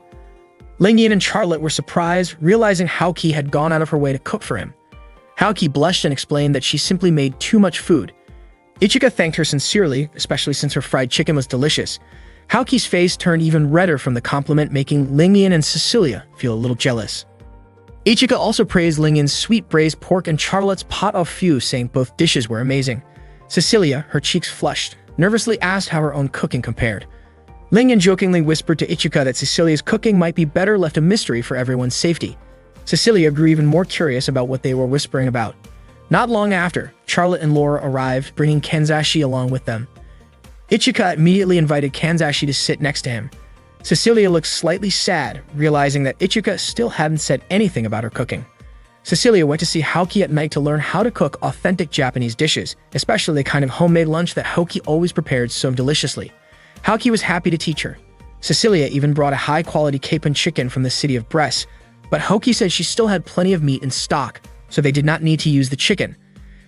Lingyan and Charlotte were surprised, realizing Haoki had gone out of her way to cook for him. Haoki blushed and explained that she simply made too much food. Ichika thanked her sincerely, especially since her fried chicken was delicious. Haoki's face turned even redder from the compliment, making Lingyan and Cecilia feel a little jealous. Ichika also praised Lingyan's sweet braised pork and Charlotte's pot au feu, saying both dishes were amazing. Cecilia, her cheeks flushed, nervously asked how her own cooking compared. Lingyan jokingly whispered to Ichika that Cecilia's cooking might be better left a mystery for everyone's safety. Cecilia grew even more curious about what they were whispering about. Not long after, Charlotte and Laura arrived, bringing Kanzashi along with them. Ichika immediately invited Kanzashi to sit next to him. Cecilia looked slightly sad, realizing that Ichika still hadn't said anything about her cooking. Cecilia went to see Haoki at night to learn how to cook authentic Japanese dishes, especially the kind of homemade lunch that Haoki always prepared so deliciously. Haoki was happy to teach her. Cecilia even brought a high-quality capon chicken from the city of Brest, but Haoki said she still had plenty of meat in stock, so they did not need to use the chicken.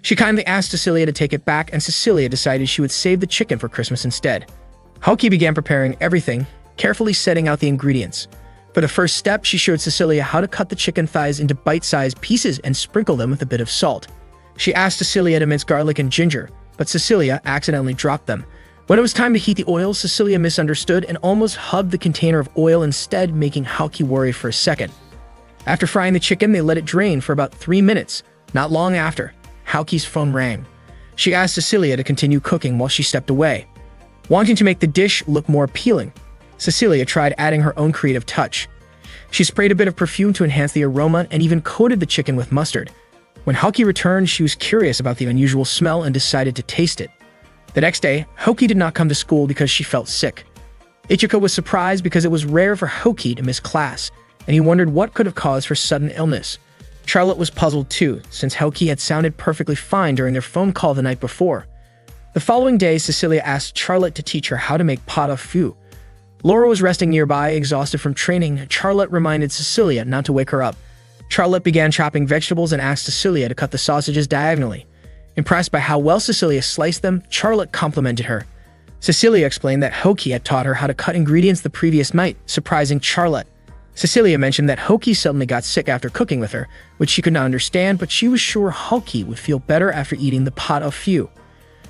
She kindly asked Cecilia to take it back, and Cecilia decided she would save the chicken for Christmas instead. Haoki began preparing everything, carefully setting out the ingredients. For the first step, she showed Cecilia how to cut the chicken thighs into bite-sized pieces and sprinkle them with a bit of salt. She asked Cecilia to mince garlic and ginger, but Cecilia accidentally dropped them. When it was time to heat the oil, Cecilia misunderstood and almost hugged the container of oil instead, making Haoki worry for a second. After frying the chicken, they let it drain for about 3 minutes. Not long after, Haoki's phone rang. She asked Cecilia to continue cooking while she stepped away. Wanting to make the dish look more appealing, Cecilia tried adding her own creative touch. She sprayed a bit of perfume to enhance the aroma and even coated the chicken with mustard. When Haoki returned, she was curious about the unusual smell and decided to taste it. The next day, Haoki did not come to school because she felt sick. Ichika was surprised because it was rare for Haoki to miss class, and he wondered what could have caused her sudden illness. Charlotte was puzzled too, since Haoki had sounded perfectly fine during their phone call the night before. The following day, Cecilia asked Charlotte to teach her how to make pot au feu. Laura was resting nearby, exhausted from training. Charlotte reminded Cecilia not to wake her up. Charlotte began chopping vegetables and asked Cecilia to cut the sausages diagonally. Impressed by how well Cecilia sliced them, Charlotte complimented her. Cecilia explained that Haoki had taught her how to cut ingredients the previous night, surprising Charlotte. Cecilia mentioned that Haoki suddenly got sick after cooking with her, which she could not understand, but she was sure Haoki would feel better after eating the pot au feu.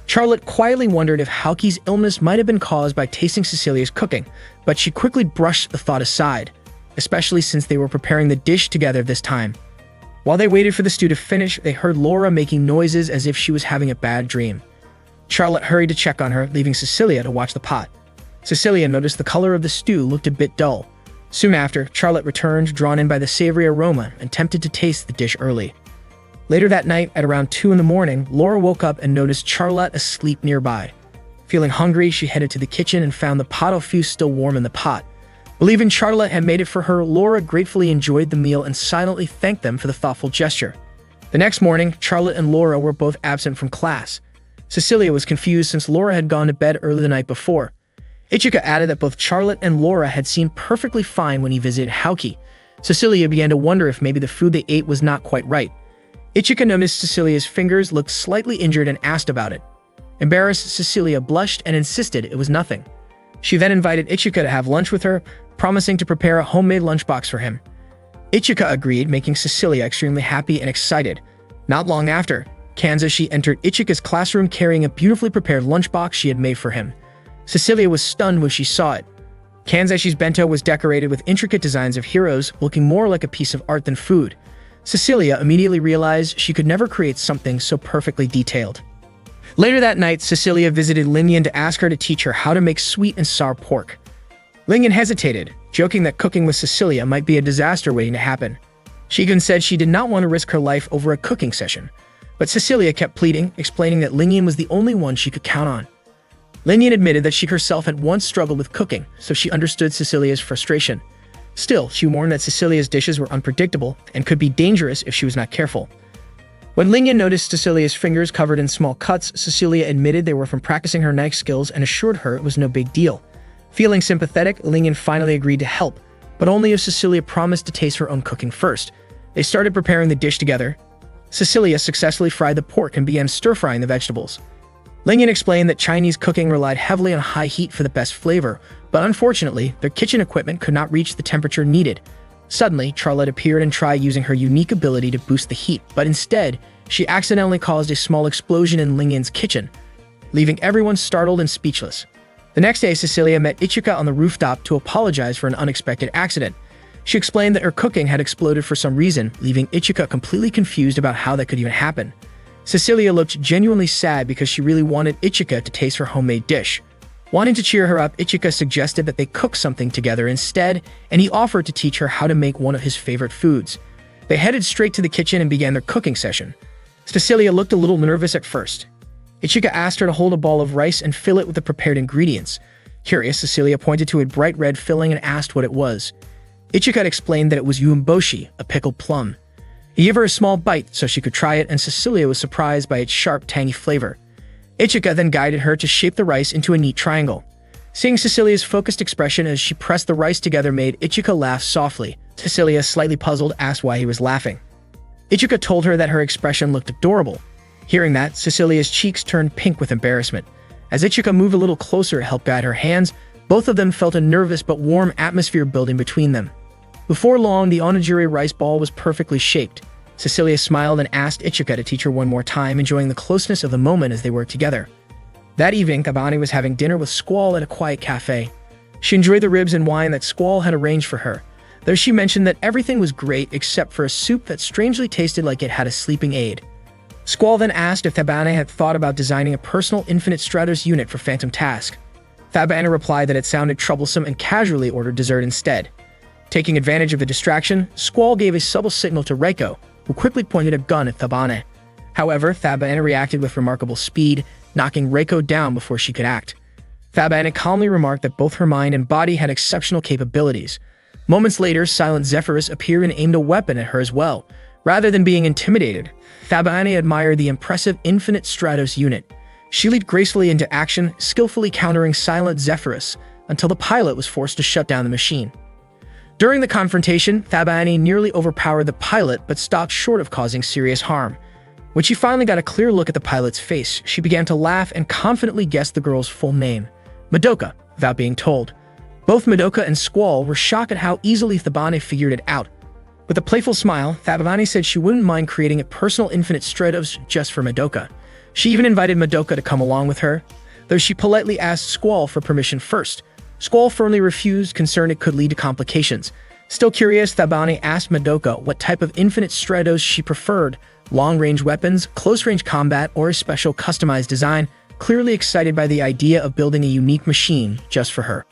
Charlotte quietly wondered if Haoki's illness might have been caused by tasting Cecilia's cooking, but she quickly brushed the thought aside, especially since they were preparing the dish together this time. While they waited for the stew to finish, they heard Laura making noises as if she was having a bad dream. Charlotte hurried to check on her, leaving Cecilia to watch the pot. Cecilia noticed the color of the stew looked a bit dull. Soon after, Charlotte returned, drawn in by the savory aroma, and tempted to taste the dish early. Later that night, at around 2 in the morning, Laura woke up and noticed Charlotte asleep nearby. Feeling hungry, she headed to the kitchen and found the pot au feu still warm in the pot. Believing Charlotte had made it for her, Laura gratefully enjoyed the meal and silently thanked them for the thoughtful gesture. The next morning, Charlotte and Laura were both absent from class. Cecilia was confused since Laura had gone to bed early the night before. Ichika added that both Charlotte and Laura had seemed perfectly fine when he visited Haoki. Cecilia began to wonder if maybe the food they ate was not quite right. Ichika noticed Cecilia's fingers looked slightly injured and asked about it. Embarrassed, Cecilia blushed and insisted it was nothing. She then invited Ichika to have lunch with her, promising to prepare a homemade lunchbox for him. Ichika agreed, making Cecilia extremely happy and excited. Not long after, Kanzashi entered Ichika's classroom carrying a beautifully prepared lunchbox she had made for him. Cecilia was stunned when she saw it. Kanzashi's bento was decorated with intricate designs of heroes, looking more like a piece of art than food. Cecilia immediately realized she could never create something so perfectly detailed. Later that night, Cecilia visited Lingyan to ask her to teach her how to make sweet and sour pork. Lingyan hesitated, joking that cooking with Cecilia might be a disaster waiting to happen. She even said she did not want to risk her life over a cooking session. But Cecilia kept pleading, explaining that Lingyan was the only one she could count on. Lingyan admitted that she herself had once struggled with cooking, so she understood Cecilia's frustration. Still, she warned that Cecilia's dishes were unpredictable and could be dangerous if she was not careful. When Lingyan noticed Cecilia's fingers covered in small cuts, Cecilia admitted they were from practicing her knife skills and assured her it was no big deal. Feeling sympathetic, Lingyan finally agreed to help, but only if Cecilia promised to taste her own cooking first. They started preparing the dish together. Cecilia successfully fried the pork and began stir-frying the vegetables. Lingyan explained that Chinese cooking relied heavily on high heat for the best flavor, but unfortunately, their kitchen equipment could not reach the temperature needed. Suddenly, Charlotte appeared and tried using her unique ability to boost the heat, but instead, she accidentally caused a small explosion in Lingyan's kitchen, leaving everyone startled and speechless. The next day, Cecilia met Ichika on the rooftop to apologize for an unexpected accident. She explained that her cooking had exploded for some reason, leaving Ichika completely confused about how that could even happen. Cecilia looked genuinely sad because she really wanted Ichika to taste her homemade dish. Wanting to cheer her up, Ichika suggested that they cook something together instead, and he offered to teach her how to make one of his favorite foods. They headed straight to the kitchen and began their cooking session. Cecilia looked a little nervous at first. Ichika asked her to hold a ball of rice and fill it with the prepared ingredients. Curious, Cecilia pointed to a bright red filling and asked what it was. Ichika explained that it was yuumboshi, a pickled plum. He gave her a small bite so she could try it, and Cecilia was surprised by its sharp, tangy flavor. Ichika then guided her to shape the rice into a neat triangle. Seeing Cecilia's focused expression as she pressed the rice together made Ichika laugh softly. Cecilia, slightly puzzled, asked why he was laughing. Ichika told her that her expression looked adorable. Hearing that, Cecilia's cheeks turned pink with embarrassment. As Ichika moved a little closer to help guide her hands, both of them felt a nervous but warm atmosphere building between them. Before long, the onigiri rice ball was perfectly shaped. Cecilia smiled and asked Ichika to teach her one more time, enjoying the closeness of the moment as they worked together. That evening, Thabane was having dinner with Squall at a quiet cafe. She enjoyed the ribs and wine that Squall had arranged for her, though she mentioned that everything was great except for a soup that strangely tasted like it had a sleeping aid. Squall then asked if Thabane had thought about designing a personal Infinite Stratos unit for Phantom Task. Thabane replied that it sounded troublesome and casually ordered dessert instead. Taking advantage of the distraction, Squall gave a subtle signal to Reiko, who quickly pointed a gun at Thabane. However, Thabane reacted with remarkable speed, knocking Reiko down before she could act. Thabane calmly remarked that both her mind and body had exceptional capabilities. Moments later, Silent Zephyrus appeared and aimed a weapon at her as well. Rather than being intimidated, Thabane admired the impressive Infinite Stratos unit. She leaped gracefully into action, skillfully countering Silent Zephyrus, until the pilot was forced to shut down the machine. During the confrontation, Thabane nearly overpowered the pilot but stopped short of causing serious harm. When she finally got a clear look at the pilot's face, she began to laugh and confidently guessed the girl's full name, Madoka, without being told. Both Madoka and Squall were shocked at how easily Thabane figured it out. With a playful smile, Thabane said she wouldn't mind creating a personal Infinite Stratos just for Madoka. She even invited Madoka to come along with her, though she politely asked Squall for permission first. Squall firmly refused, concerned it could lead to complications. Still curious, Thabane asked Madoka what type of Infinite Stratos she preferred, long-range weapons, close-range combat, or a special customized design, clearly excited by the idea of building a unique machine just for her.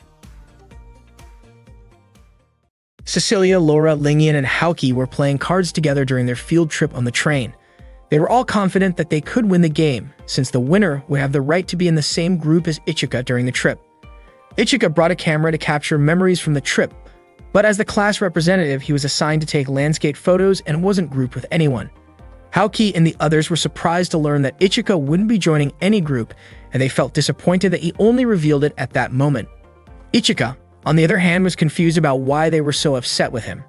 Cecilia, Laura, Lingian, and Haoki were playing cards together during their field trip on the train. They were all confident that they could win the game, since the winner would have the right to be in the same group as Ichika during the trip. Ichika brought a camera to capture memories from the trip, but as the class representative, he was assigned to take landscape photos and wasn't grouped with anyone. Haoki and the others were surprised to learn that Ichika wouldn't be joining any group, and they felt disappointed that he only revealed it at that moment. Ichika, on the other hand, was confused about why they were so upset with him.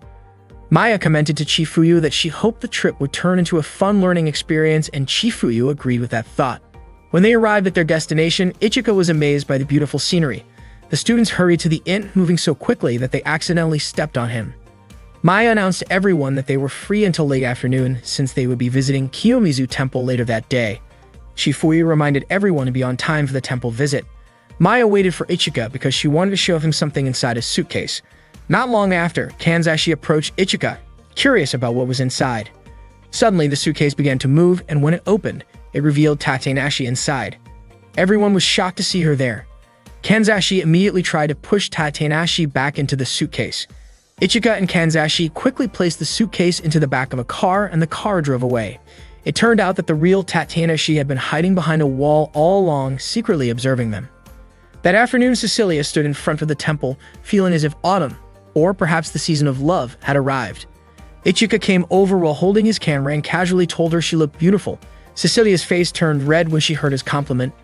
Maya commented to Chifuyu that she hoped the trip would turn into a fun learning experience, and Chifuyu agreed with that thought. When they arrived at their destination, Ichika was amazed by the beautiful scenery. The students hurried to the inn, moving so quickly that they accidentally stepped on him. Maya announced to everyone that they were free until late afternoon, since they would be visiting Kiyomizu Temple later that day. Chifuyu reminded everyone to be on time for the temple visit. Maya waited for Ichika because she wanted to show him something inside his suitcase. Not long after, Kanzashi approached Ichika, curious about what was inside. Suddenly, the suitcase began to move, and when it opened, it revealed Tatenashi inside. Everyone was shocked to see her there. Kanzashi immediately tried to push Tatenashi back into the suitcase. Ichika and Kanzashi quickly placed the suitcase into the back of a car, and the car drove away. It turned out that the real Tatenashi had been hiding behind a wall all along, secretly observing them. That afternoon, Cecilia stood in front of the temple, feeling as if autumn, or perhaps the season of love, had arrived. Ichika came over while holding his camera and casually told her she looked beautiful. Cecilia's face turned red when she heard his compliment.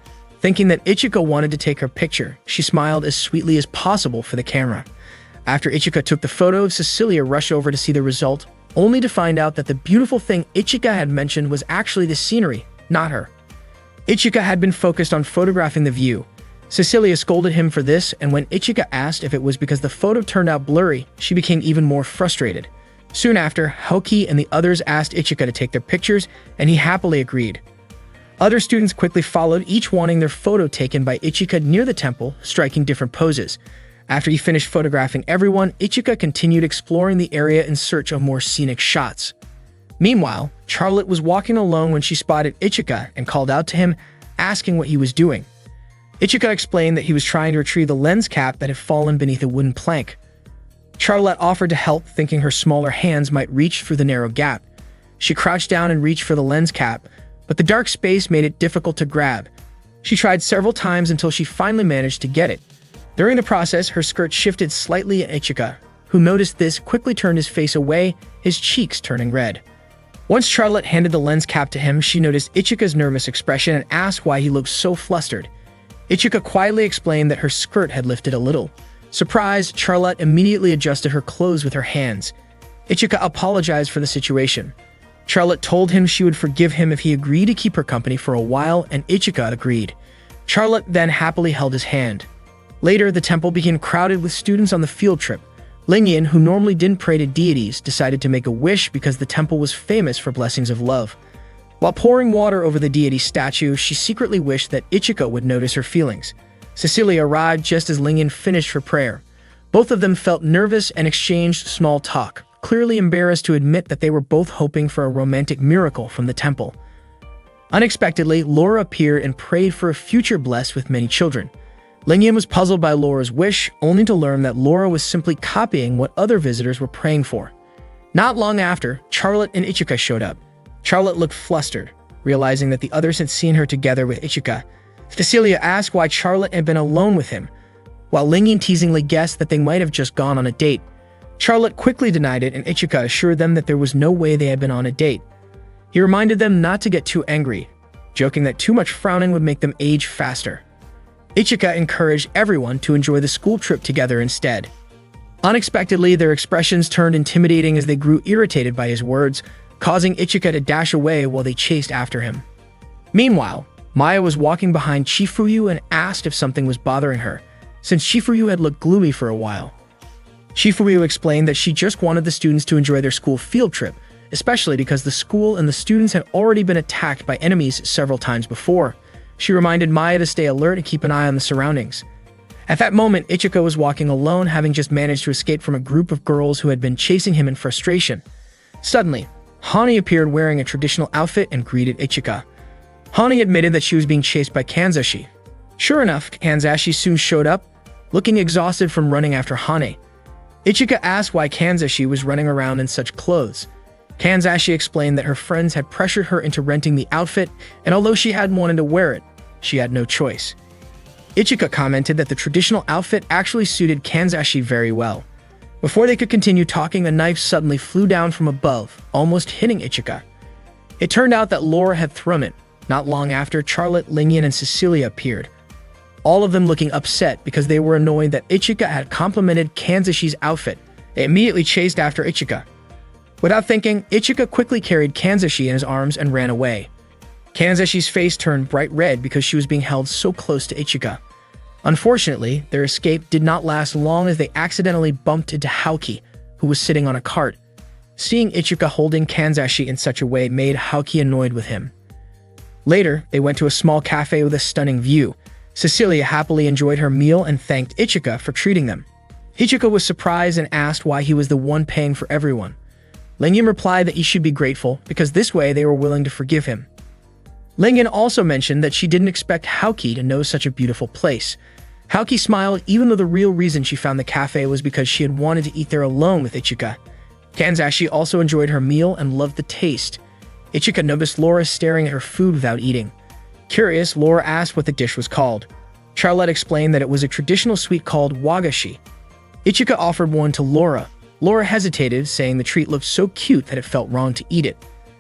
Thinking that Ichika wanted to take her picture, she smiled as sweetly as possible for the camera. After Ichika took the photo, Cecilia rushed over to see the result, only to find out that the beautiful thing Ichika had mentioned was actually the scenery, not her. Ichika had been focused on photographing the view. Cecilia scolded him for this, and when Ichika asked if it was because the photo turned out blurry, she became even more frustrated. Soon after, Haoki and the others asked Ichika to take their pictures, and he happily agreed. Other students quickly followed, each wanting their photo taken by Ichika near the temple, striking different poses. After he finished photographing everyone, Ichika continued exploring the area in search of more scenic shots. Meanwhile, Charlotte was walking alone when she spotted Ichika and called out to him, asking what he was doing. Ichika explained that he was trying to retrieve the lens cap that had fallen beneath a wooden plank. Charlotte offered to help, thinking her smaller hands might reach through the narrow gap. She crouched down and reached for the lens cap, but the dark space made it difficult to grab. She tried several times until she finally managed to get it. During the process, her skirt shifted slightly, and Ichika, who noticed this, quickly turned his face away, his cheeks turning red. Once Charlotte handed the lens cap to him, she noticed Ichika's nervous expression and asked why he looked so flustered. Ichika quietly explained that her skirt had lifted a little. Surprised, Charlotte immediately adjusted her clothes with her hands. Ichika apologized for the situation. Charlotte told him she would forgive him if he agreed to keep her company for a while, and Ichika agreed. Charlotte then happily held his hand. Later, the temple became crowded with students on the field trip. Lingyan, who normally didn't pray to deities, decided to make a wish because the temple was famous for blessings of love. While pouring water over the deity statue, she secretly wished that Ichika would notice her feelings. Cecilia arrived just as Lingyan finished her prayer. Both of them felt nervous and exchanged small talk, clearly embarrassed to admit that they were both hoping for a romantic miracle from the temple. Unexpectedly, Laura appeared and prayed for a future blessed with many children. Lingyan was puzzled by Laura's wish, only to learn that Laura was simply copying what other visitors were praying for. Not long after, Charlotte and Ichika showed up. Charlotte looked flustered, realizing that the others had seen her together with Ichika. Cecilia asked why Charlotte had been alone with him, while Lingyan teasingly guessed that they might have just gone on a date. Charlotte quickly denied it, and Ichika assured them that there was no way they had been on a date. He reminded them not to get too angry, joking that too much frowning would make them age faster. Ichika encouraged everyone to enjoy the school trip together instead. Unexpectedly, their expressions turned intimidating as they grew irritated by his words, causing Ichika to dash away while they chased after him. Meanwhile, Maya was walking behind Chifuyu and asked if something was bothering her, since Chifuyu had looked gloomy for a while. Chifuyu explained that she just wanted the students to enjoy their school field trip, especially because the school and the students had already been attacked by enemies several times before. She reminded Maya to stay alert and keep an eye on the surroundings. At that moment, Ichika was walking alone, having just managed to escape from a group of girls who had been chasing him in frustration. Suddenly, Hani appeared wearing a traditional outfit and greeted Ichika. Hani admitted that she was being chased by Kanzashi. Sure enough, Kanzashi soon showed up, looking exhausted from running after Hane. Ichika asked why Kanzashi was running around in such clothes. Kanzashi explained that her friends had pressured her into renting the outfit, and although she hadn't wanted to wear it, she had no choice. Ichika commented that the traditional outfit actually suited Kanzashi very well. Before they could continue talking, a knife suddenly flew down from above, almost hitting Ichika. It turned out that Laura had thrown it. Not long after, Charlotte, Lingyan, and Cecilia appeared, all of them looking upset because they were annoyed that Ichika had complimented Kanzashi's outfit. They immediately chased after Ichika. Without thinking, Ichika quickly carried Kanzashi in his arms and ran away. Kanzashi's face turned bright red because she was being held so close to Ichika. Unfortunately, their escape did not last long as they accidentally bumped into Haoki, who was sitting on a cart. Seeing Ichika holding Kanzashi in such a way made Haoki annoyed with him. Later, they went to a small cafe with a stunning view. Cecilia happily enjoyed her meal and thanked Ichika for treating them. Ichika was surprised and asked why he was the one paying for everyone. Lingyan replied that he should be grateful because this way they were willing to forgive him. Lingyan also mentioned that she didn't expect Haoki to know such a beautiful place. Haoki smiled even though the real reason she found the cafe was because she had wanted to eat there alone with Ichika. Kanzashi also enjoyed her meal and loved the taste. Ichika noticed Laura staring at her food without eating. Curious, Laura asked what the dish was called. Charlotte explained that it was a traditional sweet called wagashi. Ichika offered one to Laura. Laura hesitated, saying the treat looked so cute that it felt wrong to eat it,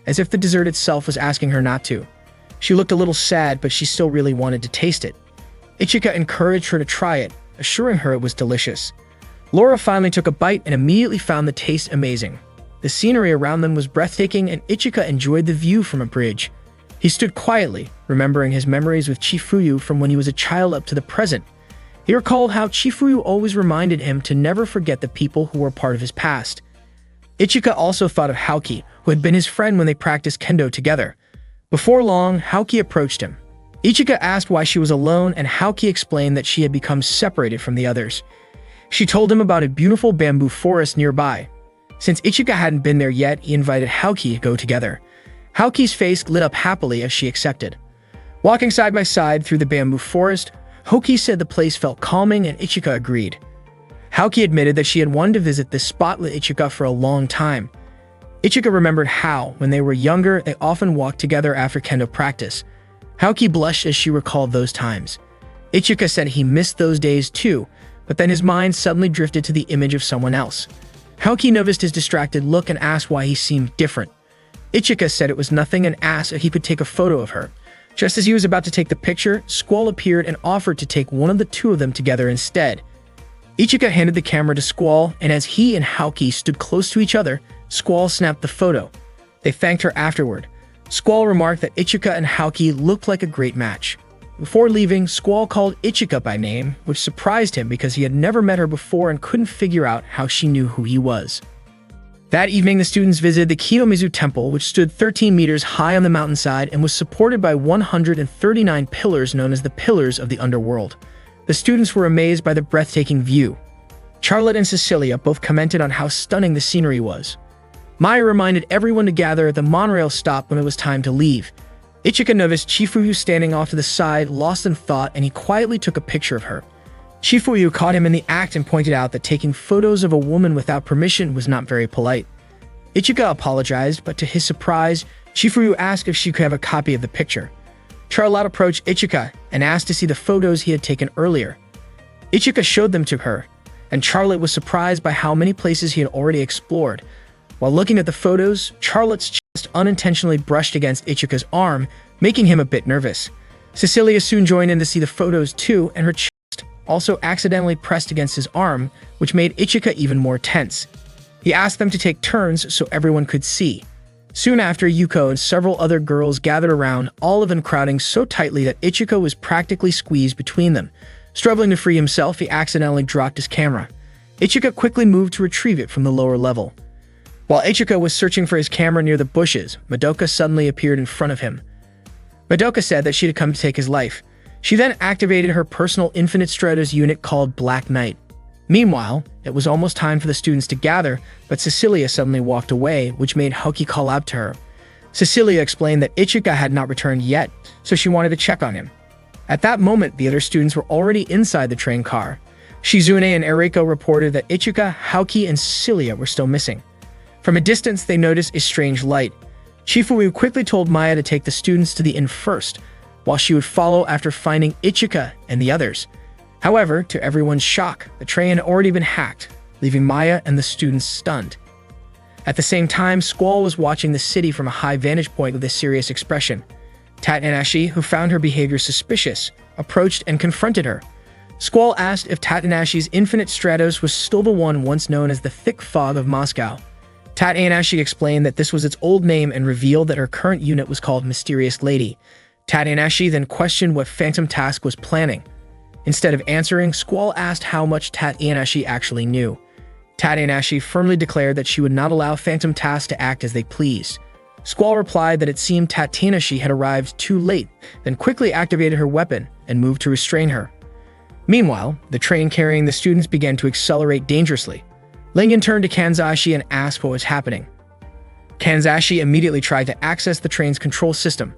as if the dessert itself was asking her not to. She looked a little sad, but she still really wanted to taste it. Ichika encouraged her to try it, assuring her it was delicious. Laura finally took a bite and immediately found the taste amazing. The scenery around them was breathtaking, and Ichika enjoyed the view from a bridge. He stood quietly, remembering his memories with Chifuyu from when he was a child up to the present. He recalled how Chifuyu always reminded him to never forget the people who were part of his past. Ichika also thought of Haoki, who had been his friend when they practiced kendo together. Before long, Haoki approached him. Ichika asked why she was alone, and Haoki explained that she had become separated from the others. She told him about a beautiful bamboo forest nearby. Since Ichika hadn't been there yet, he invited Haoki to go together. Haoki's face lit up happily as she accepted. Walking side by side through the bamboo forest, Haoki said the place felt calming, and Ichika agreed. Haoki admitted that she had wanted to visit this spot with Ichika for a long time. Ichika remembered how, when they were younger, they often walked together after kendo practice. Haoki blushed as she recalled those times. Ichika said he missed those days too, but then his mind suddenly drifted to the image of someone else. Haoki noticed his distracted look and asked why he seemed different. Ichika said it was nothing and asked if he could take a photo of her. Just as he was about to take the picture, Squall appeared and offered to take one of the two of them together instead. Ichika handed the camera to Squall, and as he and Haoki stood close to each other, Squall snapped the photo. They thanked her afterward. Squall remarked that Ichika and Haoki looked like a great match. Before leaving, Squall called Ichika by name, which surprised him because he had never met her before and couldn't figure out how she knew who he was. That evening, the students visited the Kiyomizu Temple, which stood 13 meters high on the mountainside and was supported by 139 pillars known as the Pillars of the Underworld. The students were amazed by the breathtaking view. Charlotte and Cecilia both commented on how stunning the scenery was. Maya reminded everyone to gather at the monorail stop when it was time to leave. Ichika noticed Chifuyu standing off to the side, lost in thought, and he quietly took a picture of her. Chifuyu caught him in the act and pointed out that taking photos of a woman without permission was not very polite. Ichika apologized, but to his surprise, Chifuyu asked if she could have a copy of the picture. Charlotte approached Ichika and asked to see the photos he had taken earlier. Ichika showed them to her, and Charlotte was surprised by how many places he had already explored. While looking at the photos, Charlotte's chest unintentionally brushed against Ichika's arm, making him a bit nervous. Cecilia soon joined in to see the photos too, and her chest also accidentally pressed against his arm, which made Ichika even more tense. He asked them to take turns so everyone could see. Soon after, Yuko and several other girls gathered around, all of them crowding so tightly that Ichika was practically squeezed between them. Struggling to free himself, he accidentally dropped his camera. Ichika quickly moved to retrieve it from the lower level. While Ichika was searching for his camera near the bushes, Madoka suddenly appeared in front of him. Madoka said that she had come to take his life. She then activated her personal Infinite Stratos unit called Black Knight. Meanwhile, it was almost time for the students to gather, but Cecilia suddenly walked away, which made Haoki call out to her. Cecilia explained that Ichika had not returned yet, so she wanted to check on him. At that moment, the other students were already inside the train car. Shizune and Eriko reported that Ichika, Haoki, and Cecilia were still missing. From a distance, they noticed a strange light. Chifuyu quickly told Maya to take the students to the inn first, while she would follow after finding Ichika and the others. However, to everyone's shock, the train had already been hacked, leaving Maya and the students stunned. At the same time, Squall was watching the city from a high vantage point with a serious expression. Tatanashi, who found her behavior suspicious, approached and confronted her. Squall asked if Tatanashi's Infinite Stratos was still the one once known as the Thick Fog of Moscow. Tatanashi explained that this was its old name and revealed that her current unit was called Mysterious Lady. Tatanashi then questioned what Phantom Task was planning. Instead of answering, Squall asked how much Tatanashi actually knew. Tatanashi firmly declared that she would not allow Phantom Task to act as they pleased. Squall replied that it seemed Tatanashi had arrived too late, then quickly activated her weapon and moved to restrain her. Meanwhile, the train carrying the students began to accelerate dangerously. Lingen turned to Kanzashi and asked what was happening. Kanzashi immediately tried to access the train's control system.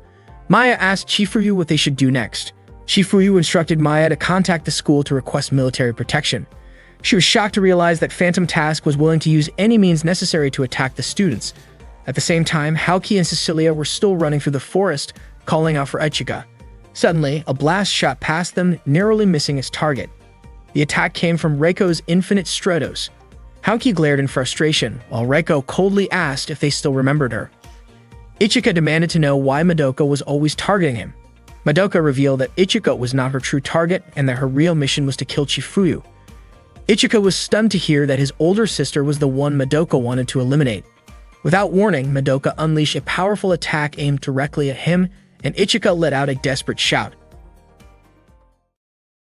Maya asked Chifuyu what they should do next. Chifuyu instructed Maya to contact the school to request military protection. She was shocked to realize that Phantom Task was willing to use any means necessary to attack the students. At the same time, Haoki and Cecilia were still running through the forest, calling out for Ichika. Suddenly, a blast shot past them, narrowly missing its target. The attack came from Reiko's Infinite Stratos. Haoki glared in frustration, while Reiko coldly asked if they still remembered her. Ichika demanded to know why Madoka was always targeting him. Madoka revealed that Ichika was not her true target and that her real mission was to kill Chifuyu. Ichika was stunned to hear that his older sister was the one Madoka wanted to eliminate. Without warning, Madoka unleashed a powerful attack aimed directly at him, and Ichika let out a desperate shout.